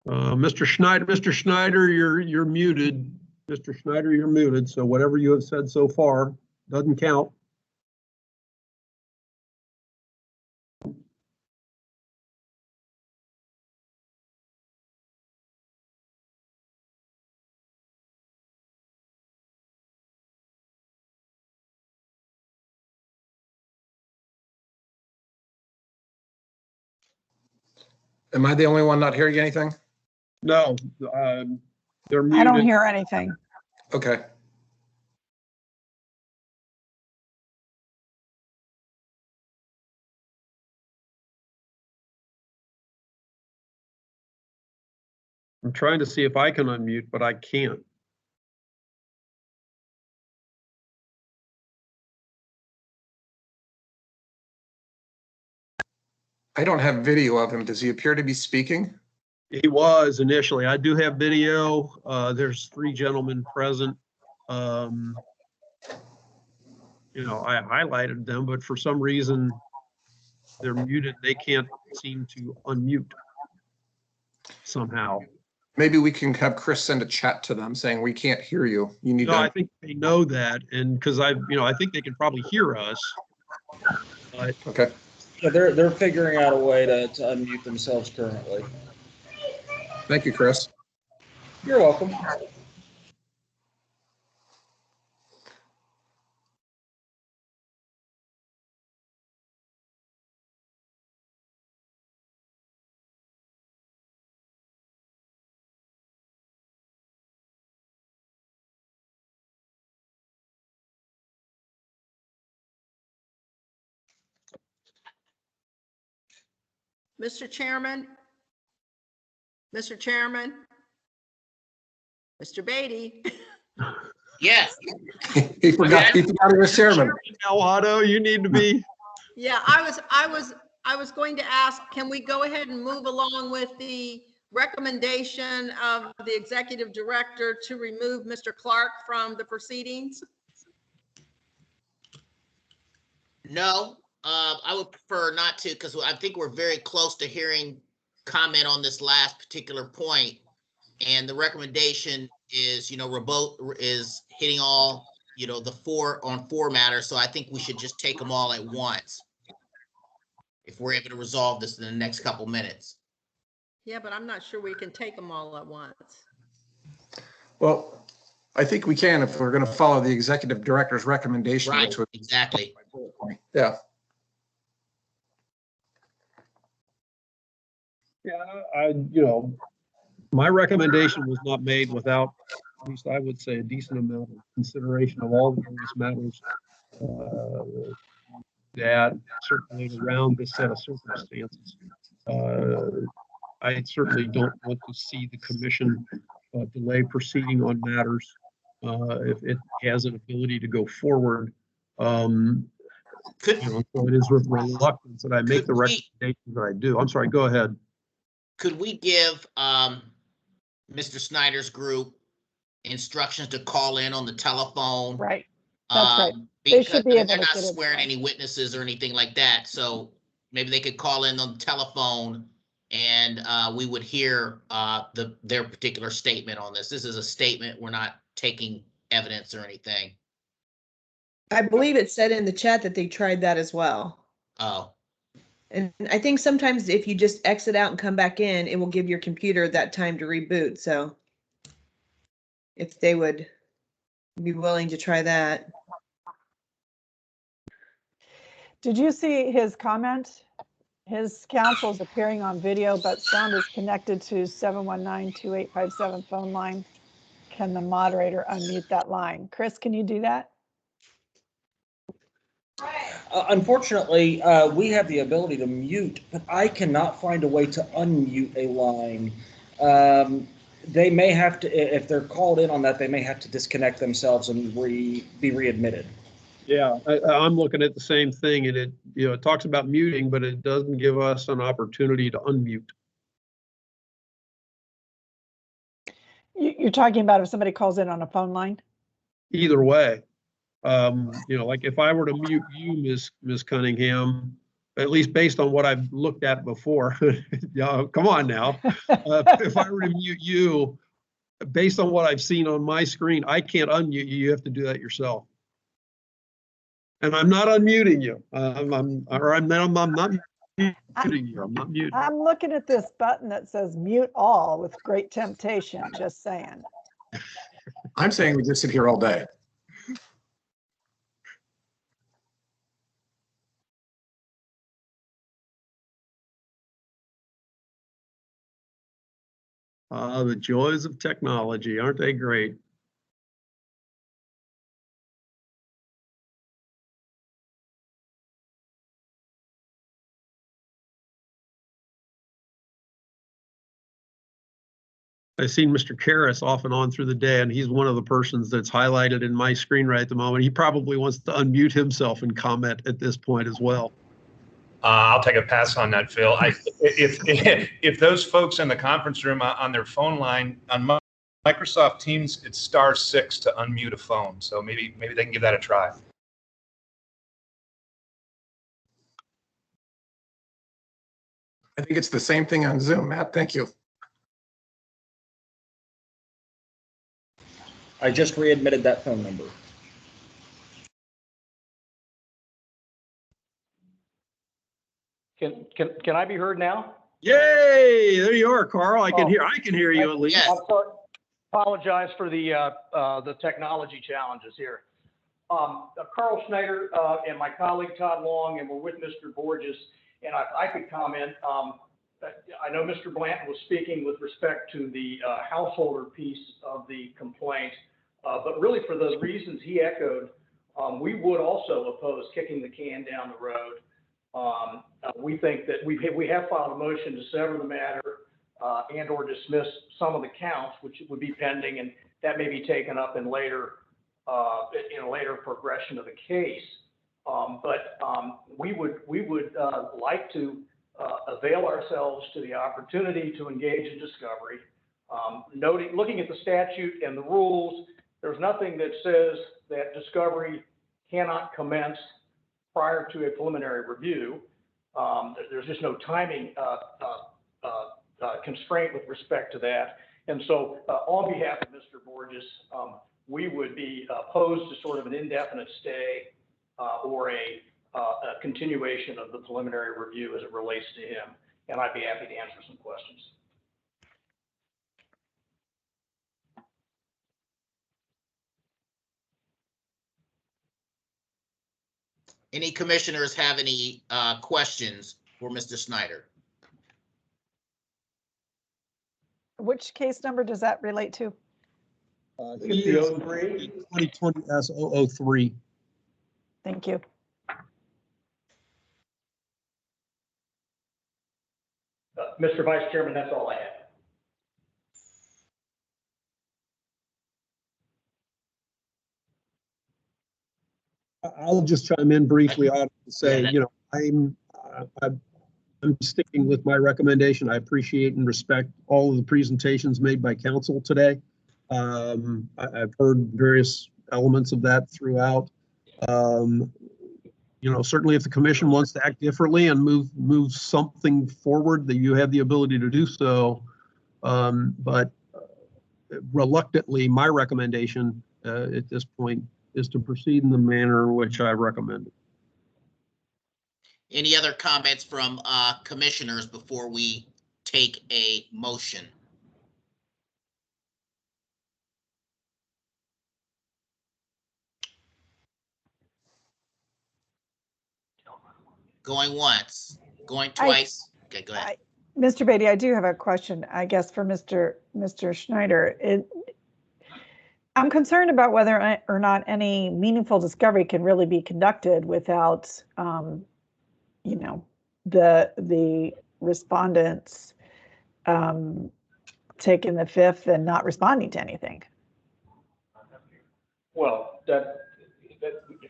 Mr. Schneider, you're muted. Mr. Schneider, you're muted. So whatever you have said so far doesn't count. Am I the only one not hearing anything? No, they're muted. I don't hear anything. Okay. I'm trying to see if I can unmute, but I can't. I don't have video of him. Does he appear to be speaking? He was initially. I do have video. There's 3 gentlemen present. You know, I highlighted them, but for some reason they're muted. They can't seem to unmute somehow. Maybe we can have Chris send a chat to them saying we can't hear you. You need No, to. I think they know that, and because I think they can probably hear us. But okay. Yeah, they're figuring out a way to unmute themselves currently. Thank you, Chris. You're welcome. Mr. Chairman? Mr. Chairman? Mr. Beatty? Yes. He forgot he was chairman. Now, Otto, you need to be. Yeah, I was going to ask, can we go ahead and move along with the recommendation of the executive director to remove Mr. Clark from the proceedings? No, I would prefer not to, because I think we're very close to hearing comment on this last particular point. And the recommendation is, is hitting all, the four matters. So I think we should just take them all at once, if we're able to resolve this in the next couple minutes. Yeah, but I'm not sure we can take them all at once. Well, I think we can if we're going to follow the executive director's recommendation. Right, which was exactly. Yeah. Yeah, my recommendation was not made without, at least I would say, a decent amount of consideration of all the various matters that circulate around this set of circumstances. I certainly don't want to see the commission delay proceeding on matters if it has an ability to go forward. So it is with reluctance that I make the recommendation that I do. I'm sorry, go ahead. Could we give Mr. Snyder's group instructions to call in on the telephone? Right. That's right. They should be able they're to not get it swearing done. any witnesses or anything like that. So maybe they could call in on the telephone and we would hear their particular statement on this. This is a statement. We're not taking evidence or anything. I believe it said in the chat that they tried that as well. Oh. And I think sometimes if you just exit out and come back in, it will give your computer that time to reboot. So if they would be willing to try that. Did you see his comment? His counsel is appearing on video, but sound is connected to 719-2857 phone line. Can the moderator unmute that line? Chris, can you do that? Unfortunately, we have the ability to mute, but I cannot find a way to unmute a line. They may have to, if they're called in on that, they may have to disconnect themselves and be readmitted. Yeah, I'm looking at the same thing, and it talks about muting, but it doesn't give us an opportunity to unmute. You're talking about if somebody calls in on a phone line? Either way, like if I were to mute you, Ms. Cunningham, at least based on what I've looked at before, come on now. If I were to mute you, based on what I've seen on my screen, I can't unmute you. You have to do that yourself. And I'm not unmuting you. I'm not muting you. I'm not muting. I'm looking at this button that says mute all with great temptation, just saying. I'm saying we just sit here all day. The joys of technology, aren't they great? I've seen Mr. Karras off and on through the day, and he's one of the persons that's highlighted in my screen right at the moment. He probably wants to unmute himself and comment at this point as well. I'll take a pass on that, Phil. If those folks in the conference room on their phone line on Microsoft Teams, it's *6 to unmute a phone. So maybe they can give that a try. I think it's the same thing on Zoom, Matt. Thank you. I just readmitted that phone number. Can I be heard now? Yay! There you are, Carl. I can hear you at least. I'm sorry. Apologize for the technology challenges here. Carl Schneider and my colleague Todd Long, and we're with Mr. Borges, and I could comment. I know Mr. Blanton was speaking with respect to the householder piece of the complaint, but really for the reasons he echoed, we would also oppose kicking the can down the road. we think that we have filed a motion to sever the matter and or dismiss some of the counts, which would be pending, and that may be taken up in later progression of the case. But we would like to avail ourselves to the opportunity to engage in discovery. Looking at the statute and the rules, there's nothing that says that discovery cannot commence prior to a preliminary review. There's just no timing constraint with respect to that. And so on behalf of Mr. Borges, we would be opposed to sort of an indefinite stay or a continuation of the preliminary review as it relates to him. And I'd be happy to answer some questions. Any commissioners have any questions for Mr. Snyder? Which case number does that relate to? 2020 S003. Thank you. Mr. Vice Chairman, that's all I have. I'll just chime in briefly on to say, you know, I'm sticking with my recommendation. I appreciate and respect all of the presentations made by council today. I've heard various elements of that throughout. You know, certainly if the commission wants to act differently and move something forward, that you have the ability to do so. But reluctantly, my recommendation at this point is to proceed in the manner in which I recommended. Any other comments from commissioners before we take a motion? Going once, going twice. Okay, go ahead. Mr. Beatty, I do have a question, I guess, for Mr. Schneider. I'm concerned about whether or not any meaningful discovery can really be conducted without, you know, the respondents taking the fifth and not responding to anything. Well, that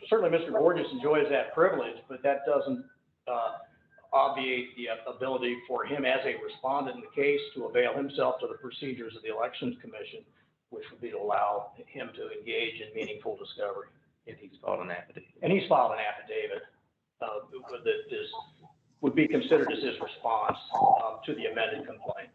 certainly Mr. Borges enjoys that privilege, but that doesn't obviate the ability for him as a respondent in the case to avail himself to the procedures of the Elections Commission, which would be to allow him to engage in meaningful discovery. If he's filed an affidavit. And he's filed an affidavit that would be considered as his response to the amended complaint.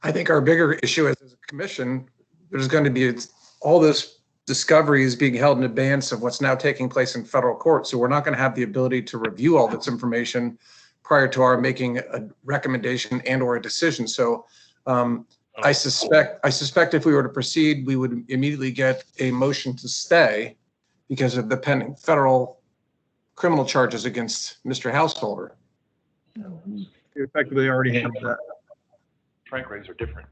I think our bigger issue as a commission, there's going to be all this discovery is being held in advance of what's now taking place in federal court. So we're not going to have the ability to review all this information prior to our making a recommendation and or a decision. So I suspect if we were to proceed, we would immediately get a motion to stay because of the pending federal criminal charges against Mr. Householder. You effectively already have that. Strike rates are different.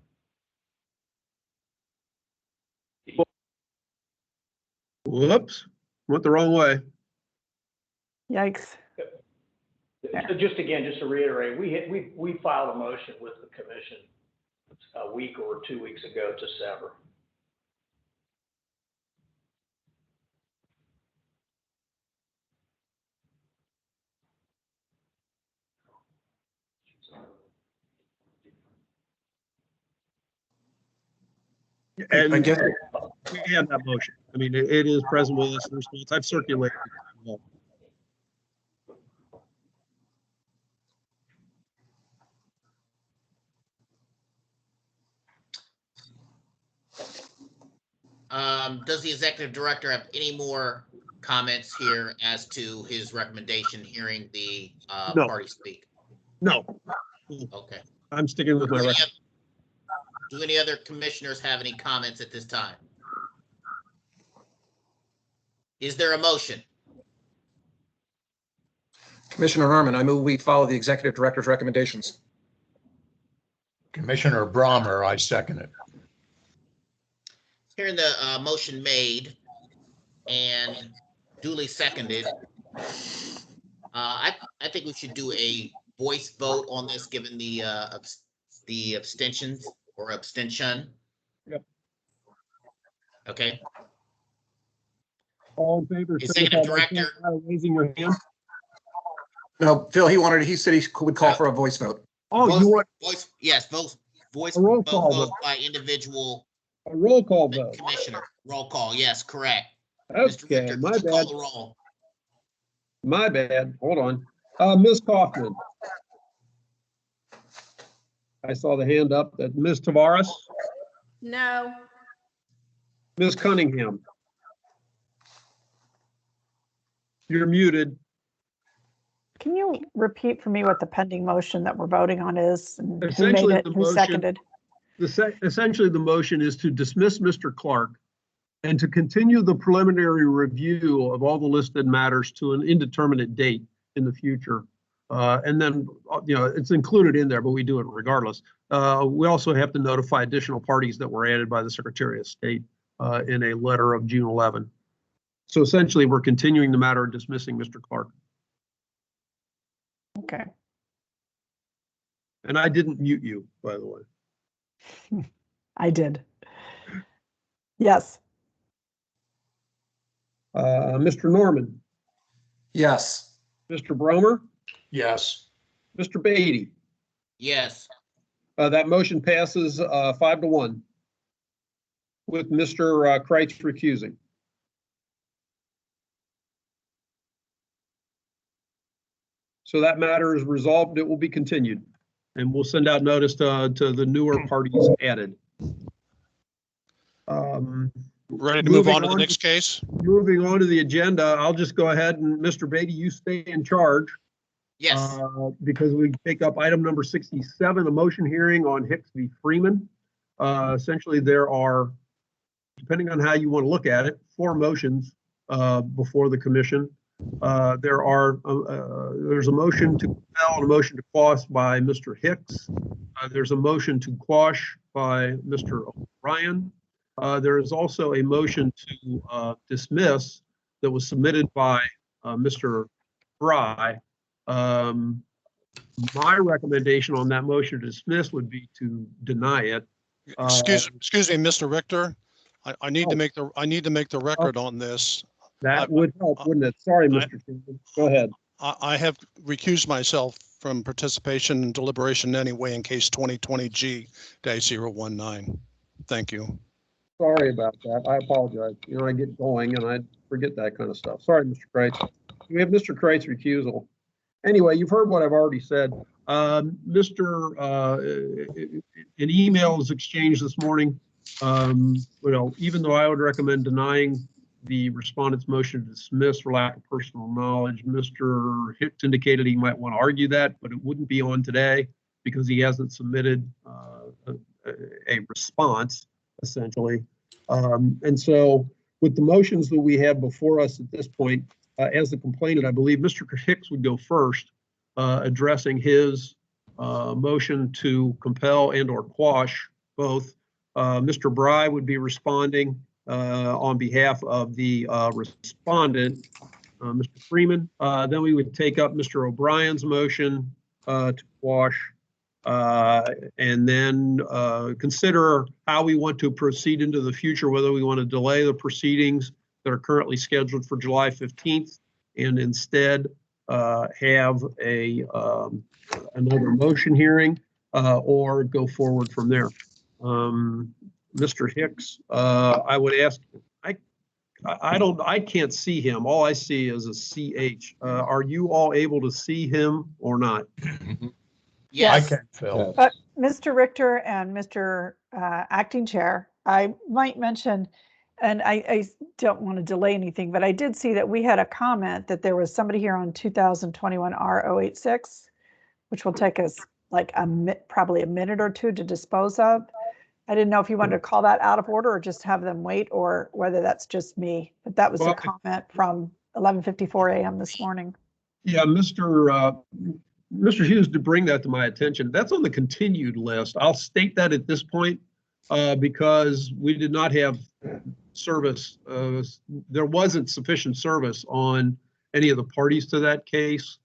Whoops, went the wrong way. Yikes. So just to reiterate, we filed a motion with the commission a week or 2 weeks ago to sever. And I guess we have that motion. I mean, it is present with us in response. I've circulated it. Does the executive director have any more comments here as to his recommendation hearing the No. party speak? No. Okay. I'm sticking with my recommendation. Do any other commissioners have any comments at this time? Is there a motion? Commissioner Herman, I move we follow the executive director's recommendations. Commissioner Brommer, I second it. Hearing the motion made and Duly seconded. I think we should do a voice vote on this, given the abstentions or abstention. Yep. Okay. All in favor, Executive signify by Director. raising your hand. No, Phil, he said he would call for a voice vote. Oh, Voice- you want Voice, yes, voice a roll call vote vote? by individual A roll call vote. commissioner. Roll call, yes, correct. Mr. Okay, Richter, my could you call bad. the roll? My bad. Hold on. Ms. Kaufman. I saw the hand up. Ms. Tavares, No. Ms. Cunningham. You're muted. Can you repeat for me what the pending motion that we're voting on is? And who made Essentially, it, the who motion- seconded? Essentially, the motion is to dismiss Mr. Clark and to continue the preliminary review of all the listed matters to an indeterminate date in the future. And then, it's included in there, but we do it regardless. We also have to notify additional parties that were added by the Secretary of State in a letter of June 11. So essentially, we're continuing the matter and dismissing Mr. Clark. Okay. And I didn't mute you, by the way. I did. Yes. Mr. Norman, Yes. Mr. Bromer, Yes. Mr. Beatty. Yes. That motion passes 5-1 with Mr. Kreitz recusing. So that matter is resolved. It will be continued. And we'll send out notice to the newer parties added. Ready to move Moving on to the on next case? Moving on to the agenda, I'll just go ahead and Mr. Beatty, you stay in charge. Yes. Because we take up item number 67, a motion hearing on Hicks v. Freeman. Essentially, there are, depending on how you want to look at it, 4 motions before the commission. There's a motion to compel and a motion to quash by Mr. Hicks. There's a motion to quash by Mr. O'Brien. There is also a motion to dismiss that was submitted by Mr. Fry. My recommendation on that motion to dismiss would be to deny it. Excuse me, Mr. Richter. I need to make the record on this. That would help, wouldn't it? Sorry, Mr. Chairman. Go ahead. I have recused myself from participation in deliberation anyway in case 2020G-019. Thank you. Sorry about that. I apologize. I get going and I forget that kind of stuff. Sorry, Mr. Kreitz. We have Mr. Kreitz recusal. Anyway, you've heard what I've already said. An email was exchanged this morning. Even though I would recommend denying the respondent's motion to dismiss for lack of personal knowledge, Mr. Hicks indicated he might want to argue that, but it wouldn't be on today because he hasn't submitted a response, essentially. And so with the motions that we have before us at this point, as the complainant, I believe Mr. Hicks would go first, addressing his motion to compel and or quash both. Mr. Bry would be responding on behalf of the respondent, Mr. Freeman. Then we would take up Mr. O'Brien's motion to quash and then consider how we want to proceed into the future, whether we want to delay the proceedings that are currently scheduled for July 15th and instead have another motion hearing or go forward from there. Mr. Hicks, I would ask, I can't see him. All I see is a CH. Are you all able to see him or not? I can, Phil. But Mr. Richter and Mr. Acting Chair, I might mention, and I don't want to delay anything, but I did see that we had a comment that there was somebody here on 2021 R086, which will take us like probably a minute or two to dispose of. I didn't know if you wanted to call that out of order or just have them wait, or whether that's just me, but that was a comment from 11:54 a.m. this morning. Yeah, Mr. Hughes did bring that to my attention. That's on the continued list. I'll state that at this point because we did not have service. There wasn't sufficient service on any of the parties to that case.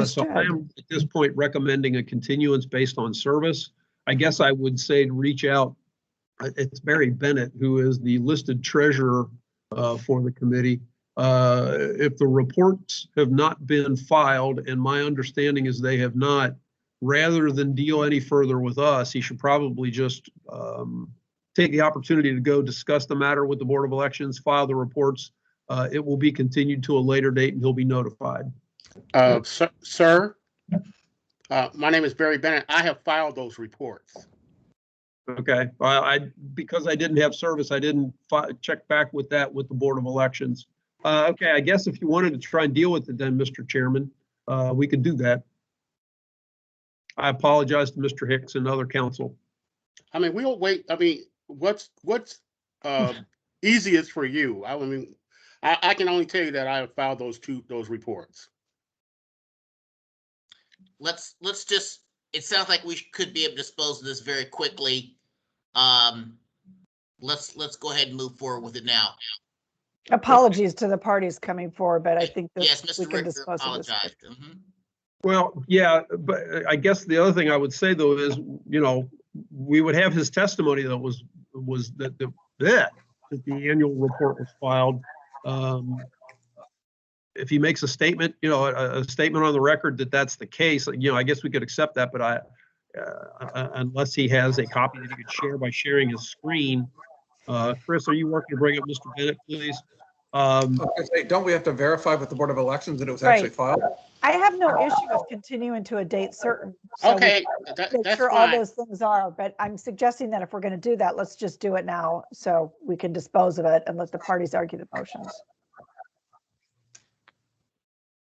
So I am at this point recommending a continuance based on service. I guess I would say to reach out. It's Barry Bennett, who is the listed treasurer for the committee. If the reports have not been filed, and my understanding is they have not, rather than deal any further with us, he should probably just take the opportunity to go discuss the matter with the Board of Elections, file the reports. It will be continued to a later date and he'll be notified. Sir, my name is Barry Bennett. I have filed those reports. Okay, well, because I didn't have service, I didn't check back with that with the Board of Elections. Okay, I guess if you wanted to try and deal with it then, Mr. Chairman, we could do that. I apologize to Mr. Hicks and other council. I mean, we'll wait. I mean, what's easiest for you? I mean, I can only tell you that I have filed those reports. Let's just, it sounds like we could be able to dispose of this very quickly. Let's go ahead and move forward with it now. Apologies to the parties coming forward, but I think that Yes, we Mr. can Richter dispose of this. apologized. Well, yeah, but I guess the other thing I would say though is, you know, we would have his testimony that was that the annual report was filed. If he makes a statement, you know, a statement on the record that that's the case, you know, I guess we could accept that, but unless he has a copy that he could share by sharing his screen. Chris, are you working to bring up Mr. Bennett, please? Don't we have to verify with the Board of Elections that it was actually filed? I have no issue with continuing to a date certain. So Okay, make that's sure all fine. those things are, but I'm suggesting that if we're going to do that, let's just do it now so we can dispose of it and let the parties argue the motions.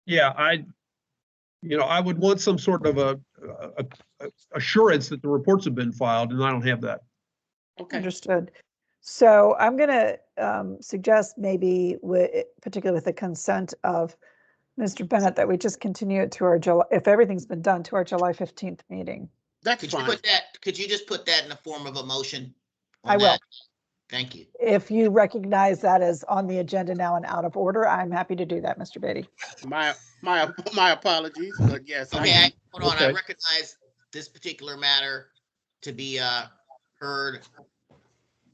Yeah, I would want some sort of a assurance that the reports have been filed, and I don't have that. Okay. Understood. So I'm going to suggest maybe, particularly with the consent of Mr. Bennett, that we just continue it to our July, if everything's been done, to our July 15th meeting. Could you just put that in the form of a motion? I will. Thank you. If you recognize that as on the agenda now and out of order, I'm happy to do that, Mr. Beatty. My apologies, but yes. Okay, hold on. I recognize this particular matter to be heard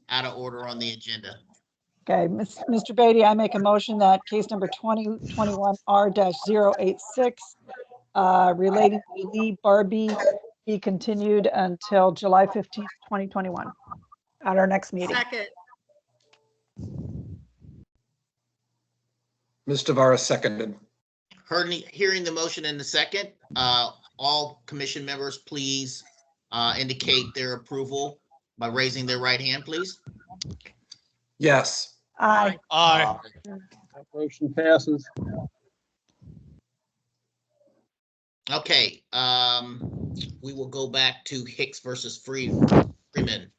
out of order on the agenda. Okay, Mr. Beatty, I make a motion that case number 2021 R-086 relating to Lee Barbie be continued until July 15th, 2021 at our next meeting. Second. Ms. Tavares seconded. Hearing the motion in the second, all commission members, please indicate their approval by raising their right hand, please. Yes. Aye. Aye. That motion passes. Okay, we will go back to Hicks versus Freeman. And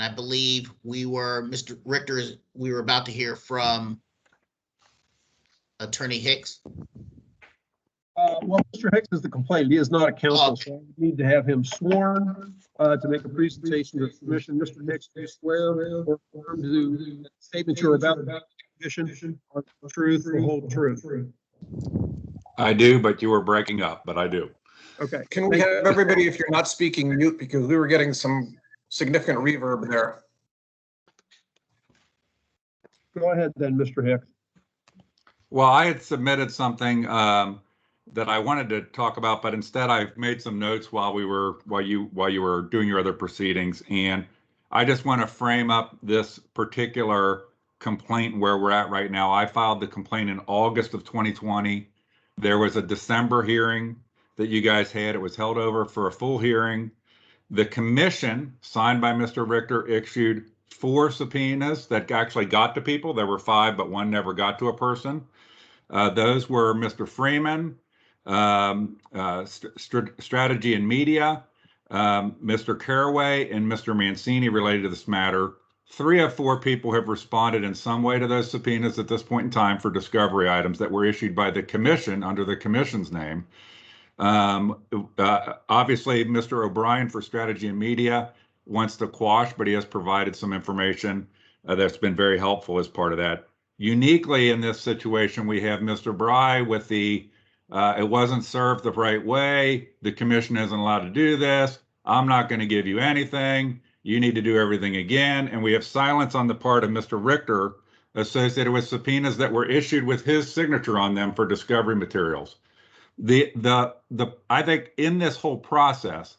I believe Mr. Richter, we were about to hear from Attorney Hicks. Well, Mr. Hicks is the complainant. He is not a counsel, so I need to have him sworn to make a presentation to the commission. Mr. Hicks, do you swear or affirm to the statement you're about to make to the commission are the truth, the whole truth? I do, but you were breaking up, but I do. Okay. Can we have everybody, if you're not speaking, mute, because we were getting some significant reverb there. Go ahead then, Mr. Hicks. Well, I had submitted something that I wanted to talk about, but instead I made some notes while you were doing your other proceedings, and I just want to frame up this particular complaint where we're at right now. I filed the complaint in August of 2020. There was a December hearing that you guys had. It was held over for a full hearing. The commission, signed by Mr. Richter, issued 4 subpoenas that actually got to people. There were 5, but 1 never got to a person. Those were Mr. Freeman, Strategy and Media, Mr. Caraway, and Mr. Mancini related to this matter. 3 of 4 people have responded in some way to those subpoenas at this point in time for discovery items that were issued by the commission under the commission's name. Obviously, Mr. O'Brien for Strategy and Media wants to quash, but he has provided some information. that's been very helpful as part of that. Uniquely in this situation, we have Mr. Bry with the, it wasn't served the right way. The commission isn't allowed to do this. I'm not going to give you anything. You need to do everything again. And we have silence on the part of Mr. Richter associated with subpoenas that were issued with his signature on them for discovery materials. I think in this whole process,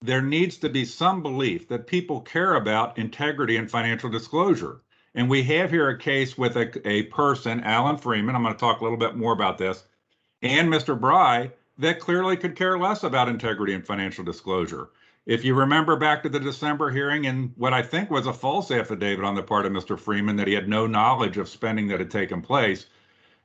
there needs to be some belief that people care about integrity and financial disclosure. And we have here a case with a person, Alan Freeman, I'm going to talk a little bit more about this, and Mr. Bry, that clearly could care less about integrity and financial disclosure. If you remember back to the December hearing and what I think was a false affidavit on the part of Mr. Freeman that he had no knowledge of spending that had taken place,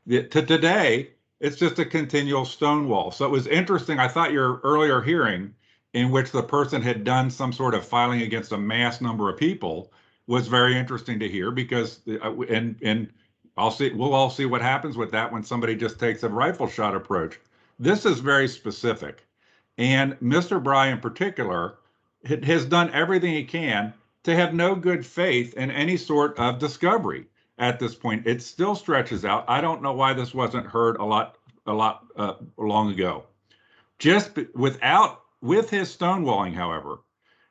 to today, it's just a continual stonewall. So it was interesting. I thought your earlier hearing in which the person had done some sort of filing against a mass number of people was very interesting to hear, because and we'll all see what happens with that when somebody just takes a rifle shot approach. This is very specific. And Mr. Bry in particular has done everything he can to have no good faith in any sort of discovery at this point. It still stretches out. I don't know why this wasn't heard a lot long ago. With his stonewalling, however,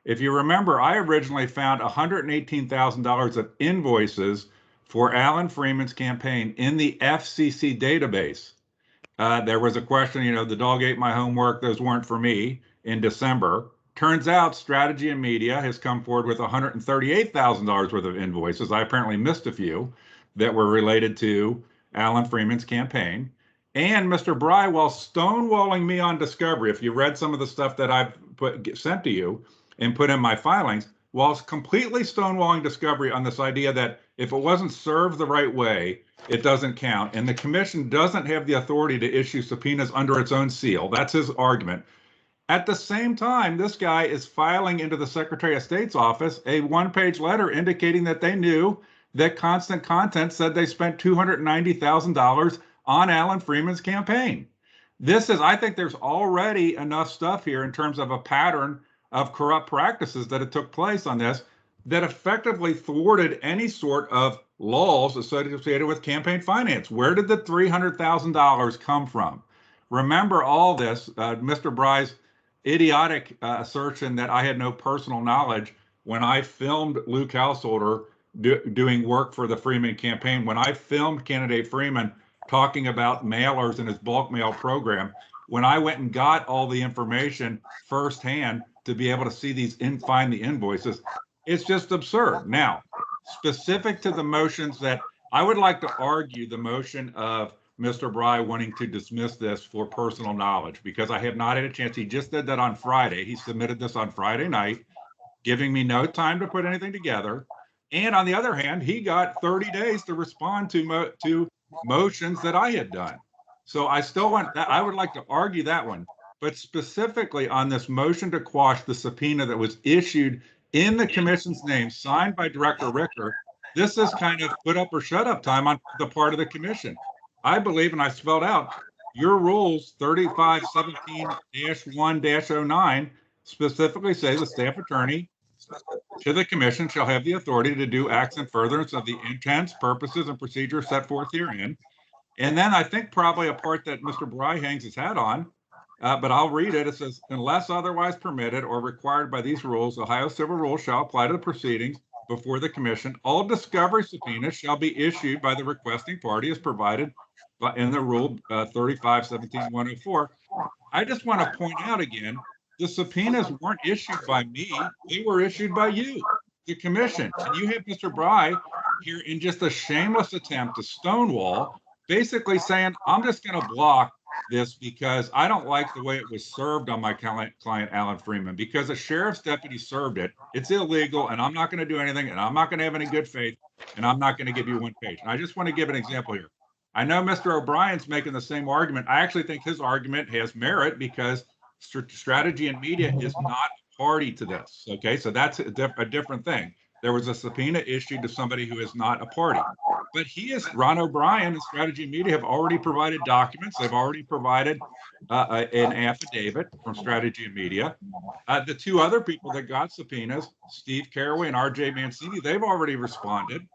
if you remember, I originally found $118,000 of invoices for Alan Freeman's campaign in the FCC database. There was a question, the dog ate my homework, those weren't for me, in December. Turns out Strategy and Media has come forward with $138,000 worth of invoices. I apparently missed a few that were related to Alan Freeman's campaign. And Mr. Bry, while stonewalling me on discovery, if you read some of the stuff that I've sent to you and put in my filings, whilst completely stonewalling discovery on this idea that if it wasn't served the right way, it doesn't count. And the commission doesn't have the authority to issue subpoenas under its own seal. That's his argument. At the same time, this guy is filing into the Secretary of State's office a one-page letter indicating that they knew that Constant Content said they spent $290,000 on Alan Freeman's campaign. I think there's already enough stuff here in terms of a pattern of corrupt practices that had took place on this that effectively thwarted any sort of laws associated with campaign finance. Where did the $300,000 come from? Remember all this, Mr. Bry's idiotic assertion that I had no personal knowledge when I filmed Luke Householder doing work for the Freeman campaign, when I filmed candidate Freeman talking about mailers in his bulk mail program, when I went and got all the information firsthand to be able to see find the invoices. It's just absurd. Now, specific to the motions that I would like to argue, the motion of Mr. Bry wanting to dismiss this for personal knowledge, because I have not had a chance. He just did that on Friday. He submitted this on Friday night, giving me no time to put anything together. And on the other hand, he got 30 days to respond to motions that I had done. So I still want that. I would like to argue that one. But specifically on this motion to quash the subpoena that was issued in the commission's name, signed by Director Richter, this is kind of put up or shut up time on the part of the commission. I believe, and I spelled out, your rules 3517-1-09 specifically say the staff attorney to the commission shall have the authority to do acts in furtherance of the intents, purposes, and procedures set forth herein. And then I think probably a part that Mr. Bry hangs his hat on, but I'll read it. It says, unless otherwise permitted or required by these rules, Ohio civil rules shall apply to the proceedings before the commission. All discovery subpoenas shall be issued by the requesting party as provided in the rule 3517-104. I just want to point out again, the subpoenas weren't issued by me. They were issued by you, the commission. And you have Mr. Bry here in just a shameless attempt to stonewall, basically saying, I'm just going to block this because I don't like the way it was served on my client, Alan Freeman, because a sheriff's deputy served it. It's illegal, and I'm not going to do anything, and I'm not going to have any good faith, and I'm not going to give you one page. And I just want to give an example here. I know Mr. O'Brien's making the same argument. I actually think his argument has merit because Strategy and Media is not a party to this. Okay, so that's a different thing. There was a subpoena issued to somebody who is not a party. but Ron O'Brien and Strategy Media have already provided documents. They've already provided an affidavit from Strategy Media. The two other people that got subpoenas, Steve Caraway and RJ Mancini, they've already responded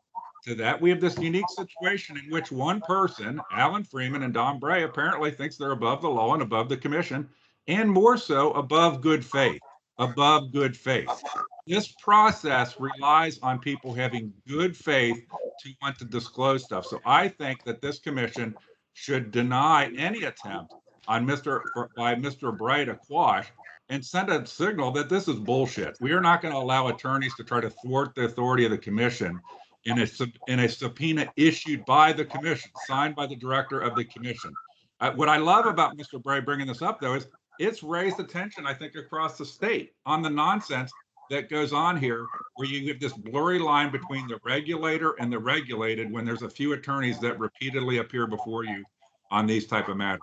to that. We have this unique situation in which one person, Alan Freeman and Don Bray, apparently thinks they're above the law and above the commission, and more so above good faith. Above good faith. This process relies on people having good faith to want to disclose stuff. So I think that this commission should deny any attempt on by Mr. Bray to quash and send a signal that this is bullshit. We are not going to allow attorneys to try to thwart the authority of the commission in a subpoena issued by the commission, signed by the director of the commission. What I love about Mr. Bray bringing this up, though, is it's raised attention, I think, across the state on the nonsense that goes on here, where you have this blurry line between the regulator and the regulated when there's a few attorneys that repeatedly appear before you on these type of matters.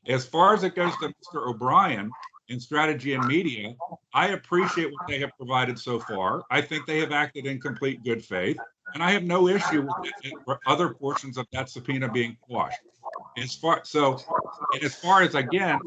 As far as it goes to Mr. O'Brien in Strategy and Media, I appreciate what they have provided so far. I think they have acted in complete good faith, and I have no issue with other portions of that subpoena being quashed. As far as again,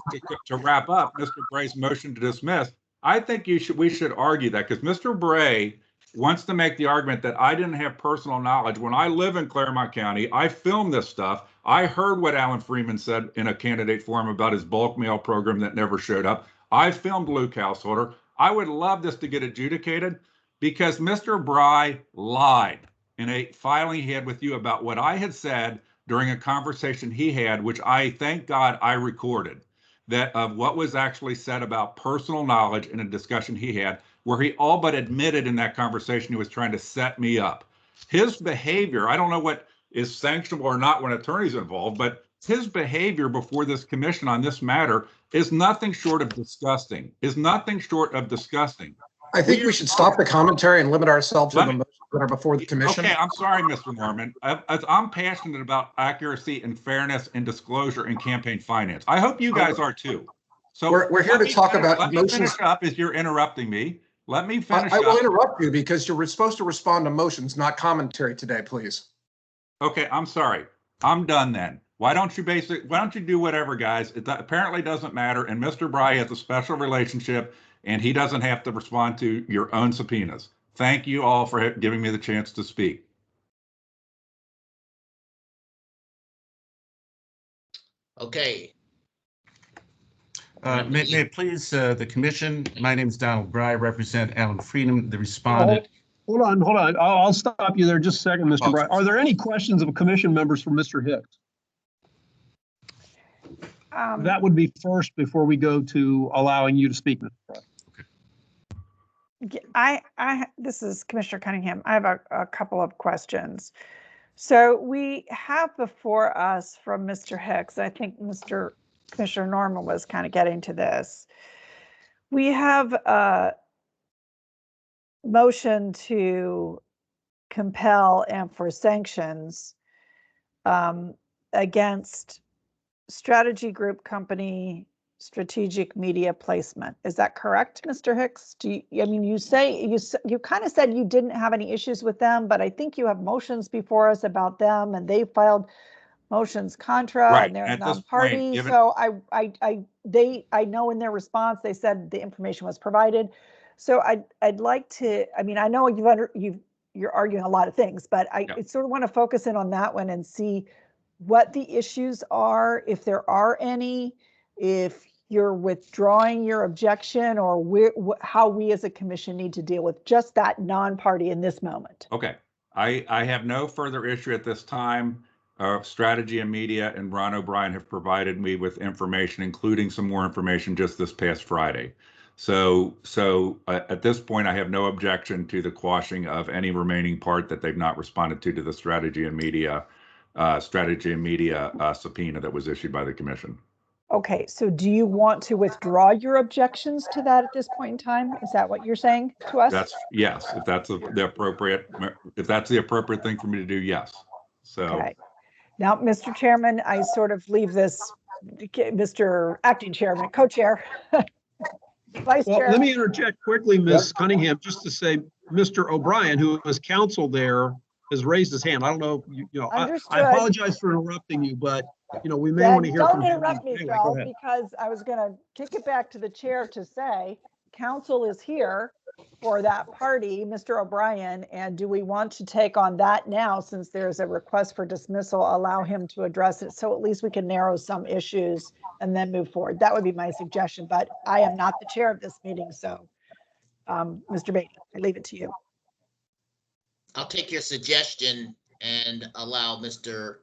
to wrap up Mr. Bray's motion to dismiss, I think we should argue that, because Mr. Bray wants to make the argument that I didn't have personal knowledge. When I live in Claremont County, I filmed this stuff. I heard what Alan Freeman said in a candidate forum about his bulk mail program that never showed up. I filmed Luke Householder. I would love this to get adjudicated, because Mr. Bray lied in a filing he had with you about what I had said during a conversation he had, which I thank God I recorded, that of what was actually said about personal knowledge in a discussion he had, where he all but admitted in that conversation he was trying to set me up. His behavior, I don't know what is sanctionable or not when attorneys involved, but his behavior before this commission on this matter is nothing short of disgusting, I think we should stop the commentary and limit ourselves to the motions that are before the commission. Okay, I'm sorry, Mr. Norman. I'm passionate about accuracy and fairness and disclosure in campaign finance. I hope you guys are too. So we're here to talk about motions. Let me finish up as you're interrupting me. Let me finish I will interrupt you because you're supposed to respond to motions, not commentary today, please. Okay, I'm sorry. I'm done then. Why don't you do whatever, guys? It apparently doesn't matter, and Mr. Bray has a special relationship, and he doesn't have to respond to your own subpoenas. Thank you all for giving me the chance to speak. Okay. May it please the commission, my name is Donald Bry, I represent Alan Freedom, the respondent. Hold on. I'll stop you there just a second, Mr. Bry. Are there any questions of commission members for Mr. Hicks? That would be first before we go to allowing you to speak, Mr. Bry. This is Commissioner Cunningham. I have a couple of questions. So we have before us from Mr. Hicks, I think Commissioner Norman was kind of getting to this. We have a motion to compel and for sanctions against Strategy Group Company Strategic Media Placement. Is that correct, Mr. Hicks? You kind of said you didn't have any issues with them, but I think you have motions before us about them, and they filed motions contra, right, and they're a non-party. So I know in their response they said the information was provided. So I'd like to. I mean, I know you're arguing a lot of things, but I sort of want to focus in on that one and see what the issues are, if there are any, if you're withdrawing your objection, or how we as a commission need to deal with just that non-party in this moment. Okay, I have no further issue at this time. Strategy and Media and Ron O'Brien have provided me with information, including some more information just this past Friday. So at this point, I have no objection to the quashing of any remaining part that they've not responded to the Strategy and Media subpoena that was issued by the commission. Okay, so do you want to withdraw your objections to that at this point in time? Is that what you're saying to us? Yes, if that's the appropriate thing for me to do, yes. So. Okay. Now, Mr. Chairman, I sort of leave this, Mr. Acting Chairman, Co-Chair, Vice Chair. Let me interject quickly, Ms. Cunningham, just to say, Mr. O'Brien, who was counsel there, has raised his hand. I don't know, I Understood. apologize for interrupting you, but, we may want to hear from Don't him. interrupt me, Anyway, go Phil, ahead. because I was gonna kick it back to the chair to say, council is here for that party, Mr. O'Brien, and do we want to take on that now, since there's a request for dismissal, allow him to address it, so at least we can narrow some issues and then move forward. That would be my suggestion, but I am not the chair of this meeting, so, Mr. Beatty, I leave it to you. I'll take your suggestion and allow Mr.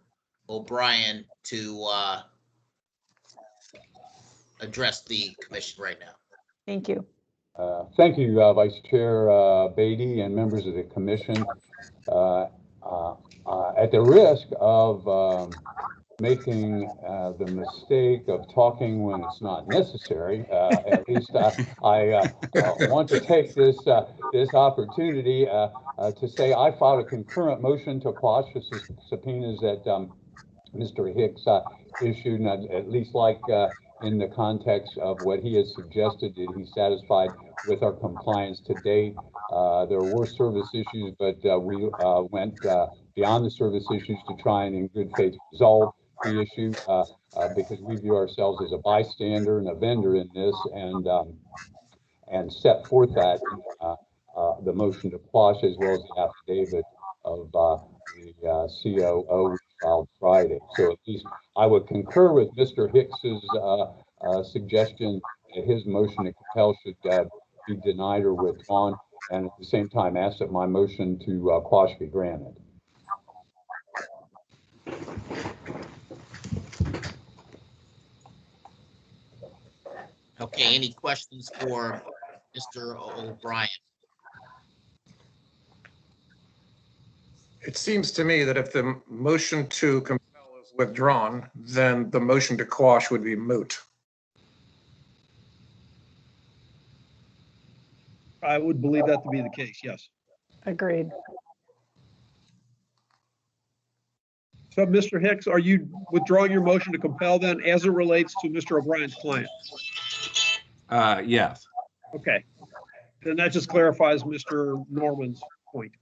O'Brien to address the commission right now. Thank you. Thank you, Vice Chair Beatty and members of the commission. At the risk of making the mistake of talking when it's not necessary, at least I want to take this opportunity to say I filed a concurrent motion to quash the subpoenas that Mr. Hicks issued, and at least in the context of what he has suggested, that he's satisfied with our compliance to date. There were service issues, but we went beyond the service issues to try and in good faith resolve the issue because we view ourselves as a bystander and a vendor in this, and set forth that the motion to quash, as well as the affidavit of the COO filed Friday. So at least I would concur with Mr. Hicks's suggestion that his motion to compel should be denied or withdrawn, and at the same time ask that my motion to quash be granted. Okay, any questions for Mr. O'Brien? It seems to me that if the motion to compel is withdrawn, then the motion to quash would be moot. I would believe that to be the case, yes. Agreed. So, Mr. Hicks, are you withdrawing your motion to compel then as it relates to Mr. O'Brien's client? Yes. Okay. Then that just clarifies Mr. Norman's point.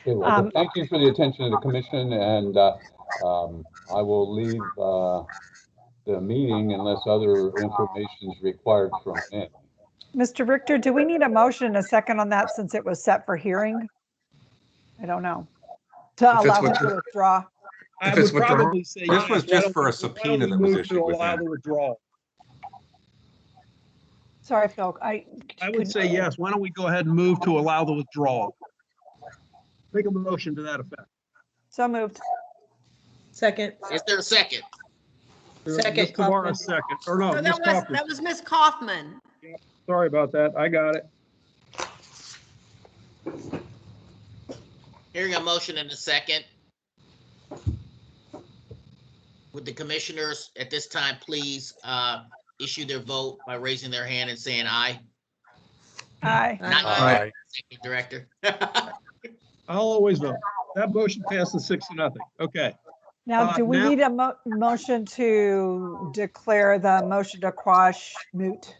Okay, well, thank you for the attention of the commission, and I will leave the meeting unless other information is required from me. Mr. Richter, do we need a motion and a second on that since it was set for hearing? I don't know. To allow him to withdraw. I would probably say this was just for a subpoena that was issued with allow him. the withdrawal. Sorry, Phil. I would say yes. Why don't we go ahead and move to allow the withdrawal? Make a motion to that effect. So moved. Second. Is there a second? Second, Ms. Kamara, second. Or no, No, Ms. Kaufman. that was Ms. Kaufman. Sorry about that. I got it. Hearing a motion in a second. Would the commissioners at this time please issue their vote by raising their hand and saying aye? Aye. Not Aye. Executive Director. I'll always vote. That motion passes 6-0. Okay. Now, do we now- need a motion to declare the motion to quash moot?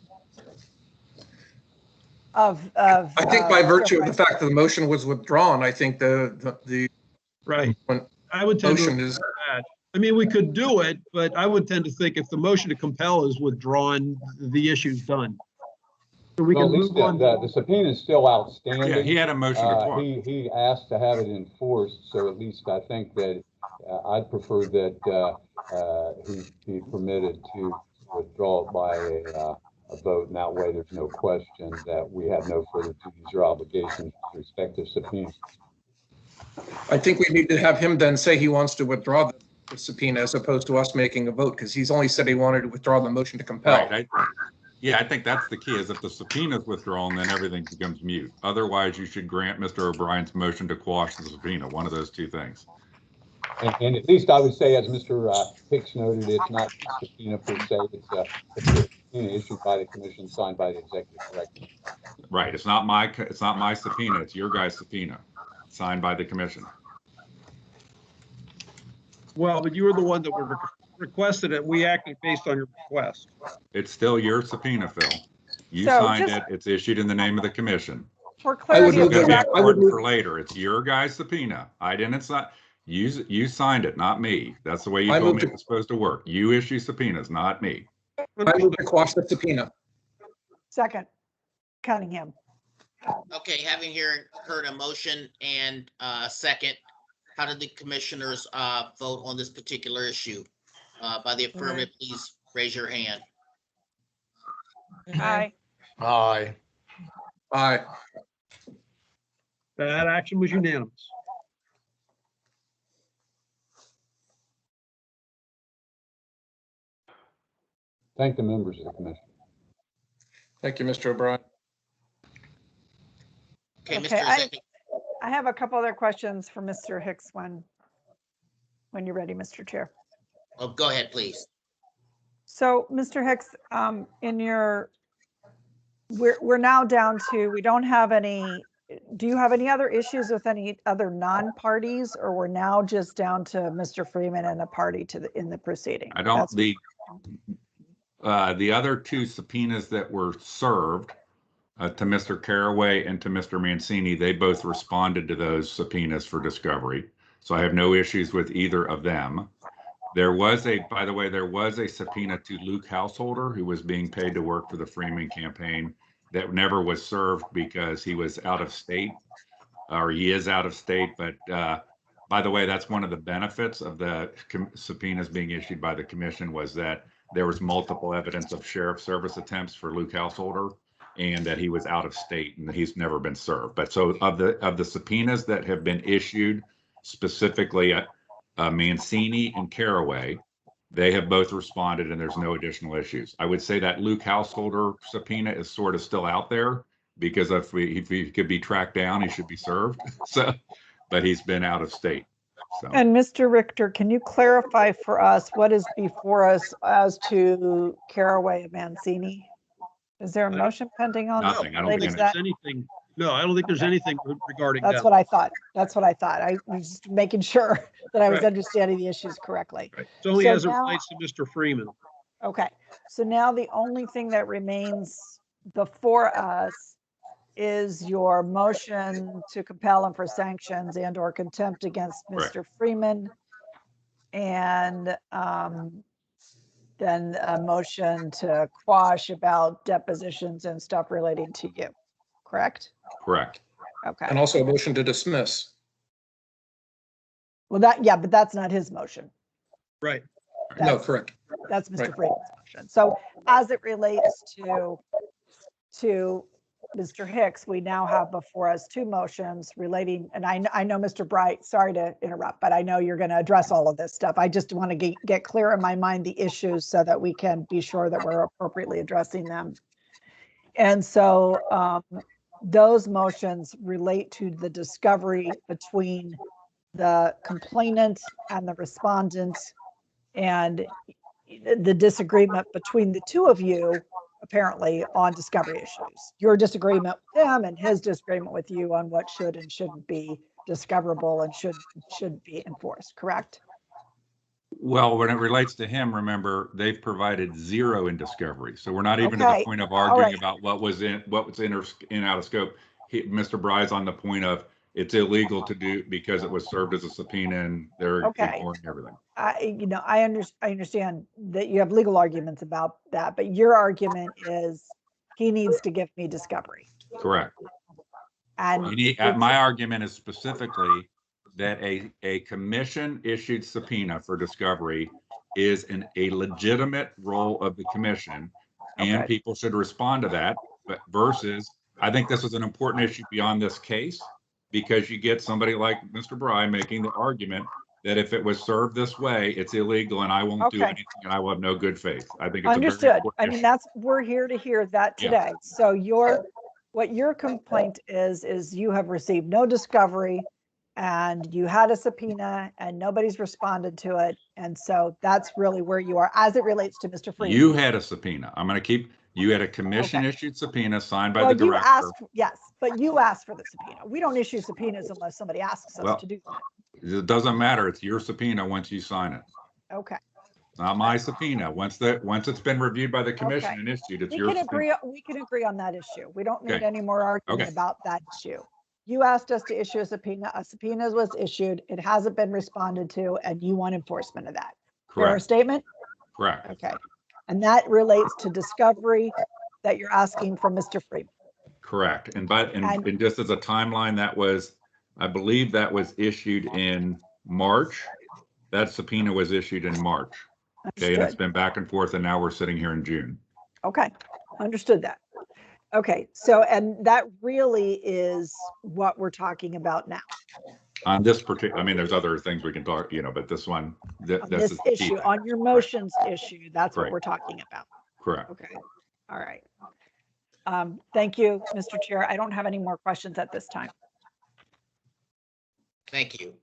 I think by virtue of the fact that the motion was withdrawn, I think the right. I would tend to motion agree is. with that. I mean, we could do it, but I would tend to think if the motion to compel is withdrawn, the issue's done. So we Well, can at least move on. the subpoena is still outstanding. Yeah, he had a motion to quash. He asked to have it enforced, so at least I think that I'd prefer that he be permitted to withdraw it by a vote, and that way there's no question that we have no further duties or obligations with respect to subpoenas. I think we need to have him then say he wants to withdraw the subpoena as opposed to us making a vote, because he's only said he wanted to withdraw the motion to compel. Right. I think that's the key, is if the subpoena is withdrawn, then everything becomes mute. Otherwise, you should grant Mr. O'Brien's motion to quash the subpoena, one of those two things. And at least I would say, as Mr. Hicks noted, it's not a subpoena per se, it's a subpoena issued by the commission, signed by the executive director. Right, it's not my subpoena, it's your guy's subpoena, signed by the commission. Well, but you were the one that requested it. We acted based on your request. It's still your subpoena, Phil. You So signed just- it, it's issued in the name of the commission. For clarity It's of the gonna be record, important for later. It's your guy's subpoena. I didn't sign. You signed it, not me. That's the way you I told moved me it was supposed to work. You issue subpoenas, not me. I move to quash the subpoena. second, Cunningham. Okay, having heard a motion and a second, how did the commissioners vote on this particular issue? By the affirmative, please raise your hand. Aye. Aye. Aye. That action was unanimous. Thank the members of the commission. Thank you, Mr. O'Brien. Okay, Okay, Mr. Zetti. I have a couple other questions for Mr. Hicks when you're ready, Mr. Chair. Oh, go ahead, please. So, Mr. Hicks, we're now down to, we don't have any, do you have any other issues with any other non-parties, or we're now just down to Mr. Freeman and a party in the proceeding? I don't, That's- the other two subpoenas that were served to Mr. Caraway and to Mr. Mancini, they both responded to those subpoenas for discovery. So I have no issues with either of them. There was by the way, there was a subpoena to Luke Householder, who was being paid to work for the Freeman campaign, that never was served because he was out of state, or he is out of state. But by the way, that's one of the benefits of the subpoenas being issued by the commission, was that there was multiple evidence of sheriff service attempts for Luke Householder, and that he was out of state and he's never been served. But so of the subpoenas that have been issued, specifically Mancini and Caraway, they have both responded and there's no additional issues. I would say that Luke Householder subpoena is sort of still out there, because if he could be tracked down, he should be served. So, but he's been out of state. So. And Mr. Richter, can you clarify for us what is before us as to Caraway and Mancini? Is there a motion pending on? Nothing. I don't related think to There's that? anything. No, I don't think there's anything regarding That's that. what I thought. That's what I thought. I was just making sure that I was Right. understanding the issues correctly. Right. It's only So as it now- relates to Mr. Freeman. Okay, so now the only thing that remains before us is your motion to compel him for sanctions and or contempt against Right. Mr. Freeman. And then a motion to quash about depositions and stuff relating to you, correct? Correct. Okay, And also a motion to dismiss. well, but that's not his motion. Right. No, That's- correct. That's Mr. Right. Freeman's motion. So as it relates to Mr. Hicks, we now have before us two motions relating, and I know Mr. Bright, sorry to interrupt, but I know you're going to address all of this stuff. I just want to get clear in my mind the issues so that we can be sure that we're appropriately addressing them. And so those motions relate to the discovery between the complainant and the respondent, and the disagreement between the two of you apparently on discovery issues. Your disagreement with him and his disagreement with you on what should and shouldn't be discoverable and should be enforced, correct? Well, when it relates to him, remember, they've provided zero in discovery. So we're not even to Okay. the point of All arguing right. about what was in and out of scope. Mr. Bry's on the point of it's illegal to do because it was served as a subpoena and they're Okay. ignoring everything. I understand that you have legal arguments about that, but your argument is he needs to give me discovery. Correct. And My argument is specifically that a commission issued subpoena for discovery is a legitimate role of the commission, and Okay. people should respond to that. But versus, I think this is an important issue beyond this case, because you get somebody like Mr. Bry making the argument that if it was served this way, it's illegal and I won't do Okay. anything and I will have no good faith. I think it's a very understood. important I mean, issue. we're here to hear that Yeah. today. So what your complaint is you have received no discovery and you had a subpoena and nobody's responded to it. And so that's really where you are as it relates to Mr. Freeman. You had a subpoena. You had a commission issued subpoena signed by Well, the you director. asked, yes, but you asked for the subpoena. We don't issue subpoenas unless somebody asks us Well- to do that. It doesn't matter. It's your subpoena once you sign it. Okay. Not my subpoena. Once it's been reviewed by the commission Okay. and issued, it's We your can subpoena. agree, we can agree on that issue. We don't need Okay. any more argument Okay. about that issue. You asked us to issue a subpoena was issued, it hasn't been responded to, and you want enforcement of that. Fair Correct. statement? Correct. Okay. And that relates to discovery that you're asking from Mr. Freeman. Correct. And just as a timeline, I believe that was issued in March. That subpoena was issued in March. Okay, and it's Understood. been back and forth, and now we're sitting here in June. Okay, understood that. Okay, so, and that really is what we're talking about now. On this particular, I mean, there's other things we can talk, but this one, On this this is the key issue, thing. on your motions issue, that's what Right. we're talking about. Correct. Okay, all right. Thank you, Mr. Chair. I don't have any more questions at this time. Thank you.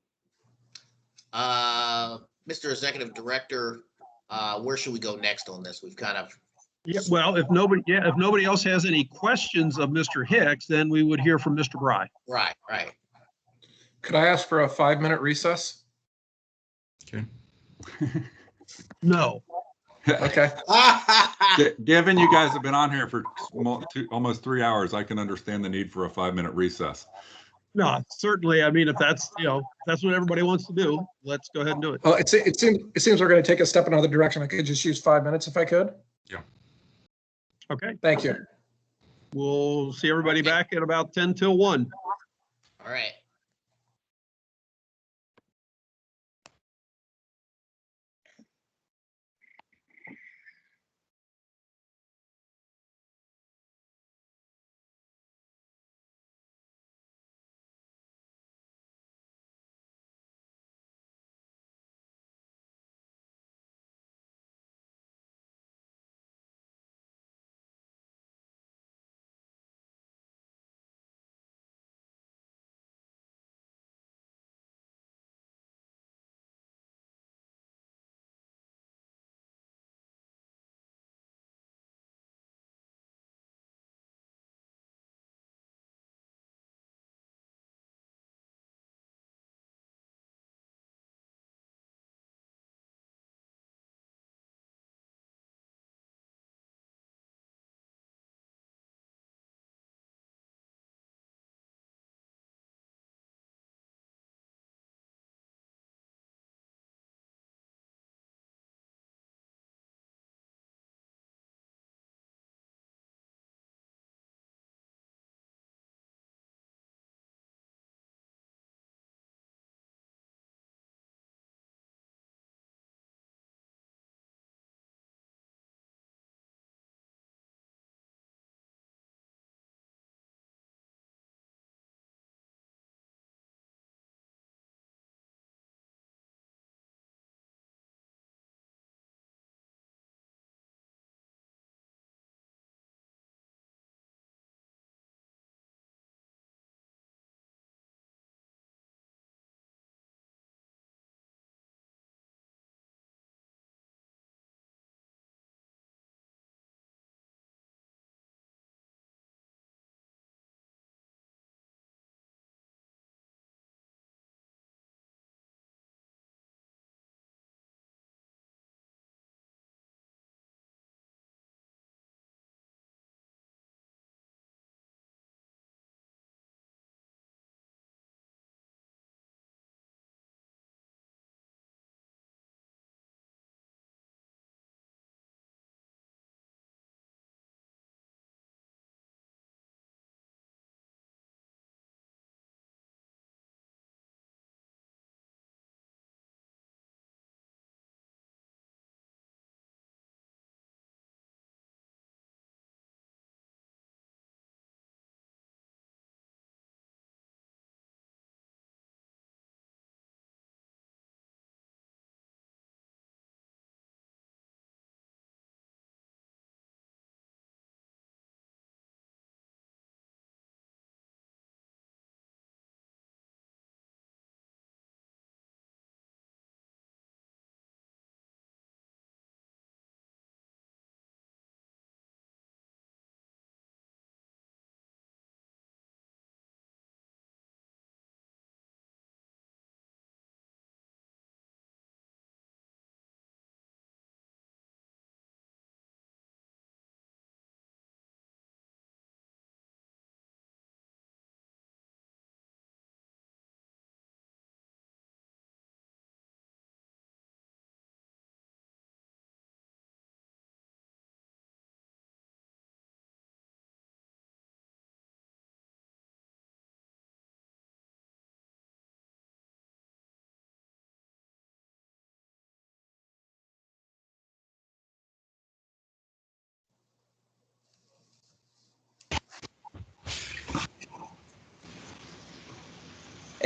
Mr. Executive Director, where should we go next on this? We've kind of. Yeah, well, if nobody else has any questions of Mr. Hicks, then we would hear from Mr. Bry. Right. Could I ask for a 5-minute recess? Okay. No. Okay. Given you guys have been on here for almost 3 hours, I can understand the need for a 5-minute recess. No, certainly. I mean, if that's what everybody wants to do, let's go ahead and do it. Well, it seems we're going to take a step in another direction. I could just use 5 minutes if I could. Yeah. Okay. Thank you. We'll see everybody back at about 10 till 1. All right.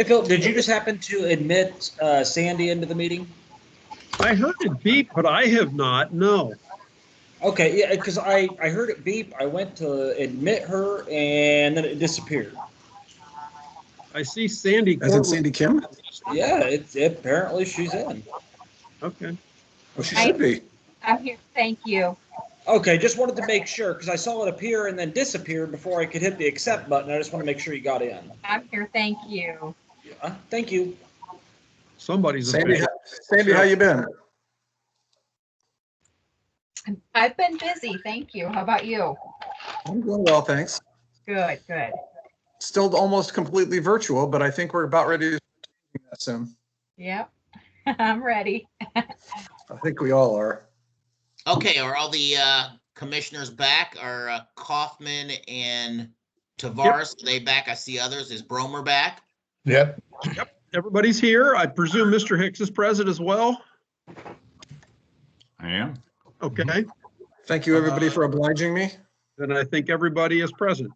Hey, Phil, did you just happen to admit Sandy into the meeting? I heard it beep, but I have not, no. Okay, yeah, because I heard it beep. I went to admit her, and then it disappeared. I see Sandy. As in Sandy Kim? Yeah, apparently she's in. Okay. Well, she should be. I'm here. Thank you. Okay, just wanted to make sure because I saw it appear and then disappear before I could hit the accept button. I just want to make sure you got in. I'm here. Thank you. Thank you. Somebody's Sandy, how you been? I've been busy. Thank you. How about you? I'm doing well, thanks. Good, good. Still almost completely virtual, but I think we're about ready to do that soon. Yep. I'm ready. I think we all are. Okay, are all the commissioners back? Are Kaufman and Tavares, are they back? I see others. Is Bromer back? Yep. Yep. Everybody's here. I presume Mr. Hicks is present as well. I am. Okay. Thank you, everybody, for obliging me. Then I think everybody is present.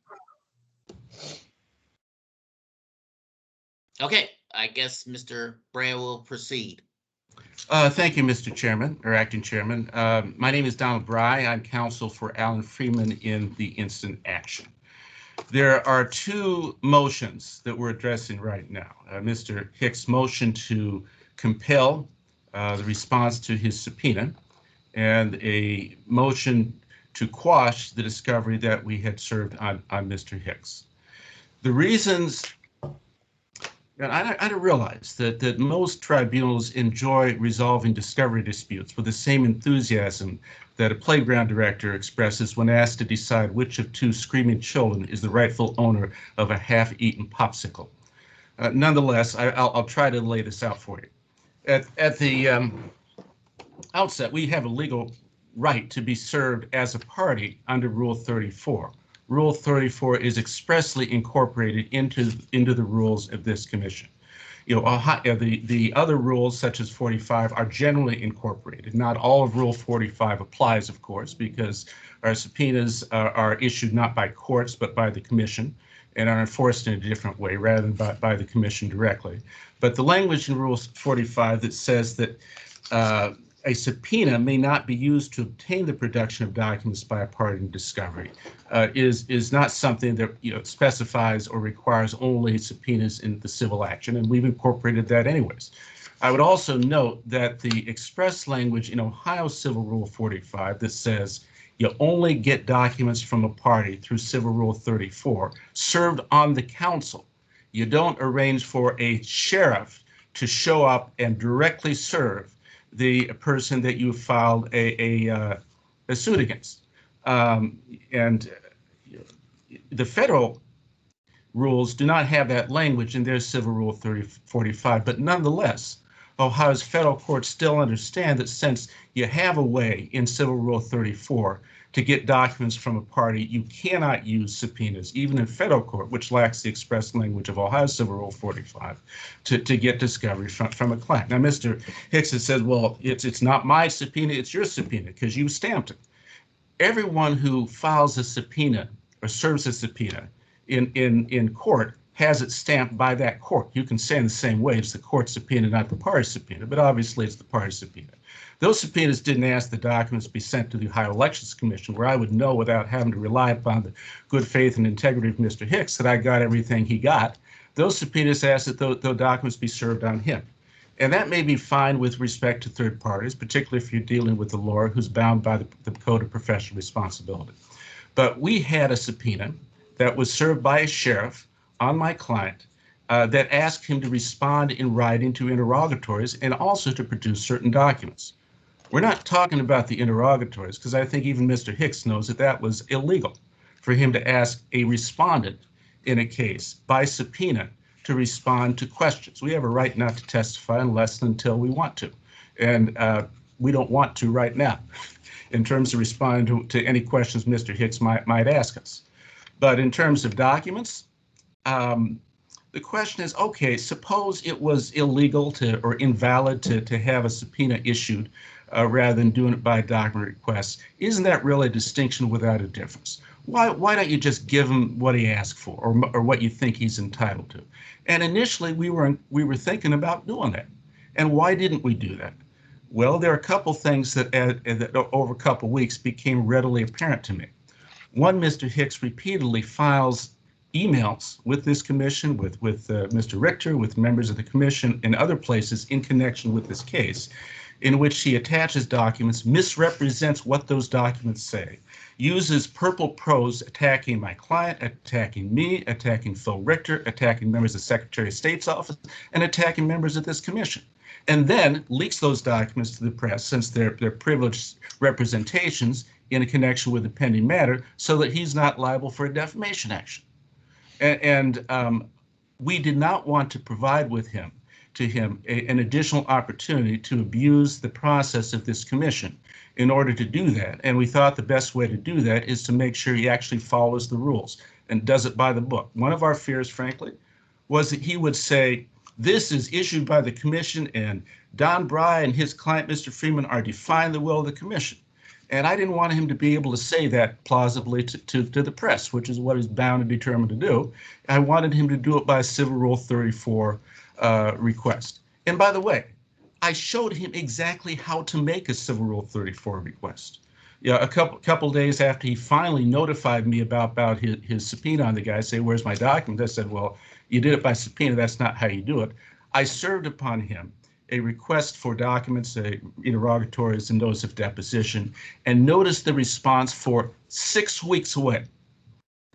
Okay, I guess Mr. Bray will proceed. Thank you, Mr. Chairman, or Acting Chairman. My name is Donald Bry. I'm counsel for Alan Freeman in the instant action. There are two motions that we're addressing right now. Mr. Hicks' motion to compel the response to his subpoena and a motion to quash the discovery that we had served on Mr. Hicks. The reasons, and I realize that most tribunals enjoy resolving discovery disputes with the same enthusiasm that a playground director expresses when asked to decide which of two screaming children is the rightful owner of a half-eaten popsicle. Nonetheless, I'll try to lay this out for you. At the outset, we have a legal right to be served as a party under Rule 34. Rule 34 is expressly incorporated into the rules of this commission. You know, the other rules, such as 45, are generally incorporated. Not all of Rule 45 applies, of course, because our subpoenas are issued not by courts, but by the commission, and are enforced in a different way rather than by the commission directly. But the language in Rule 45 that says that a subpoena may not be used to obtain the production of documents by a party in discovery is not something that specifies or requires only subpoenas in the civil action, and we've incorporated that anyways. I would also note that the express language in Ohio Civil Rule 45 that says you only get documents from a party through Civil Rule 34 served on the council. You don't arrange for a sheriff to show up and directly serve the person that you filed a suit against. And the federal rules do not have that language in their Civil Rule 45, but nonetheless, Ohio's federal courts still understand that since you have a way in Civil Rule 34 to get documents from a party, you cannot use subpoenas, even in federal court, which lacks the express language of Ohio Civil Rule 45, to get discovery from a client. Now, Mr. Hicks has said, well, it's not my subpoena, it's your subpoena, because you stamped it. Everyone who files a subpoena or serves a subpoena in court has it stamped by that court. You can say in the same way it's the court subpoena, not the party subpoena, but obviously it's the party subpoena. Those subpoenas didn't ask the documents be sent to the Ohio Elections Commission, where I would know without having to rely upon the good faith and integrity of Mr. Hicks that I got everything he got. Those subpoenas asked that those documents be served on him. And that may be fine with respect to third parties, particularly if you're dealing with a lawyer who's bound by the Code of Professional Responsibility. But we had a subpoena that was served by a sheriff on my client that asked him to respond in writing to interrogatories and also to produce certain documents. We're not talking about the interrogatories because I think even Mr. Hicks knows that that was illegal for him to ask a respondent in a case by subpoena to respond to questions. We have a right not to testify unless and until we want to. And we don't want to right now in terms of responding to any questions Mr. Hicks might ask us. But in terms of documents, the question is, okay, suppose it was illegal or invalid to have a subpoena issued rather than doing it by document request. Isn't that really a distinction without a difference? Why don't you just give him what he asked for, or what you think he's entitled to? And initially, we were thinking about doing that. And why didn't we do that? Well, there are a couple things that over a couple weeks became readily apparent to me. One, Mr. Hicks repeatedly files emails with this commission, with Mr. Richter, with members of the commission, and other places in connection with this case, in which he attaches documents, misrepresents what those documents say, uses purple prose attacking my client, attacking me, attacking Phil Richter, attacking members of the Secretary of State's office, and attacking members of this commission, and then leaks those documents to the press, since they're privileged representations in a connection with the pending matter, so that he's not liable for a defamation action. And we did not want to provide to him an additional opportunity to abuse the process of this commission in order to do that. And we thought the best way to do that is to make sure he actually follows the rules and does it by the book. One of our fears, frankly, was that he would say, this is issued by the commission, and Don Bry and his client, Mr. Freeman, are defying the will of the commission. And I didn't want him to be able to say that plausibly to the press, which is what he's bound and determined to do. I wanted him to do it by Civil Rule 34 request. And by the way, I showed him exactly how to make a Civil Rule 34 request. Yeah, a couple days after he finally notified me about his subpoena on the guy, say, where's my document? I said, well, you did it by subpoena. That's not how you do it. I served upon him a request for documents, interrogatories, and notice of deposition, and noticed the response for 6 weeks away.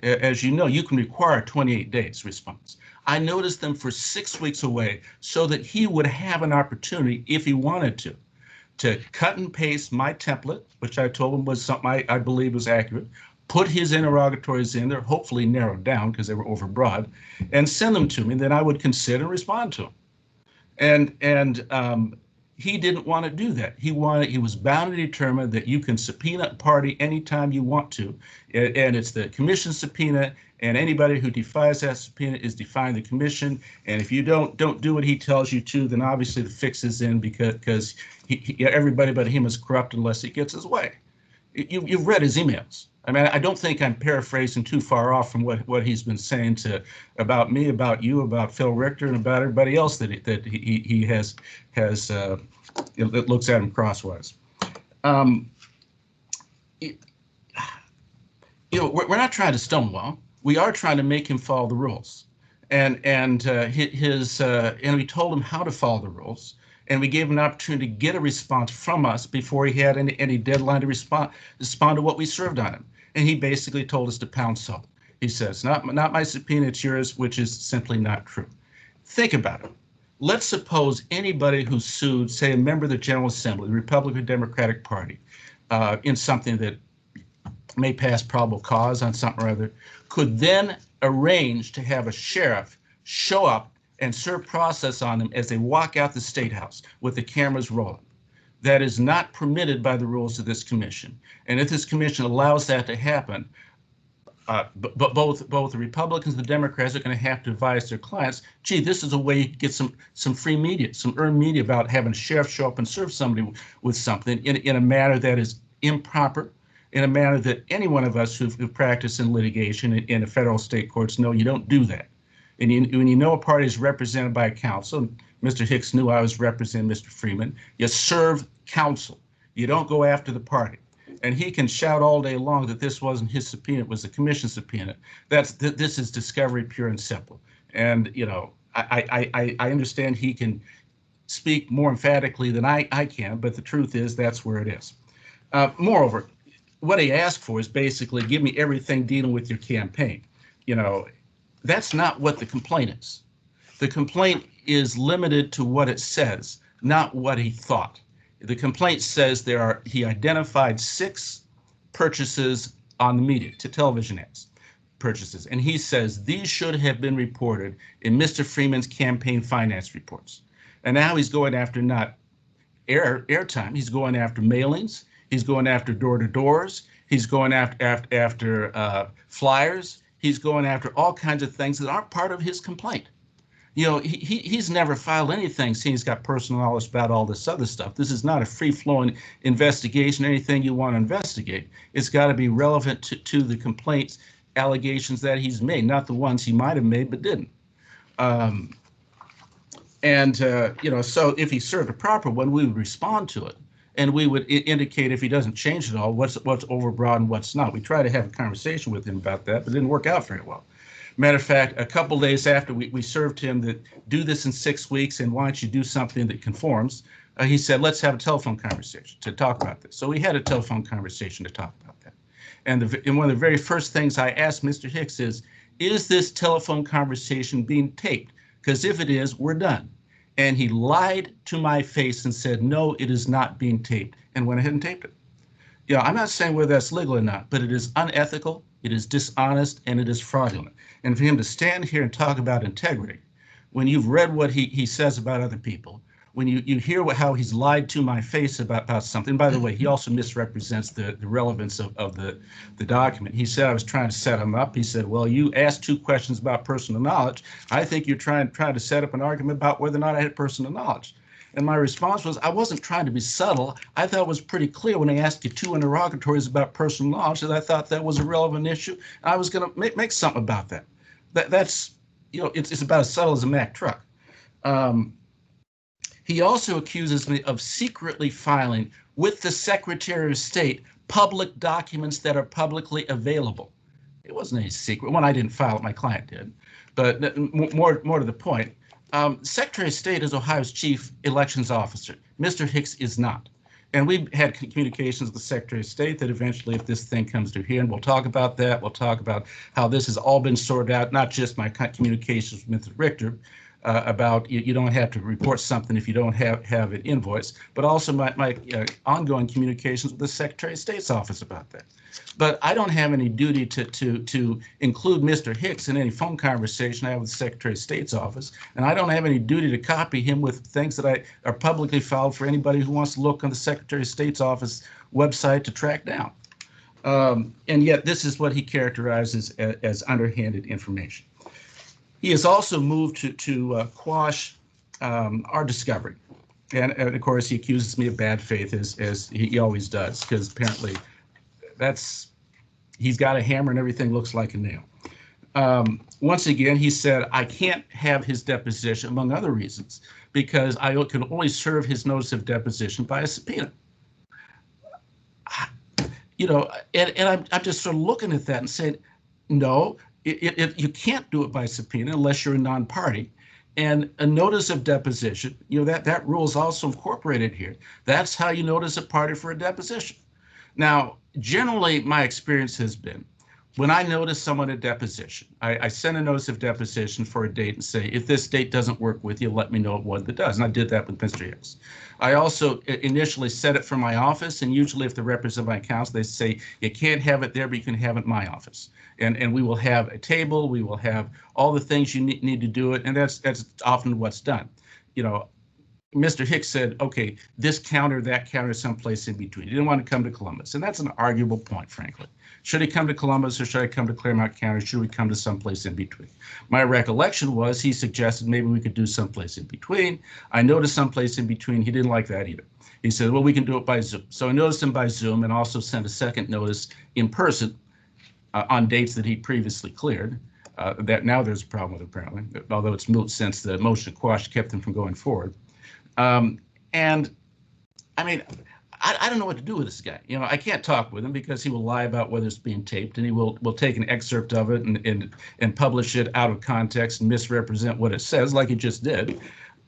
As you know, you can require a 28 days response. I noticed them for 6 weeks away so that he would have an opportunity, if he wanted to cut and paste my template, which I told him was something I believe was accurate, put his interrogatories in there, hopefully narrowed down because they were overbroad, and send them to me, and then I would consider and respond to them. And he didn't want to do that. He was bound and determined that you can subpoena a party anytime you want to, and it's the commission subpoena, and anybody who defies that subpoena is defying the commission. And if you don't do what he tells you to, then obviously the fix is in, because everybody but him is corrupt unless he gets his way. You've read his emails. I mean, I don't think I'm paraphrasing too far off from what he's been saying about me, about you, about Phil Richter, and about everybody else that he has it looks at him crosswise. We're not trying to stonewall. We are trying to make him follow the rules, and we told him how to follow the rules. And we gave him an opportunity to get a response from us before he had any deadline to respond to what we served on him. And he basically told us to pound salt. He says, not my subpoena, it's yours, which is simply not true. Think about it. Let's suppose anybody who sued, say, a member of the General Assembly, the Republican Democratic Party, in something that may pass probable cause on something or other, could then arrange to have a sheriff show up and serve process on them as they walk out the State House with the cameras rolling. That is not permitted by the rules of this commission. And if this commission allows that to happen, but both the Republicans and the Democrats are going to have to advise their clients, gee, this is a way you can get some free media, some earned media about having a sheriff show up and serve somebody with something in a manner that is improper, in a manner that any one of us who've practiced in litigation in the federal state courts know you don't do that. And when you know a party is represented by a counsel, Mr. Hicks knew I was representing Mr. Freeman, you serve counsel. You don't go after the party. And he can shout all day long that this wasn't his subpoena, it was the commission subpoena. This is discovery pure and simple. And, I understand he can speak more emphatically than I can, but the truth is that's where it is. Moreover, what he asked for is basically give me everything dealing with your campaign. That's not what the complaint is. The complaint is limited to what it says, not what he thought. The complaint says he identified 6 purchases on the media to television ads purchases. And he says these should have been reported in Mr. Freeman's campaign finance reports. And now he's going after not airtime, he's going after mailings, he's going after door-to-doors, he's going after flyers, he's going after all kinds of things that aren't part of his complaint. You know, he's never filed anything saying he's got personal knowledge about all this other stuff. This is not a free-flowing investigation, anything you want to investigate. It's got to be relevant to the complaints, allegations that he's made, not the ones he might have made but didn't. You know, so if he served a proper one, we would respond to it. And we would indicate if he doesn't change it all, what's overbroad and what's not. We try to have a conversation with him about that, but it didn't work out very well. Matter of fact, a couple of days after we served him that do this in 6 weeks and why don't you do something that conforms, he said, let's have a telephone conversation to talk about this. So we had a telephone conversation to talk about that. And one of the very first things I asked Mr. Hicks is this telephone conversation being taped? Because if it is, we're done. And he lied to my face and said, no, it is not being taped, and went ahead and taped it. You know, I'm not saying whether that's legal or not, but it is unethical, it is dishonest, and it is fraudulent. And for him to stand here and talk about integrity, when you've read what he says about other people, when you hear how he's lied to my face about something. By the way, he also misrepresents the relevance of the document. He said I was trying to set him up. He said, well, you asked 2 questions about personal knowledge. I think you're trying to set up an argument about whether or not I had personal knowledge. And my response was, I wasn't trying to be subtle. I thought it was pretty clear when I asked you 2 interrogatories about personal knowledge that I thought that was a relevant issue. And I was going to make something about that. That's, you know, it's about as subtle as a Mack truck. He also accuses me of secretly filing with the Secretary of State public documents that are publicly available. It wasn't any secret. One, I didn't file it, my client did. But more to the point, Secretary of State is Ohio's chief elections officer. Mr. Hicks is not. And we've had communications with the Secretary of State that eventually, if this thing comes to here, and we'll talk about that, we'll talk about how this has all been sorted out, not just my communications with Mr. Richter, about you don't have to report something if you don't have an invoice, but also my ongoing communications with the Secretary of State's office about that. But I don't have any duty to include Mr. Hicks in any phone conversation I have with the Secretary of State's office, and I don't have any duty to copy him with things that are publicly filed for anybody who wants to look on the Secretary of State's office website to track down. And yet this is what he characterizes as underhanded information. He has also moved to quash our discovery. And of course, he accuses me of bad faith, as he always does, because apparently he's got a hammer and everything looks like a nail. Once again, he said, I can't have his deposition, among other reasons, because I can only serve his notice of deposition by a subpoena. You know, and I'm just sort of looking at that and saying, no, you can't do it by subpoena unless you're a non-party. And a notice of deposition, you know, that rule is also incorporated here. That's how you notice a party for a deposition. Now, generally, my experience has been when I notice someone a deposition, I send a notice of deposition for a date and say, if this date doesn't work with you, let me know one that does. And I did that with Mr. Hicks. I also initially set it for my office, and usually if they represent my counsel, they say, you can't have it there, but you can have it in my office. And we will have a table, we will have all the things you need to do it, and that's often what's done. You know, Mr. Hicks said, okay, this counter, that counter, someplace in between. He didn't want to come to Columbus, and that's an arguable point, frankly. Should he come to Columbus or should I come to Claremont County? Should we come to someplace in between? My recollection was he suggested maybe we could do someplace in between. I noticed someplace in between. He didn't like that either. He said, well, we can do it by Zoom. So I noticed him by Zoom and also sent a second notice in person on dates that he previously cleared. That now there's a problem with, apparently, although it's moot since the motion to quash kept him from going forward. And I mean, I don't know what to do with this guy. You know, I can't talk with him because he will lie about whether it's being taped, and he will take an excerpt of it and publish it out of context and misrepresent what it says, like he just did.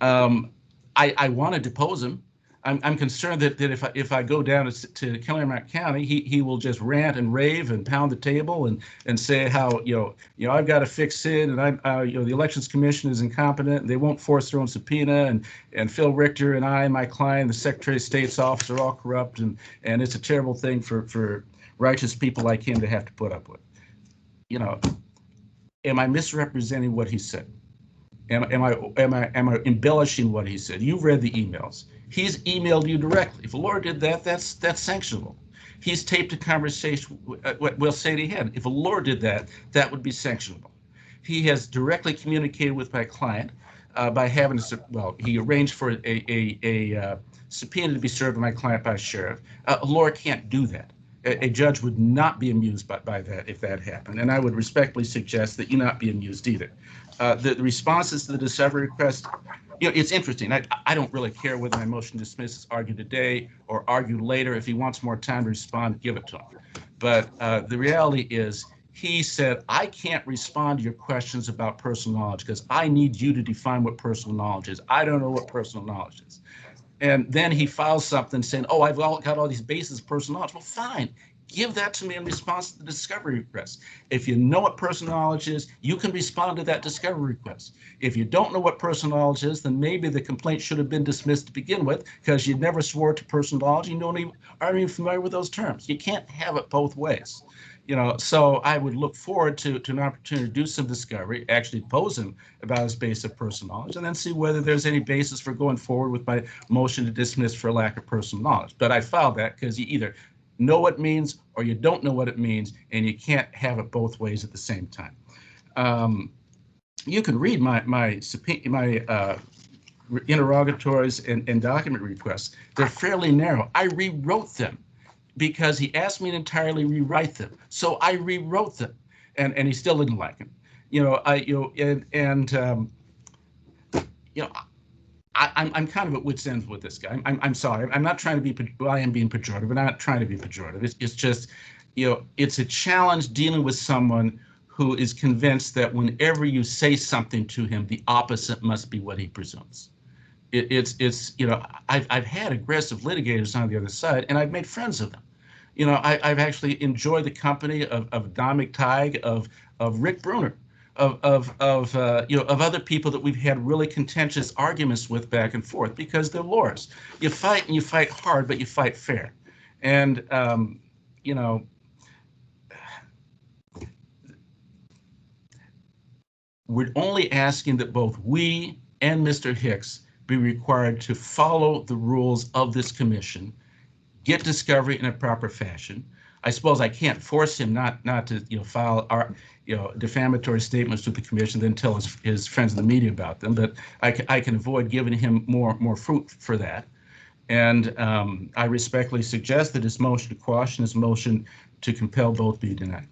I want to depose him. I'm concerned that if I go down to Claremont County, he will just rant and rave and pound the table and say how you know I've got to fix it, and the Elections Commission is incompetent and they won't force their own subpoena, and Phil Richter and I and my client, the Secretary of State's office, are all corrupt, and it's a terrible thing for righteous people like him to have to put up with. You know, am I misrepresenting what he said? Am I embellishing what he said? You've read the emails. He's emailed you directly. If a lawyer did that, that's sanctionable. He's taped a conversation. We'll say he had. If a lawyer did that, that would be sanctionable. He has directly communicated with my client. by having he arranged for a subpoena to be served on my client by a sheriff. A lawyer can't do that. A judge would not be amused by that if that happened, and I would respectfully suggest that you not be amused either. The responses to the discovery request, it's interesting. I don't really care whether my motion to dismiss is argued today or argued later. If he wants more time to respond, give it to him. But the reality is, he said, I can't respond to your questions about personal knowledge because I need you to define what personal knowledge is. I don't know what personal knowledge is. And then he files something saying, oh, I've got all these bases of personal knowledge. Well, fine. Give that to me in response to the discovery request. If you know what personal knowledge is, you can respond to that discovery request. If you don't know what personal knowledge is, then maybe the complaint should have been dismissed to begin with because you never swore to personal knowledge. You aren't even familiar with those terms. You can't have it both ways. So I would look forward to an opportunity to do some discovery, actually pose him about his base of personal knowledge, and then see whether there's any basis for going forward with my motion to dismiss for lack of personal knowledge. But I filed that because you either know what it means or you don't know what it means, and you can't have it both ways at the same time. You can read my interrogatories and document requests. They're fairly narrow. I rewrote them because he asked me to entirely rewrite them. So I rewrote them, and he still didn't like them. I'm kind of at wit's end with this guy. I'm sorry. I'm not trying to be. I am being pejorative, but I'm not trying to be pejorative. It's just, it's a challenge dealing with someone who is convinced that whenever you say something to him, the opposite must be what he presumes. I've had aggressive litigators on the other side, and I've made friends of them. I've actually enjoyed the company of Don McTighe, of Rick Bruner, of other people that we've had really contentious arguments with back and forth because they're lawyers. You fight and you fight hard, but you fight fair. And we're only asking that both we and Mr. Hicks be required to follow the rules of this commission, get discovery in a proper fashion. I suppose I can't force him not to file our defamatory statements to the commission, then tell his friends in the media about them. But I can avoid giving him more fruit for that. And I respectfully suggest that his motion to quash and his motion to compel both be denied.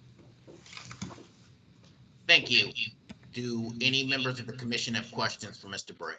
Thank you. Do any members of the commission have questions for Mr. Bray?